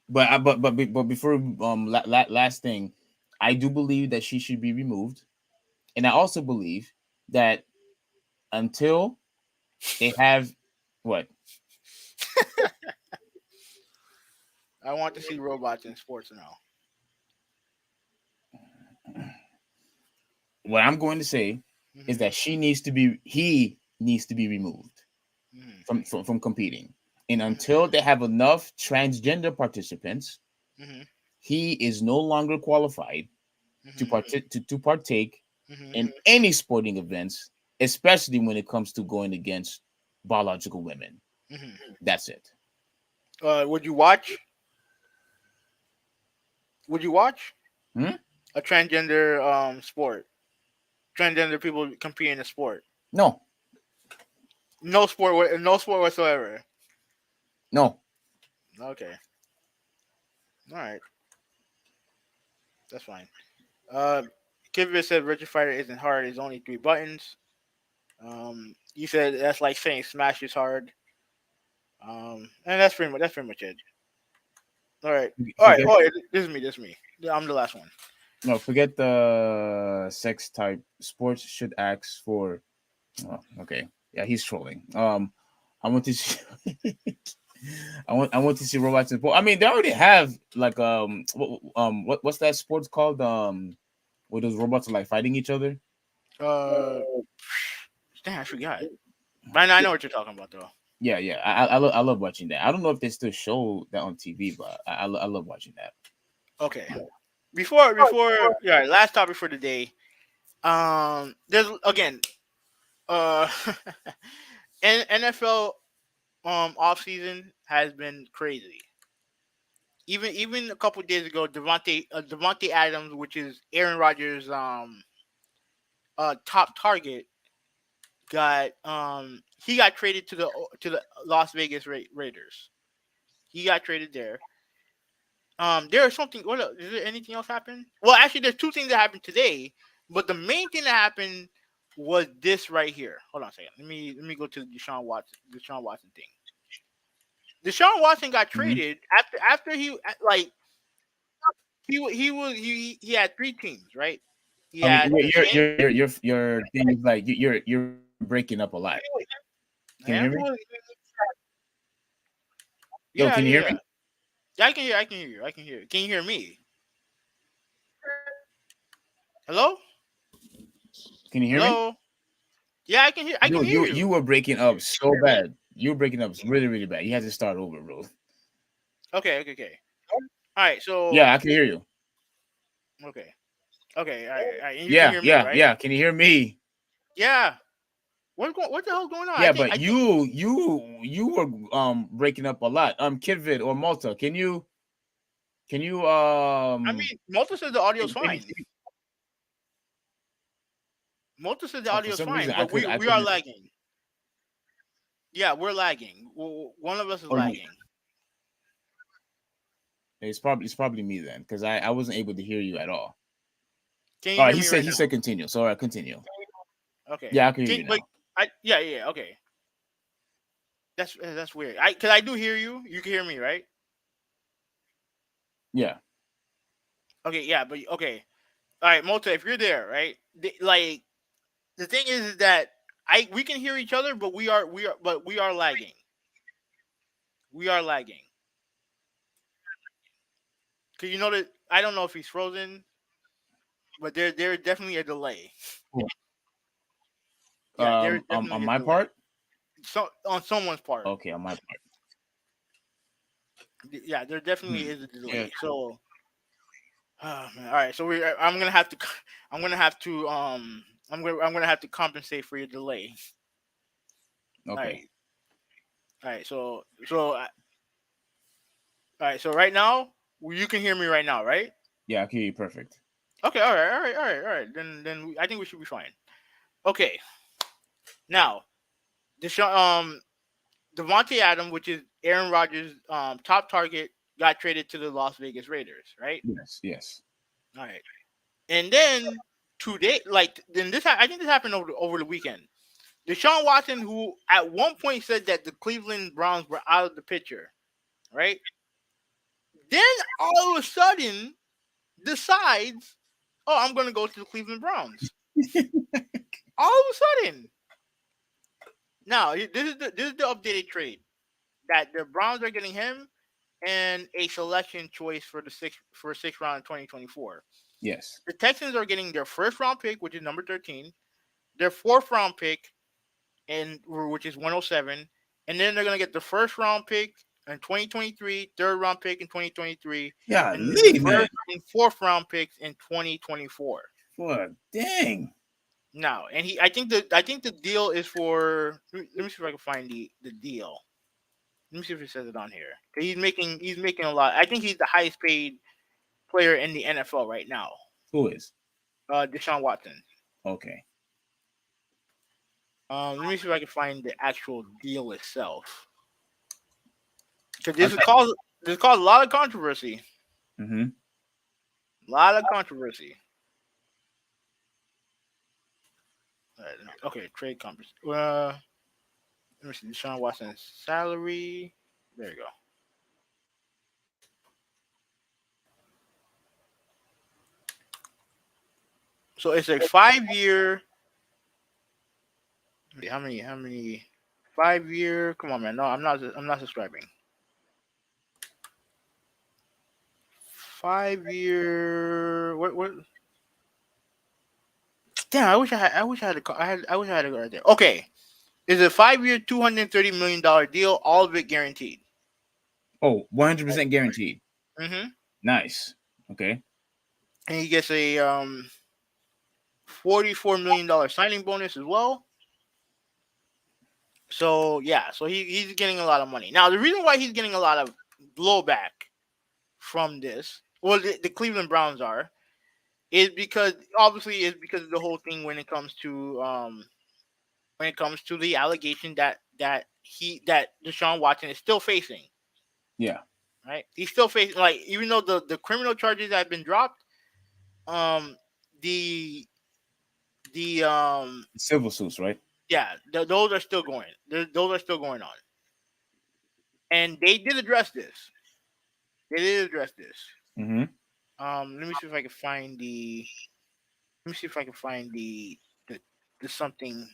S4: but before last thing, I do believe that she should be removed, and I also believe that until they have what
S3: I want to see robots in sports now.
S4: what I'm going to say is that he needs to be removed
S3: Mhm.
S4: from competing, and until they have enough transgender participants,
S3: Mhm.
S4: he is no longer qualified
S3: Mhm.
S4: to partake
S3: Mhm.
S4: in any sporting events, especially when it comes to going against biological women.
S3: Mhm.
S4: That's it.
S3: Would you watch? Would you watch
S4: Hmm?
S3: a transgender sport? Transgender people compete in a sport.
S4: No,
S3: No sport whatsoever.
S4: no.
S3: Okay, all right, that's fine. Uh, Kivia said Virtua Fighter isn't hard. It's only 3 buttons. You said that's like saying Smash is hard. And that's pretty much it. All right, all right.
S4: Forget
S3: Oh, yeah, this is me. This is me. Yeah, I'm the last one.
S4: no. Forget the sex type. Sports should ask for. Oh, okay. Yeah, he's trolling. I want to see. I want to see robots in sport. I mean, they already have like what's that sports called? Where those robots are like fighting each other.
S3: Uh, Damn, I forgot. But I know what you're talking about though.
S4: Yeah, yeah. I love watching that. I don't know if they still show that on TV, but I love watching that.
S3: Okay. Before yeah, last topic for the day. There's again NFL off season has been crazy. Even a couple days ago, Devontae Adams, which is Aaron Rodgers' top target, got traded to the Las Vegas Raiders. He got traded there. There is something. What else? Is there anything else happen? Well, actually, there's two things that happened today, but the main thing that happened was this right here. Hold on a second. Let me go to the Deshaun Watson thing. Deshaun Watson got
S4: Mhm.
S3: traded after he like he had 3 teams, right? He
S4: I mean,
S3: had the Saints.
S4: your thing is like you're breaking up a lot. Can you hear me?
S3: Yeah,
S4: Yo,
S3: yeah,
S4: can you
S3: yeah,
S4: hear
S3: yeah.
S4: me?
S3: Yeah, I can hear you. Can you hear me? Hello,
S4: Can you hear me?
S3: hello. Yeah, I can hear. I can
S4: Dude,
S3: hear
S4: you
S3: you.
S4: were breaking up so bad. You were breaking up really, really bad. You had to start over, bro.
S3: Okay, okay, okay. All right. So
S4: Yeah, I can hear you.
S3: okay, okay. All right, all right. And you can
S4: Yeah,
S3: hear me,
S4: yeah,
S3: right?
S4: yeah. Can you hear me?
S3: Yeah. What the hell's going on?
S4: Yeah,
S3: I
S4: but
S3: think.
S4: you were breaking up a lot. Kidvid or Malta, can you
S3: I mean, Malta says the audio's
S4: maybe
S3: fine. Malta says the
S4: for
S3: audio's
S4: some
S3: fine,
S4: reason
S3: but
S4: I
S3: we are
S4: couldn't
S3: lagging. Yeah, we're lagging. One of us is
S4: or you
S3: lagging.
S4: it's probably me then because I wasn't able to hear you at all.
S3: Can you
S4: All right,
S3: hear me right
S4: he
S3: now?
S4: said continue. So all right, continue.
S3: Okay.
S4: Yeah, I can hear
S3: Can
S4: you
S3: but
S4: now.
S3: yeah. Okay. That's weird. Because I do hear you. You can hear me, right?
S4: Yeah.
S3: Okay. Yeah. But okay. All right, Malta. If you're there, right? Like the thing is that we can hear each other, but we are lagging. We are lagging. Cause you know that I don't know if he's frozen, but there's definitely a delay. Yeah, there's
S4: On
S3: definitely a
S4: my
S3: delay.
S4: part.
S3: So on someone's part.
S4: Okay, on my part.
S3: Yeah, there definitely
S4: Hmm.
S3: is a
S4: Yeah.
S3: delay. So, oh, man. All right. So I'm gonna have to. I'm gonna have to. I'm gonna have to compensate for your delay. All
S4: Okay.
S3: right. All right. All right. So right now, you can hear me right now, right?
S4: Yeah, I can hear you perfect.
S3: Okay. All right. All right. All right. All right. I think we should be fine. Okay. Now, Deshaun, Devontae Adams, which is Aaron Rodgers' top target, got traded to the Las Vegas Raiders, right?
S4: Yes, yes.
S3: All right. And then today, like then I think this happened over the weekend. Deshaun Watson, who at one point said that the Cleveland Browns were out of the picture, right? Then all of a sudden decides, oh, I'm going to go to the Cleveland Browns. All of a sudden. Now, this is the updated trade that the Browns are getting him and a selection choice for the sixth round in 2024.
S4: Yes.
S3: The Texans are getting their first round pick, which is number 13, their fourth round pick, which is 107, and then they're gonna get the first round pick in 2023, third round pick in 2023,
S4: Yeah,
S3: and then the
S4: leave, man.
S3: first and fourth round picks in 2024.
S4: What? Dang.
S3: Now, and I think the deal is for. Let me see if I can find the deal. Let me see if it says it on here. 'Cause he's making a lot. I think he's the highest paid player in the NFL right now.
S4: Who is?
S3: Deshaun Watson.
S4: Okay.
S3: Let me see if I can find the actual deal itself. Because this caused a lot of controversy.
S4: Mm-hmm.
S3: A lot of controversy. Okay, trade conference. Let me see. Deshaun Watson's salary. There you go. So it's a 5-year. How many? 5-year. Come on, man. No, I'm not subscribing. 5-year. What? Damn, I wish I had it right there. Okay, it's a 5-year, $230 million deal. All of it guaranteed.
S4: Oh, 100% guaranteed.
S3: Mm-hmm.
S4: Nice. Okay.
S3: And he gets a $44 million signing bonus as well. So yeah, so he's getting a lot of money. Now the reason why he's getting a lot of blowback from this, well, the Cleveland Browns is because of the whole thing when it comes to the allegation that Deshaun Watson is still facing.
S4: Yeah.
S3: Right, he's still facing, like, even though the criminal charges have been dropped, the
S4: Civil suits, right?
S3: yeah, those are still going. Those are still going on, and they did address this.
S4: Mm-hmm.
S3: Let me see if I can find the. Let me see if I can find the something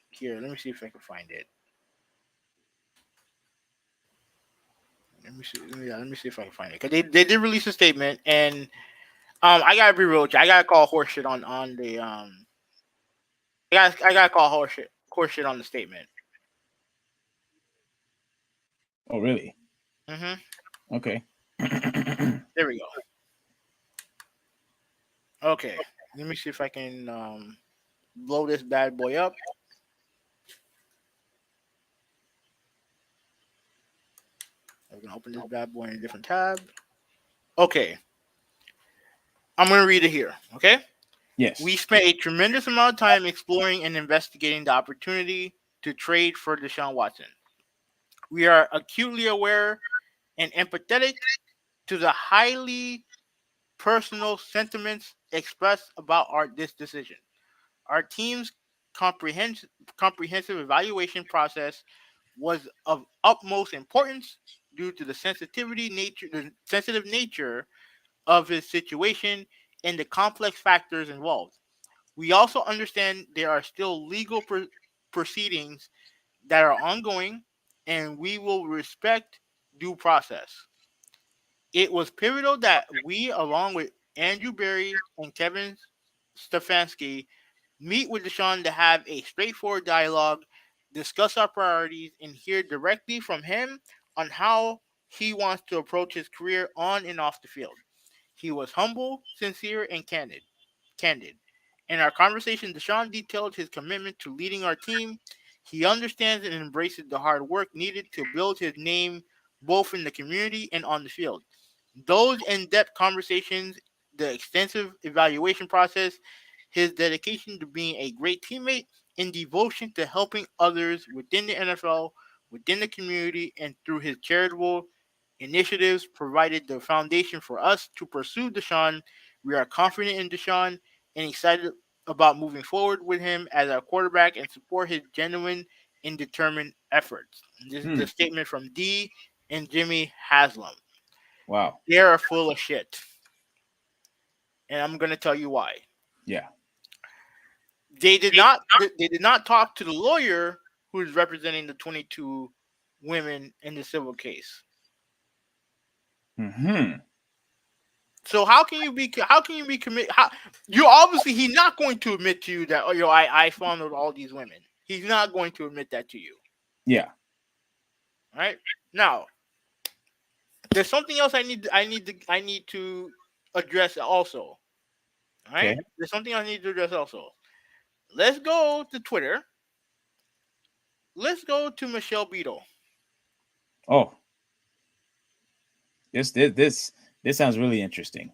S3: here. Let me see if I can find it. Let me see if I can find it. Cause they did release a statement, and I gotta be real with you. I gotta call horseshit on the I gotta call horseshit on the statement.
S4: Oh, really?
S3: Mm-hmm.
S4: Okay.
S3: There we go. Okay. Let me see if I can blow this bad boy up. I'm gonna open this bad boy in a different tab. Okay. I'm gonna read it here. Okay.
S4: Yes.
S3: We spent a tremendous amount of time exploring and investigating the opportunity to trade for Deshaun Watson. We are acutely aware and empathetic to the highly personal sentiments expressed about this decision. Our team's comprehensive evaluation process was of utmost importance due to the sensitive nature of his situation and the complex factors involved. We also understand there are still legal proceedings that are ongoing, and we will respect due process. It was pivotal that we, along with Andrew Berry and Kevin Stefanski, meet with Deshaun to have a straightforward dialogue, discuss our priorities, and hear directly from him on how he wants to approach his career on and off the field. He was humble, sincere, and candid. In our conversation, Deshaun detailed his commitment to leading our team. He understands and embraces the hard work needed to build his name both in the community and on the field. Those in-depth conversations, the extensive evaluation process, his dedication to being a great teammate, and devotion to helping others within the NFL, within the community, and through his charitable initiatives provided the foundation for us to pursue Deshaun. We are confident in Deshaun and excited about moving forward with him as our quarterback and support his genuine and determined efforts. This is the statement from D and Jimmy Haslam.
S4: Wow.
S3: They are full of shit. And I'm going to tell you why.
S4: Yeah.
S3: They did not talk to the lawyer who is representing the 22 women in the civil case.
S4: Hmm.
S3: So how can you be commit? You obviously he's not going to admit to you that I fondled all these women. He's not going to admit that to you.
S4: Yeah.
S3: Right now, there's something else I need to address also. All right,
S4: Okay.
S3: there's something I need to address also. Let's go to Twitter. Let's go to Michelle Beadle.
S4: Oh, this sounds really interesting.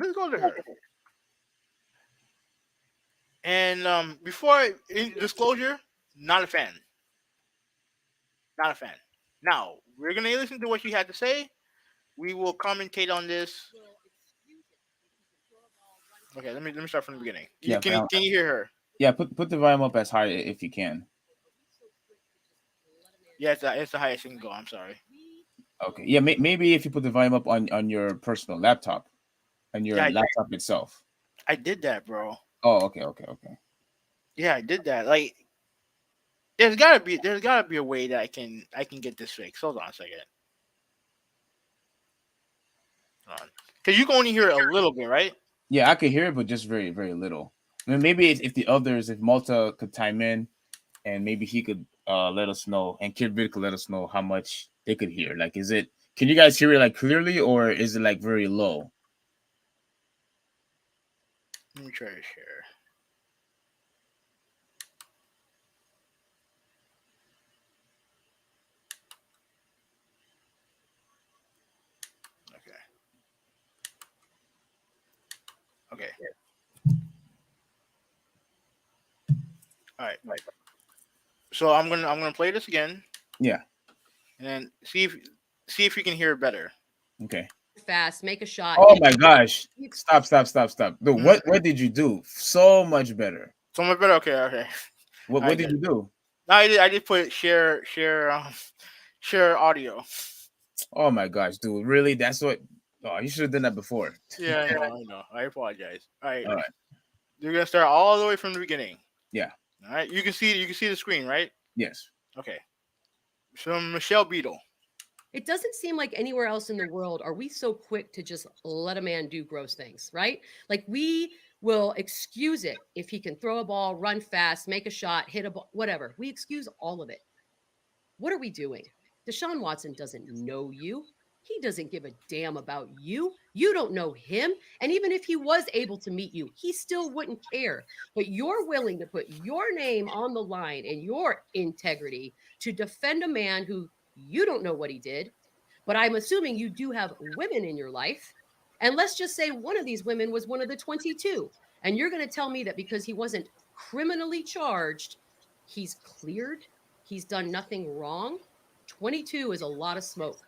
S3: Let's go to her. And before disclosure, not a fan. Not a fan. Now we're gonna listen to what she had to say. We will commentate on this. Okay, let me start from the beginning.
S4: Yeah.
S3: Can you hear her?
S4: Yeah. Put the volume up as high if you can.
S3: Yeah, it's the highest it can go. I'm sorry.
S4: Okay. Yeah. Maybe if you put the volume up on your personal laptop, on your
S3: Yeah,
S4: laptop itself.
S3: I did that, bro.
S4: Oh. Okay.
S3: Yeah, I did that. Like, there's gotta be a way that I can get this fixed. Hold on a second. Hold on. Because you can only hear it a little bit, right?
S4: Yeah, I could hear it, but just very, very little. I mean, maybe if Malta could chime in, and maybe he could let us know, and Kid Vid could let us know how much they could hear. Like, can you guys hear it like clearly, or is it like very low?
S3: Let me try to share. Okay. All right. So I'm gonna play this again.
S4: Yeah.
S3: And then see if you can hear it better.
S4: Okay.
S6: Fast, make a shot.
S4: Oh my gosh! Stop! Dude, what did you do? So much better.
S3: So much better. Okay.
S4: What did you do?
S3: No, I did put share audio.
S4: Oh my gosh, dude! Really? That's what? Oh, you should have done that before.
S3: Yeah, I know. I apologize. All right.
S4: All right.
S3: You're gonna start all the way from the beginning.
S4: Yeah.
S3: All right. You can see the screen, right?
S4: Yes.
S3: Okay. So Michelle Beadle.
S6: It doesn't seem like anywhere else in the world are we so quick to just let a man do gross things, right? Like we will excuse it if he can throw a ball, run fast, make a shot, hit a ball, whatever. We excuse all of it. What are we doing? Deshaun Watson doesn't know you. He doesn't give a damn about you. You don't know him. And even if he was able to meet you, he still wouldn't care. But you're willing to put your name on the line and your integrity to defend a man who you don't know what he did. But I'm assuming you do have women in your life. And let's just say one of these women was one of the 22. And you're going to tell me that because he wasn't criminally charged, he's cleared, he's done nothing wrong. 22 is a lot of smoke.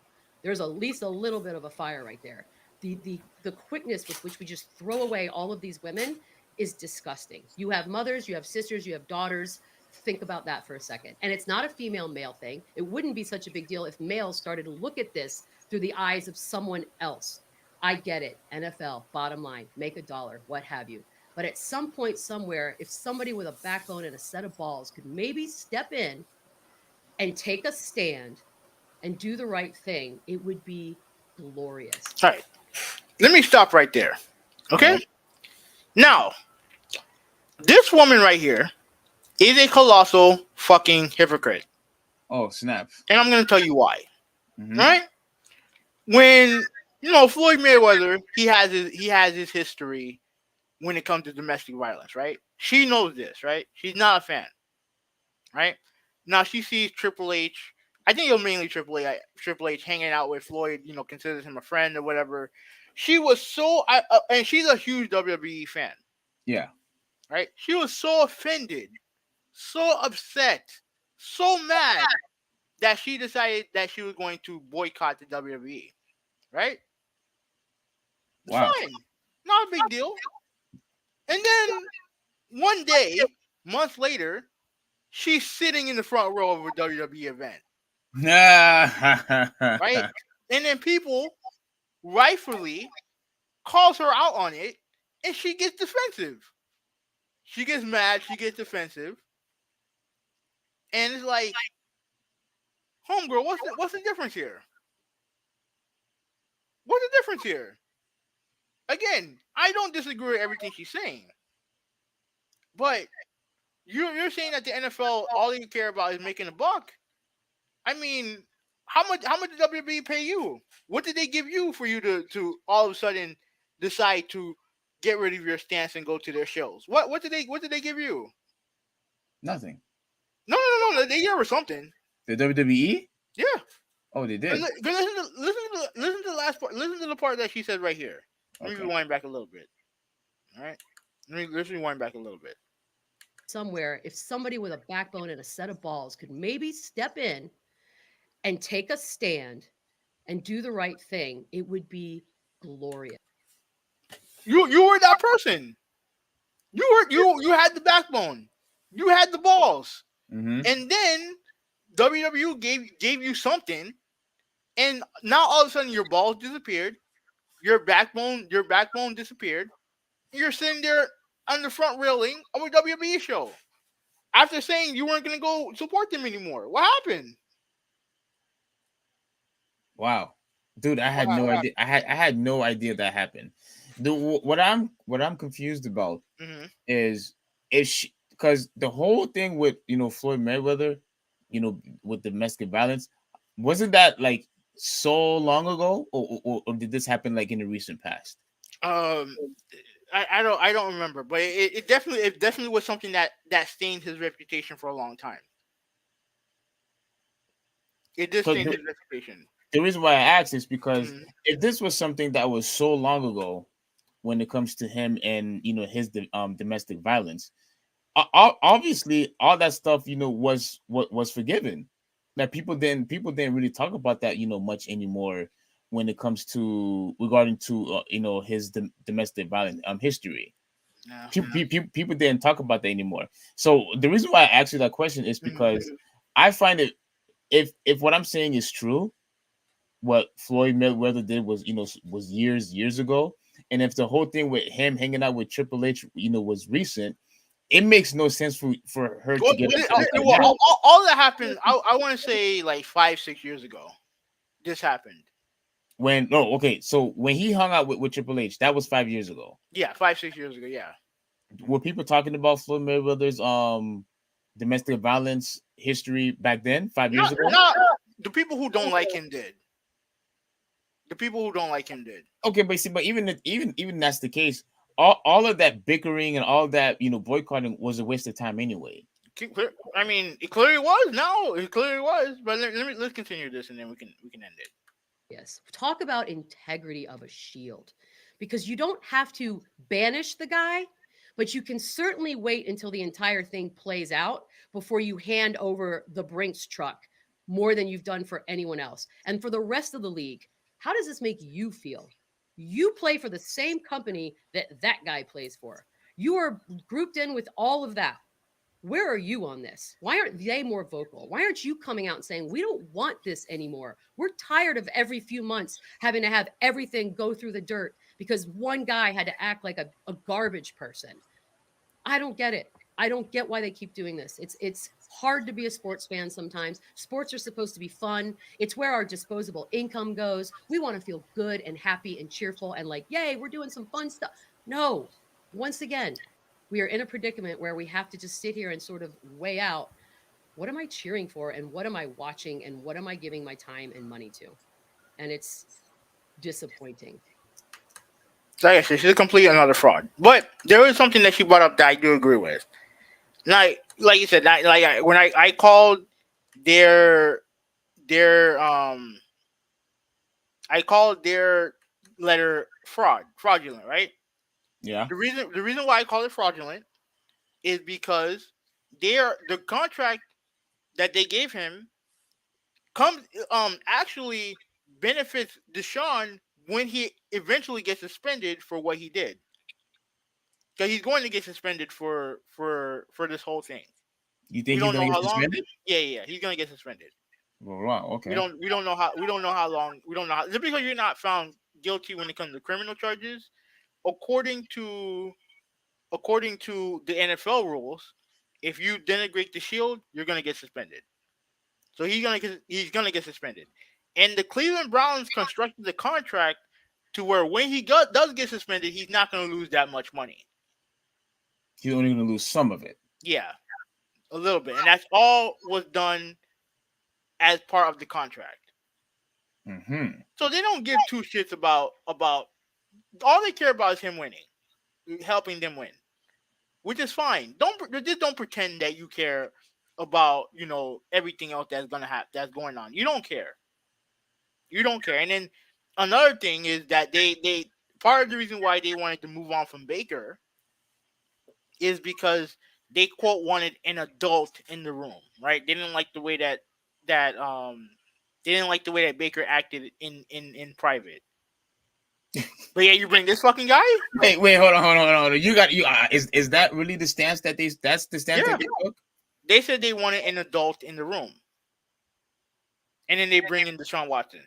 S6: There's at least a little bit of a fire right there. The quickness with which we just throw away all of these women is disgusting. You have mothers, you have sisters, you have daughters. Think about that for a second. And it's not a female male thing. It wouldn't be such a big deal if males started to look at this through the eyes of someone else. I get it. NFL, bottom line, make $1, what have you. But at some point somewhere, if somebody with a backbone and a set of balls could maybe step in and take a stand and do the right thing, it would be glorious.
S3: All right. Let me stop right there. Okay?
S4: Right.
S3: Now, this woman right here is a colossal fucking hypocrite.
S4: Oh, snap.
S3: And I'm going to tell you why.
S4: Mhm.
S3: All right? When, Floyd Mayweather, he has his history when it comes to domestic violence, right? She knows this, right? She's not a fan. Right? Now she sees Triple H. I think it was mainly Triple H hanging out with Floyd, considers him a friend or whatever. She was so, and she's a huge WWE fan,
S4: Yeah.
S3: right? She was so offended, so upset, so mad that she decided that she was going to boycott the WWE, right? It's
S4: Wow.
S3: fine. Not a big deal. And then one day, months later, she's sitting in the front row of a WWE event. right? And then people rightfully calls her out on it, and she gets defensive. She gets mad. She gets defensive, and it's like, homegirl, what's the difference here? What's the difference here? Again, I don't disagree with everything she's saying, but you're saying that the NFL all they care about is making a buck. I mean, how much did WWE pay you? What did they give you for you to all of a sudden decide to get rid of your stance and go to their shows? What did they give you?
S4: Nothing.
S3: No. They gave her something.
S4: The WWE?
S3: Yeah.
S4: Oh, they did.
S3: Listen to the last part. Listen to the part that she said right here. Let me
S4: Okay.
S3: rewind back a little bit. All right. Let's rewind back a little bit.
S6: Somewhere, if somebody with a backbone and a set of balls could maybe step in and take a stand and do the right thing, it would be glorious.
S3: You were that person. You had the backbone. You had the balls.
S4: Mm-hmm.
S3: And then WWE gave you something, and now all of a sudden your balls disappeared, your backbone disappeared. You're sitting there on the front railing of a WWE show after saying you weren't gonna go support them anymore. What happened?
S4: Wow, dude, I had no idea. I had no idea that happened. What I'm confused about
S3: Mm-hmm.
S4: is she, because the whole thing with Floyd Mayweather, with domestic violence, wasn't that like so long ago, or did this happen like in the recent past?
S3: I don't remember, but it definitely was something that stained his reputation for a long time. It did stain his reputation.
S4: The reason why I asked is because
S3: Mhm.
S4: if this was something that was so long ago, when it comes to him and his domestic violence, obviously all that stuff was forgiven. That people didn't really talk about that much anymore when it comes to regarding to his domestic violence history.
S3: Yeah.
S4: People didn't talk about that anymore. So the reason why I asked you that question is
S3: Mhm.
S4: because I find it, if what I'm saying is true, what Floyd Mayweather did was years ago, and if the whole thing with him hanging out with Triple H was recent, it makes no sense for her to get upset right now.
S3: All that happened. I want to say like 5-6 years ago. This happened.
S4: When no, okay, so when he hung out with Triple H, that was 5 years ago.
S3: Yeah, 5-6 years ago. Yeah.
S4: Were people talking about Floyd Mayweather's domestic violence history back then, 5 years ago?
S3: Not the people who don't like him did. The people who don't like him did.
S4: Okay, but see, but even that's the case, all of that bickering and all that boycotting was a waste of time anyway.
S3: I mean, it clearly was. No, it clearly was. But let's continue this, and then we can end it.
S6: Yes. Talk about integrity of a shield, because you don't have to banish the guy, but you can certainly wait until the entire thing plays out before you hand over the Brinks truck more than you've done for anyone else. And for the rest of the league, how does this make you feel? You play for the same company that guy plays for. You are grouped in with all of that. Where are you on this? Why aren't they more vocal? Why aren't you coming out and saying, we don't want this anymore? We're tired of every few months having to have everything go through the dirt because one guy had to act like a garbage person. I don't get it. I don't get why they keep doing this. It's hard to be a sports fan sometimes. Sports are supposed to be fun. It's where our disposable income goes. We want to feel good and happy and cheerful and like, yay, we're doing some fun stuff. No, once again, we are in a predicament where we have to just sit here and sort of weigh out, what am I cheering for and what am I watching and what am I giving my time and money to? And it's disappointing.
S3: So like I said, she's a complete another fraud. But there is something that she brought up that I do agree with. Like you said, when I called their I called their letter fraudulent, right?
S4: Yeah.
S3: The reason why I call it fraudulent is because the contract that they gave him comes actually benefits Deshaun when he eventually gets suspended for what he did. Because he's going to get suspended for this whole thing.
S4: You
S3: We
S4: think he's
S3: don't
S4: gonna
S3: know
S4: get
S3: how long.
S4: suspended?
S3: Yeah, he's going to get suspended.
S4: Wow. Okay.
S3: We don't know how long just because you're not found guilty when it comes to criminal charges, according to the NFL rules, if you denigrate the shield, you're gonna get suspended. So he's gonna get suspended. And the Cleveland Browns constructed the contract to where when he does get suspended, he's not gonna lose that much money.
S4: He's only going to lose some of it.
S3: Yeah, a little bit, and that's all was done as part of the contract.
S4: Mm-hmm.
S3: So they don't give two shits about all they care about is him winning, helping them win, which is fine. Don't pretend that you care about everything else that's going on. You don't care. And then another thing is that they part of the reason why they wanted to move on from Baker is because they quote wanted an adult in the room, right? They didn't like the way that Baker acted in private. But yeah, you bring this fucking guy?
S4: Wait, hold on. Is that really the stance that's the stance that they took?
S3: They said they wanted an adult in the room. And then they bring in Deshaun Watson.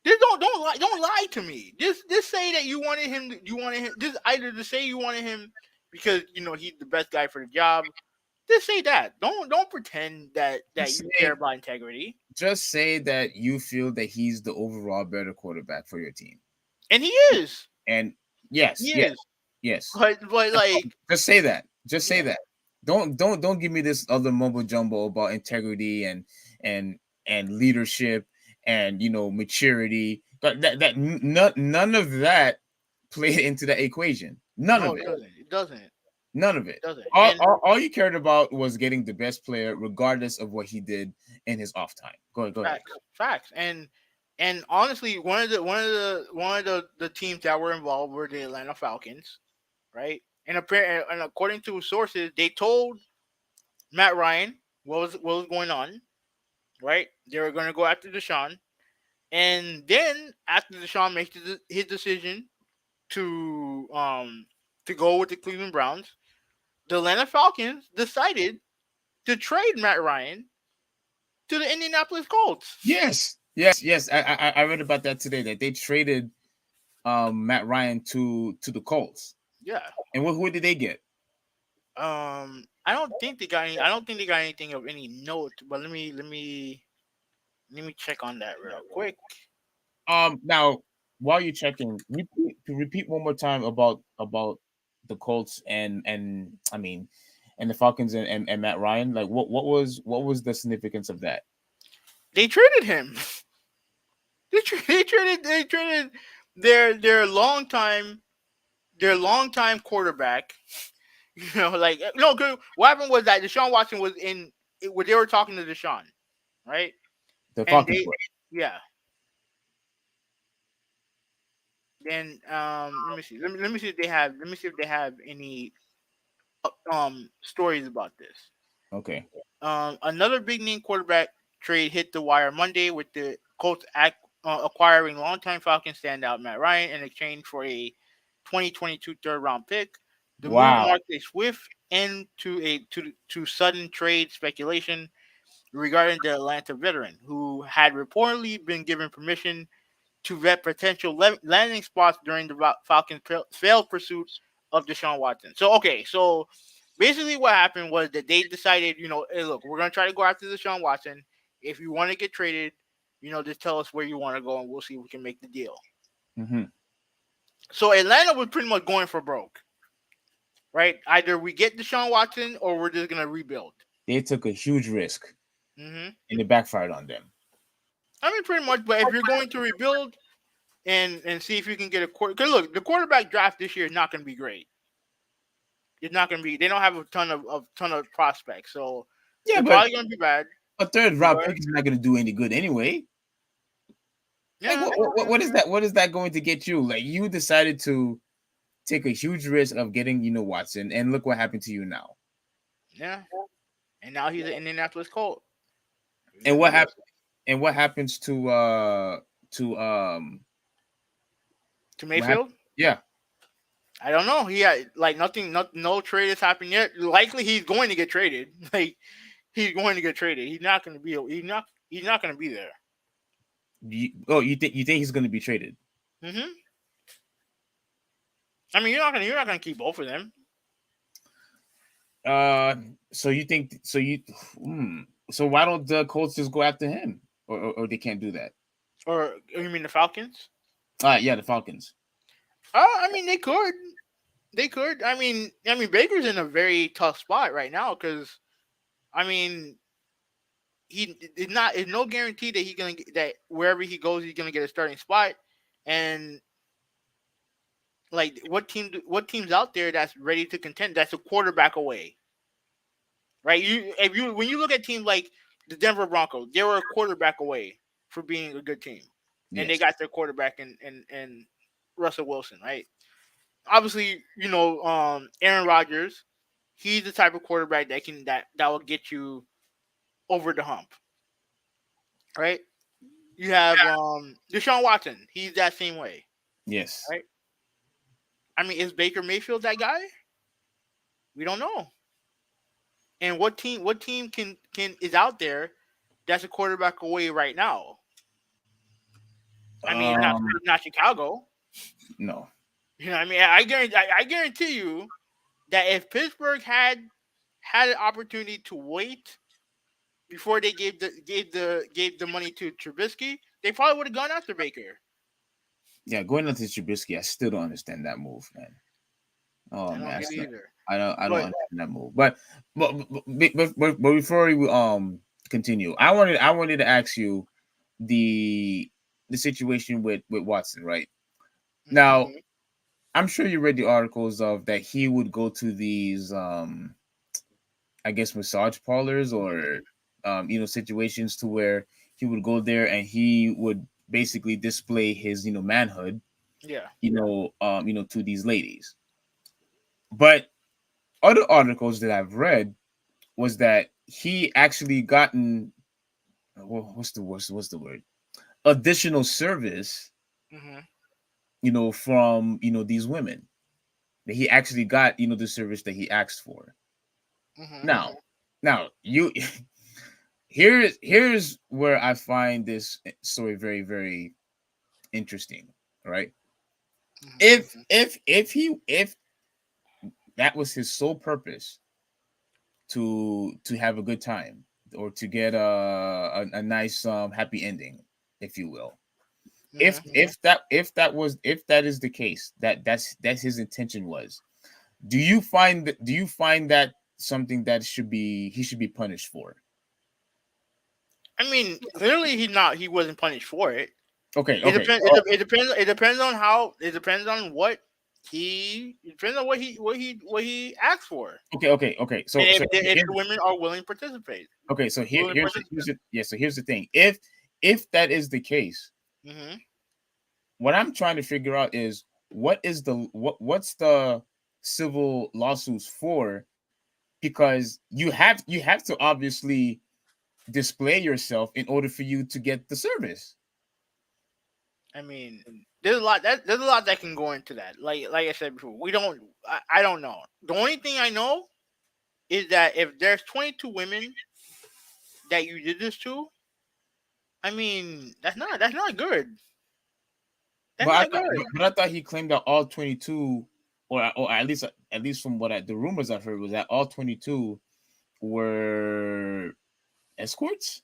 S3: Just don't lie to me. Just say that you wanted him. Just either to say you wanted him because he's the best guy for the job. Just say that. Don't pretend that you care about integrity.
S4: Just say that you feel that he's the overall better quarterback for your team.
S3: And he is.
S4: And yes.
S3: But like,
S4: just say that. Just say that. Don't give me this other mumbo jumbo about integrity and leadership and maturity. But none of that played into the equation. None of it.
S3: It doesn't.
S4: None of it. All you cared about was getting the best player, regardless of what he did in his off time. Go ahead.
S3: Facts. And honestly, one of the teams that were involved were the Atlanta Falcons, right? And according to sources, they told Matt Ryan what was going on, right? They were going to go after Deshaun, and then after Deshaun makes his decision to go with the Cleveland Browns, the Atlanta Falcons decided to trade Matt Ryan to the Indianapolis Colts.
S4: Yes. I read about that today, that they traded Matt Ryan to the Colts.
S3: Yeah.
S4: And who did they get?
S3: I don't think they got anything of any note, but let me check on that real quick.
S4: Now while you're checking, repeat one more time about the Colts and the Falcons and Matt Ryan. Like what was the significance of that?
S3: They traded him. They traded their longtime quarterback. What happened was that Deshaun Watson was when they were talking to Deshaun, right?
S4: The Falcons.
S3: Yeah. Then let me see. Let me see if they have any stories about this.
S4: Okay.
S3: Another big name quarterback trade hit the wire Monday with the Colts acquiring longtime Falcons standout Matt Ryan in exchange for a 2022 third-round pick. The move marked a swift end to sudden trade speculation regarding the Atlanta veteran, who had reportedly been given permission to vet potential landing spots during the Falcons' failed pursuit of Deshaun Watson. So basically what happened was that they decided, hey, look, we're going to try to go after Deshaun Watson. If you want to get traded, just tell us where you want to go and we'll see if we can make the deal.
S4: Mm-hmm.
S3: So Atlanta was pretty much going for broke, right? Either we get Deshaun Watson or we're just going to rebuild.
S4: They took a huge risk,
S3: and
S4: it backfired on them.
S3: I mean, pretty much. But if you're going to rebuild and see if you can get a quarterback, because look, the quarterback draft this year is not going to be great. It's not going to be. They don't have a ton of prospects, so it's probably going to be bad.
S4: A third round pick is not going to do any good anyway. Yeah. Like, what is that? What is that going to get you? Like, you decided to take a huge risk of getting Watson, and look what happened to you now.
S3: Yeah. And now he's an Indianapolis Colt.
S4: And what happened? And what happens to
S3: Mayfield?
S4: Yeah.
S3: I don't know. He had no trade has happened yet. Likely he's going to get traded. He's going to get traded. He's not going to be. He's not going to be there.
S4: You think he's going to be traded?
S3: Mm-hmm. I mean, you're not gonna keep both of them.
S4: So you think so? So why don't the Colts just go after him, or they can't do that?
S3: Or you mean the Falcons?
S4: Yeah, the Falcons.
S3: I mean, they could. They could. I mean, Baker's in a very tough spot right now because, I mean, he is not. It's no guarantee that he's gonna get, that wherever he goes, he's gonna get a starting spot. And like, what teams out there that's ready to contend? That's a quarterback away, right? When you look at teams like the Denver Broncos, they were a quarterback away for being a good team, and they
S4: Yes.
S3: got their quarterback in Russell Wilson, right? Obviously, Aaron Rodgers, he's the type of quarterback that will get you over the hump, right? You have Deshaun Watson, he's that same way,
S4: Yes.
S3: right? I mean, is Baker Mayfield that guy? We don't know. And what team can is out there that's a quarterback away right now? I mean, not Chicago.
S4: No.
S3: You know, what I mean, I guarantee you that if Pittsburgh had an opportunity to wait before they gave the money to Trubisky, they probably would have gone after Baker.
S4: Yeah, going into Trubisky, I still don't understand that move, man. Oh
S3: I don't
S4: man,
S3: get it either.
S4: I don't
S3: But-
S4: understand that move. But before we continue, I wanted to ask you the situation with Watson, right? Now,
S3: Mhm.
S4: I'm sure you read the articles of that he would go to these I guess massage parlors or situations to where he would go there and he would basically display his manhood
S3: Yeah.
S4: To these ladies. But other articles that I've read was that he actually gotten what's the word, additional service
S3: Mhm.
S4: from these women, that he actually got the service that he asked for.
S3: Mhm.
S4: Now you here's where I find this story very, very interesting, right?
S3: Mhm.
S4: If that was his sole purpose to have a good time or to get a nice happy ending, if you will.
S3: Mhm.
S4: If that is the case, that's his intention was. Do you find that something that he should be punished for?
S3: I mean, clearly he wasn't punished for it.
S4: Okay.
S3: It depends. It depends on how. It depends on what he. It depends on what he asked for,
S4: Okay. So
S3: and if
S4: here's-
S3: the women are willing to participate.
S4: okay. So
S3: Willing
S4: here's
S3: participate.
S4: so here's the thing. If that is the case,
S3: Mm-hmm.
S4: what I'm trying to figure out is what's the civil lawsuits for, because you have to obviously display yourself in order for you to get the service.
S3: I mean, there's a lot that can go into that. Like I said before, we don't. I don't know. The only thing I know is that if there's 22 women that you did this to, I mean, that's not good. That's
S4: But
S3: not good.
S4: I thought he claimed that all 22, or at least from the rumors I've heard, was that all 22 were escorts.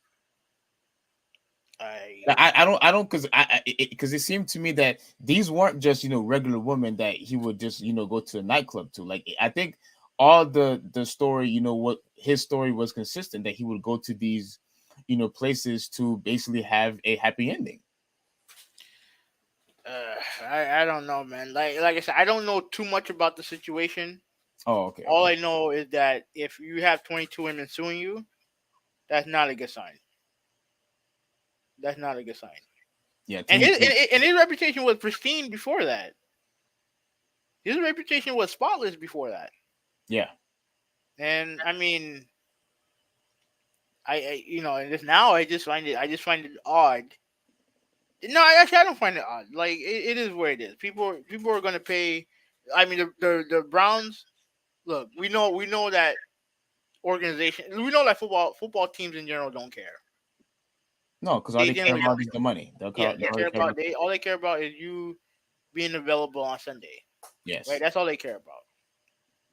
S4: I don't, because it seemed to me that these weren't just regular women that he would just go to a nightclub to. Like, I think all the story, what his story was consistent, that he would go to these places to basically have a happy ending.
S3: I don't know, man. Like I said, I don't know too much about the situation.
S4: Oh, okay.
S3: All I know is that if you have 22 women suing you, that's not a good sign. That's not a good sign.
S4: Yeah,
S3: And his reputation was pristine before that. His reputation was spotless before that.
S4: Yeah.
S3: And I mean, and just now I just find it odd. No, I don't find it odd. Like it is where it is. People are going to pay. I mean, the Browns. Look, we know that organization. We know that football teams in general don't care.
S4: No, because all they care about is the money.
S3: Yeah,
S4: All they care about.
S3: all they care about is you being available on Sunday.
S4: Yes.
S3: Right, that's all they care about.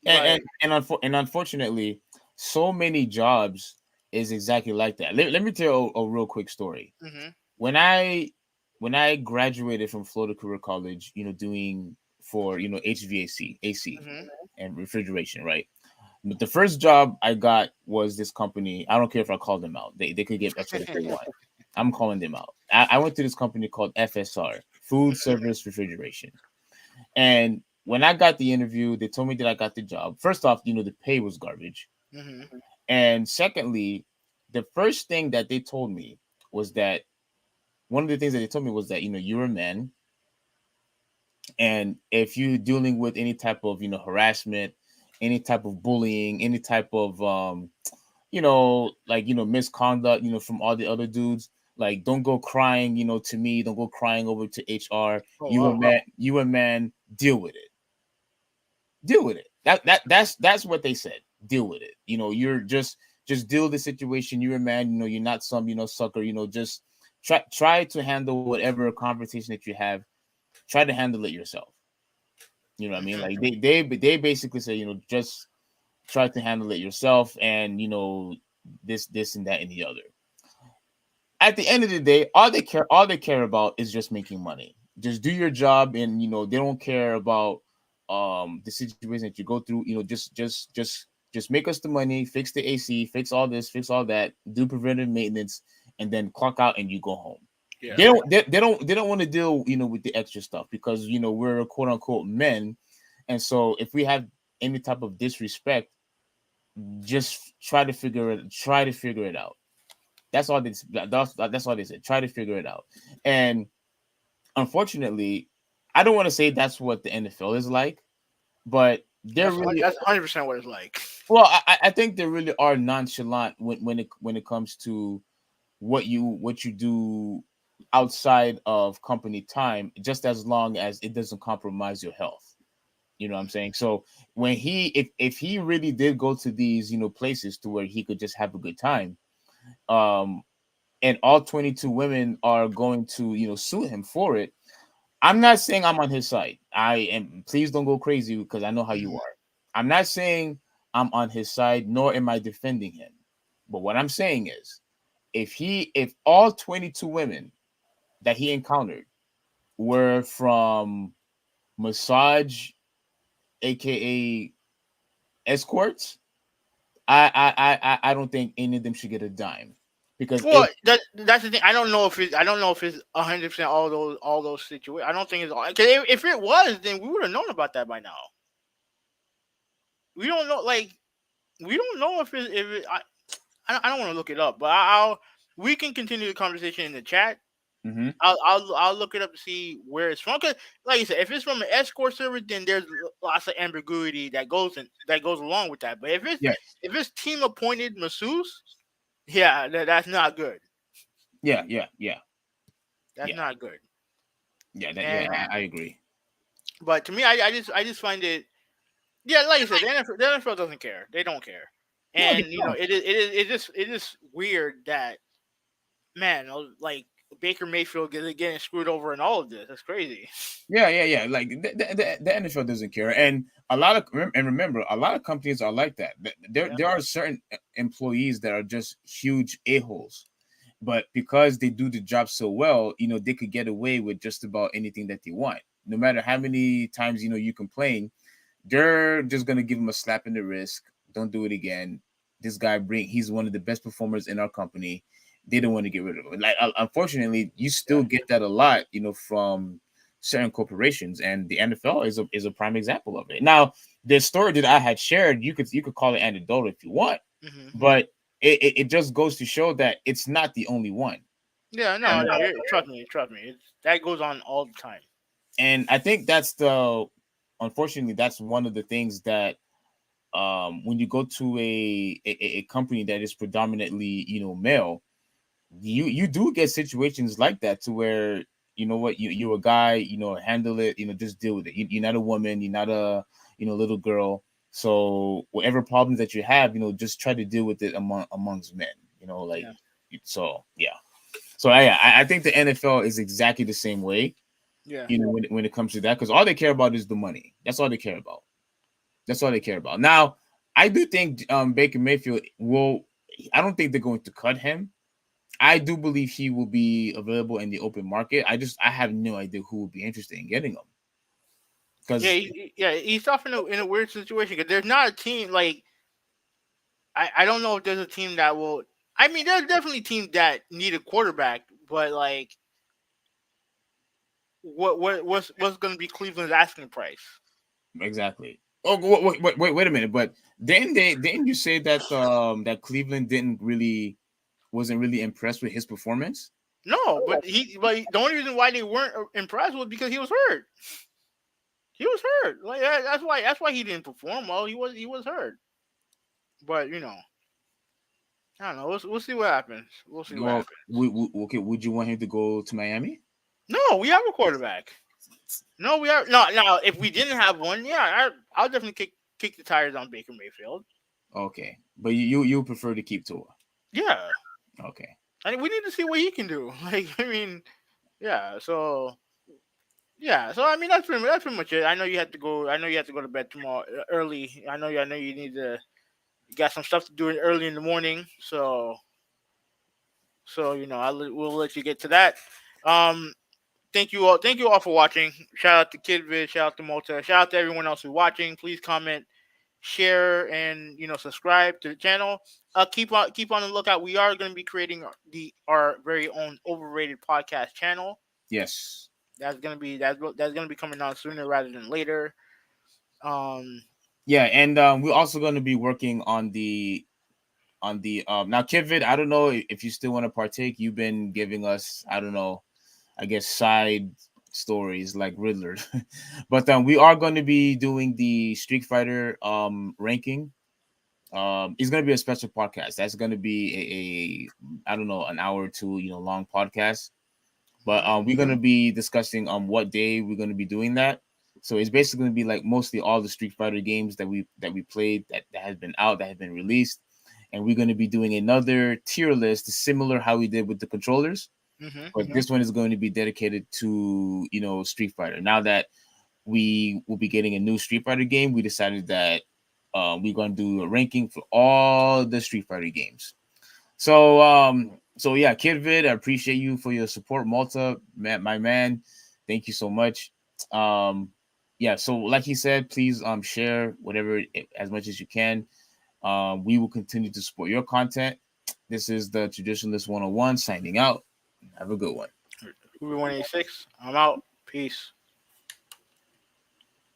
S4: And
S3: But
S4: and unfortunately, so many jobs is exactly like that. Let me tell a real quick story.
S3: mhm,
S4: When I graduated from Florida Career College, doing for HVAC, AC,
S3: mhm.
S4: and refrigeration, right? But the first job I got was this company. I don't care if I call them out. They could get upset if they want. I'm calling them out. I went to this company called FSR, Food Service Refrigeration. And when I got the interview, they told me that I got the job. First off, the pay was garbage.
S3: Mhm.
S4: And secondly, the first thing that they told me was that one of the things that they told me was that, you're a man. And if you're dealing with any type of, harassment, any type of bullying, any type of, misconduct, from all the other dudes, like, don't go crying, to me, don't go crying over to HR.
S3: Oh
S4: You a
S3: wow.
S4: man, deal with it. Deal with it. That's what they said. Deal with it. You're just deal with the situation. You're a man. You're not some sucker. Just try to handle whatever conversation that you have. Try to handle it yourself. You know what I mean? Like they basically say just try to handle it yourself, and this and that and the other. At the end of the day, all they care about is just making money. Just do your job, and they don't care about the situation that you go through. Just make us the money, fix the AC, fix all this, fix all that, do preventive maintenance, and then clock out and you go home.
S3: Yeah.
S4: They don't want to deal with the extra stuff, because we're quote unquote men, and so if we have any type of disrespect, just try to figure it out. That's all that's all they said. Try to figure it out. And unfortunately, I don't want to say that's what the NFL is like, but they're really,
S3: That's 100% what it's like.
S4: well. I think they really are nonchalant when it comes to what you do outside of company time, just as long as it doesn't compromise your health. You know what I'm saying? So when if he really did go to these places to where he could just have a good time, um, and all 22 women are going to sue him for it, I'm not saying I'm on his side. I am. Please don't go crazy, because I know how you
S3: Mhm.
S4: are. I'm not saying I'm on his side, nor am I defending him. But what I'm saying is, if all 22 women that he encountered were from massage, aka escorts, I don't think any of them should get a dime, because
S3: Well, that's the thing. I don't know if it's 100% all those situations. I don't think it's all. Because if it was, then we would have known about that by now. We don't know. Like we don't know if it. I don't want to look it up, but I'll. We can continue the conversation in the chat.
S4: Mhm.
S3: I'll look it up to see where it's from. Cause like you said, if it's from an escort service, then there's lots of ambiguity that goes along with that. But
S4: Yes.
S3: if it's team appointed masseuse, yeah, that's not good.
S4: Yeah.
S3: That's
S4: Yeah.
S3: not good.
S4: Yeah.
S3: And
S4: I agree.
S3: but to me, I just find it. Yeah, like you said, the NFL doesn't care. They don't care.
S4: No, they
S3: And
S4: don't.
S3: it is weird that man, like Baker Mayfield getting screwed over in all of this. That's crazy.
S4: Yeah. Like the NFL doesn't care, and remember, a lot of companies are like that.
S3: Yeah.
S4: There are certain employees that are just huge a-holes, but because they do the job so well, they could get away with just about anything that they want. No matter how many times you complain, they're just gonna give him a slap in the wrist. Don't do it again. This guy he's one of the best performers in our company. They don't want to get rid of him. Like, unfortunately, you still get that a lot, from certain corporations, and the NFL is a prime example of it. Now, the story that I had shared, you could call it anecdotal if you want,
S3: Hmm.
S4: but it just goes to show that it's not the only one.
S3: Yeah, no,
S4: And
S3: no. Trust me. That goes on all the time.
S4: and I think unfortunately, that's one of the things that, when you go to a company that is predominantly male, you do get situations like that, to where what, you're a guy, handle it, just deal with it. You're not a woman, you're not a little girl, so whatever problems that you have, just try to deal with it amongst men, like,
S3: Yeah.
S4: so yeah. So I think the NFL is exactly the same way.
S3: Yeah.
S4: You know, when it comes to that, because all they care about is the money. That's all they care about. That's all they care about. Now, I do think Baker Mayfield will. I don't think they're going to cut him. I do believe he will be available in the open market. I have no idea who would be interested in getting him.
S3: Yeah,
S4: Because
S3: he's tough in a weird situation because there's not a team like I don't know if there's a team that will. I mean, there's definitely teams that need a quarterback, but like, what's going to be Cleveland's asking price?
S4: exactly. Oh, wait a minute. But didn't you say that that Cleveland wasn't really impressed with his performance?
S3: No, the only reason why they weren't impressed was because he was hurt. He was hurt. Like that's why he didn't perform well. He was hurt. But I don't know. We'll see what happens. We'll see what
S4: Well,
S3: happens.
S4: okay. Would you want him to go to Miami?
S3: No, we have a quarterback. No, we are no. Now, if we didn't have one, yeah, I'll definitely kick the tires on Baker Mayfield.
S4: Okay, but you prefer to keep Tua.
S3: Yeah,
S4: Okay.
S3: I mean, we need to see what he can do. Like, I mean, yeah. So, yeah. So, I mean, that's pretty much it. I know you have to go. I know you have to go to bed tomorrow early. I know you need to. You got some stuff to do early in the morning. So we'll let you get to that. Um, Thank you all for watching. Shout out to Kidvid, shout out to Mota, shout out to everyone else who's watching. Please comment, share, and subscribe to the channel. Keep on the lookout. We are going to be creating our very own overrated podcast channel.
S4: Yes.
S3: That's gonna be coming out sooner rather than later. Um,
S4: Yeah, and we're also going to be working on the now Kidvid. I don't know if you still want to partake. You've been giving us, I don't know, I guess side stories like Riddler. But we are going to be doing the Street Fighter ranking. It's going to be a special podcast. That's going to be a I don't know, an hour or two, long podcast. But we're going to be discussing what day we're going to be doing that. So it's basically going to be like mostly all the Street Fighter games that we played that has been out, that have been released. And we're going to be doing another tier list similar how we did with the controllers. But this one is going to be dedicated to Street Fighter. Now that we will be getting a new Street Fighter game, we decided that we're going to do a ranking for all the Street Fighter games. So yeah, Kidvid, I appreciate you for your support. Malta, my man, thank you so much. Yeah, so like he said, please share whatever as much as you can. We will continue to support your content. This is the Traditionalist 101 signing out. Have a good one.
S3: Ruby 186. I'm out. Peace.